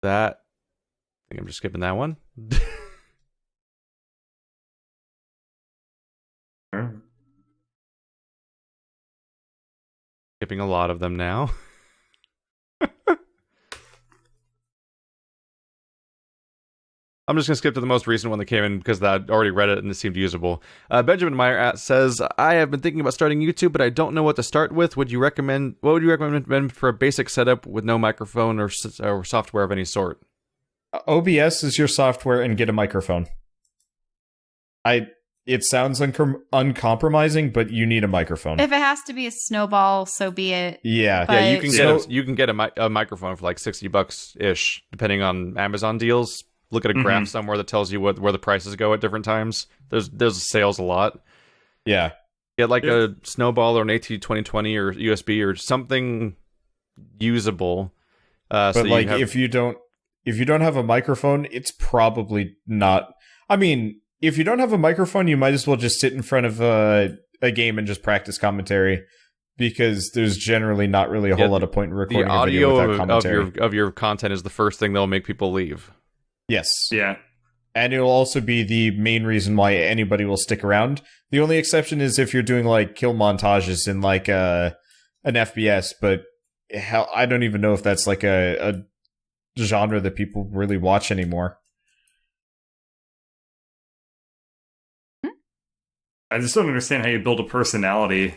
I think I'm just skipping that one. Skipping a lot of them now. I'm just going to skip to the most recent one that came in because I already read it and it seemed usable. Benjamin Meyer says, I have been thinking about starting YouTube, but I don't know what to start with. What would you recommend for a basic setup with no microphone or software of any sort? OBS is your software, and get a microphone. It sounds uncompromising, but you need a microphone. If it has to be a snowball, so be it. Yeah, but you can get a microphone for like $60 ish, depending on Amazon deals. Look at a graph somewhere that tells you where the prices go at different times. There's sales a lot. Yeah, get like a snowball or an AT2020 or USB or something usable. But so like if you don't have a microphone, it's probably not. I mean, if you don't have a microphone, you might as well just sit in front of a game and just practice commentary, because there's generally not really a whole lot of point in recording the a video without commentary. of your content is the first thing that'll make people leave. Yes. Yeah. And it'll also be the main reason why anybody will stick around. The only exception is if you're doing like kill montages in like an FPS, but hell, I don't even know if that's like a genre that people really watch anymore. I just don't understand how you build a personality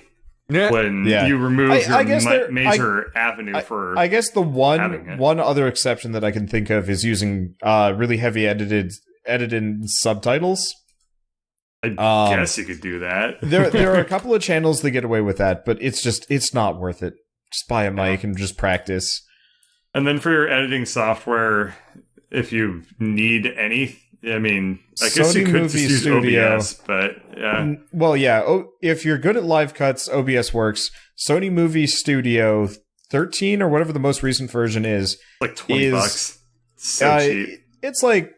when Yeah. you remove I your guess major avenue for. I guess the having it. one other exception that I can think of is using really heavy edited subtitles. I guess you could do that. There are a couple of channels that get away with that, but it's not worth it. Just buy a mic and just practice. And then for your editing software, if you need any, I mean, I guess you Sony could Movie just use Studio. OBS, but yeah. Well, yeah. If you're good at live cuts, OBS works. Sony Movie Studio 13 or whatever the most recent version is, Like $20. So cheap. it's like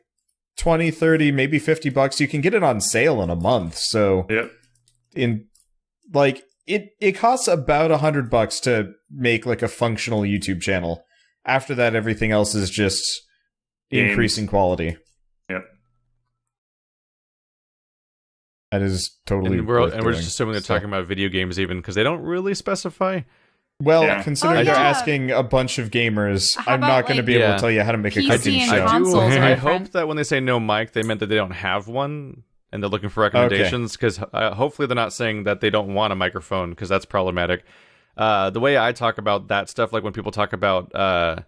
20, 30, maybe $50. You can get it on sale in a month. So Yep. it costs about $100 to make like a functional YouTube channel. After that, everything else is just Games. increasing quality. Yep. That is totally. And we're worth just doing. assuming they're So- talking about video games even because they don't really specify. Well, Yeah. considering Oh, they're yeah. asking a bunch of gamers, How I'm about, not going to like, be able Yeah. to tell you how to make a PC cooking and show. consoles are I different. hope that when they say no mic, they meant that they don't have one and they're looking for recommendations because hopefully they're not saying that they don't want a microphone because that's problematic. The way I talk about that stuff, like when people talk about like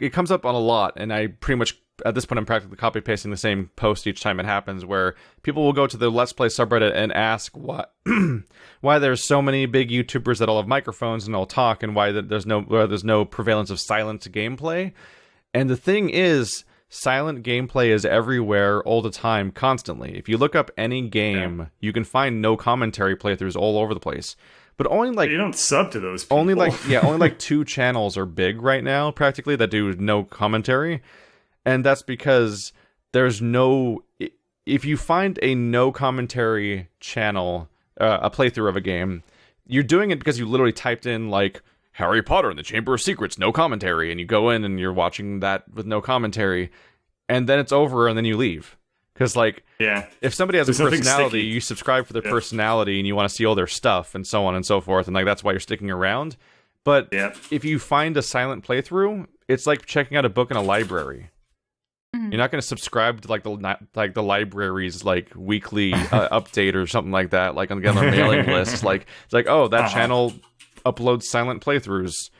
it comes up on a lot, and I pretty much at this point I'm practically copy pasting the same post each time it happens, where people will go to the Let's Play subreddit and ask why there's so many big YouTubers that all have microphones and all talk, and why there's no prevalence of silent gameplay. And the thing is, silent gameplay is everywhere all the time, constantly. If you look up any game, you can find no commentary playthroughs all over the place. But only like You don't sub to those people. only like 2 channels are big right now, practically, that do no commentary. And that's because there's no... If you find a no commentary channel, a playthrough of a game, you're doing it because you literally typed in, like, Harry Potter and the Chamber of Secrets, no commentary, and you go in and you're watching that with no commentary, and then it's over and then you leave. Because, like, Yeah. if somebody has There's a nothing personality, sticky. you subscribe for their personality and you want to see all their stuff and so on and so forth, and like that's why you're sticking around. But Yep. if you find a silent playthrough, it's like checking out a book in a library. You're not going to subscribe to like the library's like weekly update or something like that, like on the mailing list. Like it's like, oh, that channel uploads silent playthroughs.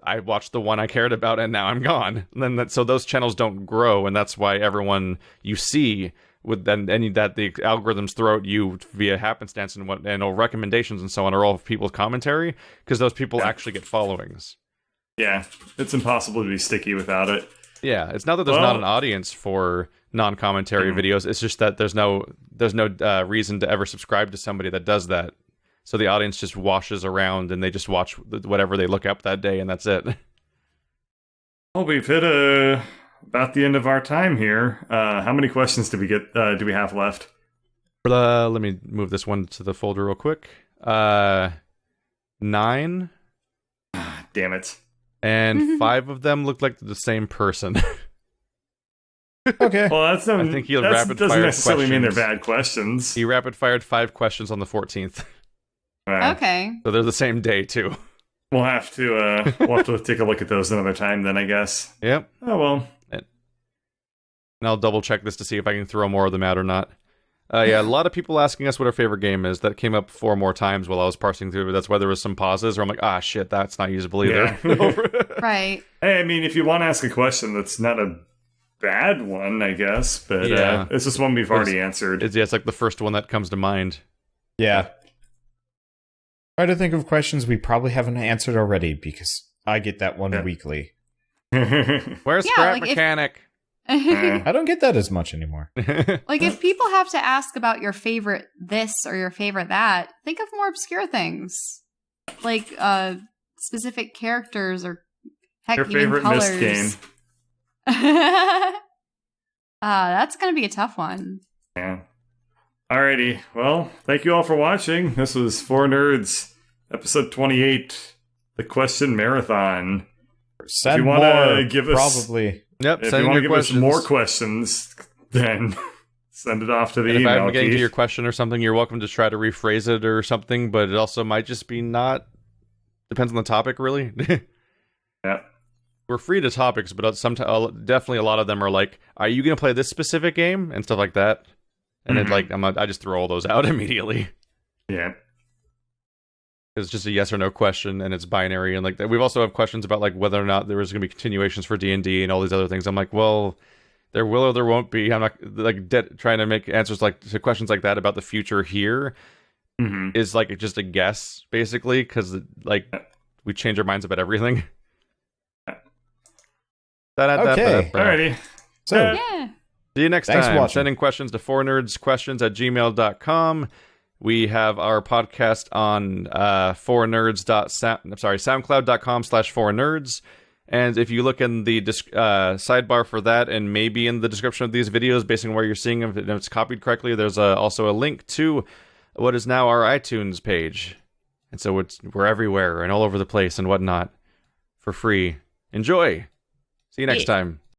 I watched the one I cared about, and now I'm gone. And then so those channels don't grow, and that's why everyone you see with that the algorithms throw at you via happenstance and all recommendations and so on are all people's commentary, because those people actually get followings. Yeah. It's impossible to be sticky without it. Yeah, it's not that there's not an audience for non-commentary videos. It's just that there's no reason to ever subscribe to somebody that does that. So the audience just washes around and they just watch whatever they look up that day, and that's it. Well, we've hit about the end of our time here. How many questions do we have left? Let me move this one to the folder real quick. 9. Damn it. And 5 of them look like the same person. Okay. Well, that think he'll doesn't rapid-fire necessarily mean they're questions. bad questions. He rapid-fired 5 questions on the 14th. Okay. So they're the same day, too. We'll have to take a look at those another time then, I guess. Yep. Oh, well. And I'll double-check this to see if I can throw more of them out or not. Yeah, a lot of people asking us what our favorite game is. That came up 4 more times while I was parsing through it. That's why there was some pauses where I'm like, shit, that's not usable either. Yeah. Right. Hey, I mean, if you want to ask a question that's not a bad one, I guess, but Yeah. it's just one we've already answered. It's like the first one that comes to mind. Yeah. Try to think of questions we probably haven't answered already, because I get that one weekly. Where's Yeah, Scrap like if- Mechanic? I don't get that as much anymore. Like, if people have to ask about your favorite this or your favorite that, think of more obscure things. Like, specific characters or, heck, Your even favorite colors. Myst game. That's gonna be a tough one. Yeah. Alrighty. Well, thank you all for watching. This was 4 Nerds, episode 28, the question marathon. Send you wanna more, give us- probably. Yep, If send you in want your to give questions. us more questions, then send it off to the And if email. I haven't getting to Keith. your question or something, you're welcome to try to rephrase it or something, but it also might just be not... Depends on the topic, really. Yeah. We're free to topics, but sometimes definitely a lot of them are like, are you going to play this specific game? And stuff like that. And then, like, I just throw all those out immediately. Yeah. It's just a yes or no question, and it's binary. And like we've also have questions about like whether or not there is going to be continuations for D&D and all these other things. I'm like, well, there will or there won't be. I'm not like trying to make answers like to questions like that about the future here is like just a guess basically, because like we change our minds about everything. Okay. Alrighty. So, Yeah. see you next Thanks for time. watching. Send in questions to fournerdsquestions@gmail.com. We have our podcast on soundcloud.com/4nerds. And if you look in the sidebar for that, and maybe in the description of these videos, based on where you're seeing them, if it's copied correctly, there's also a link to what is now our iTunes page. And so we're everywhere and all over the place and whatnot for free. Enjoy. See you next time.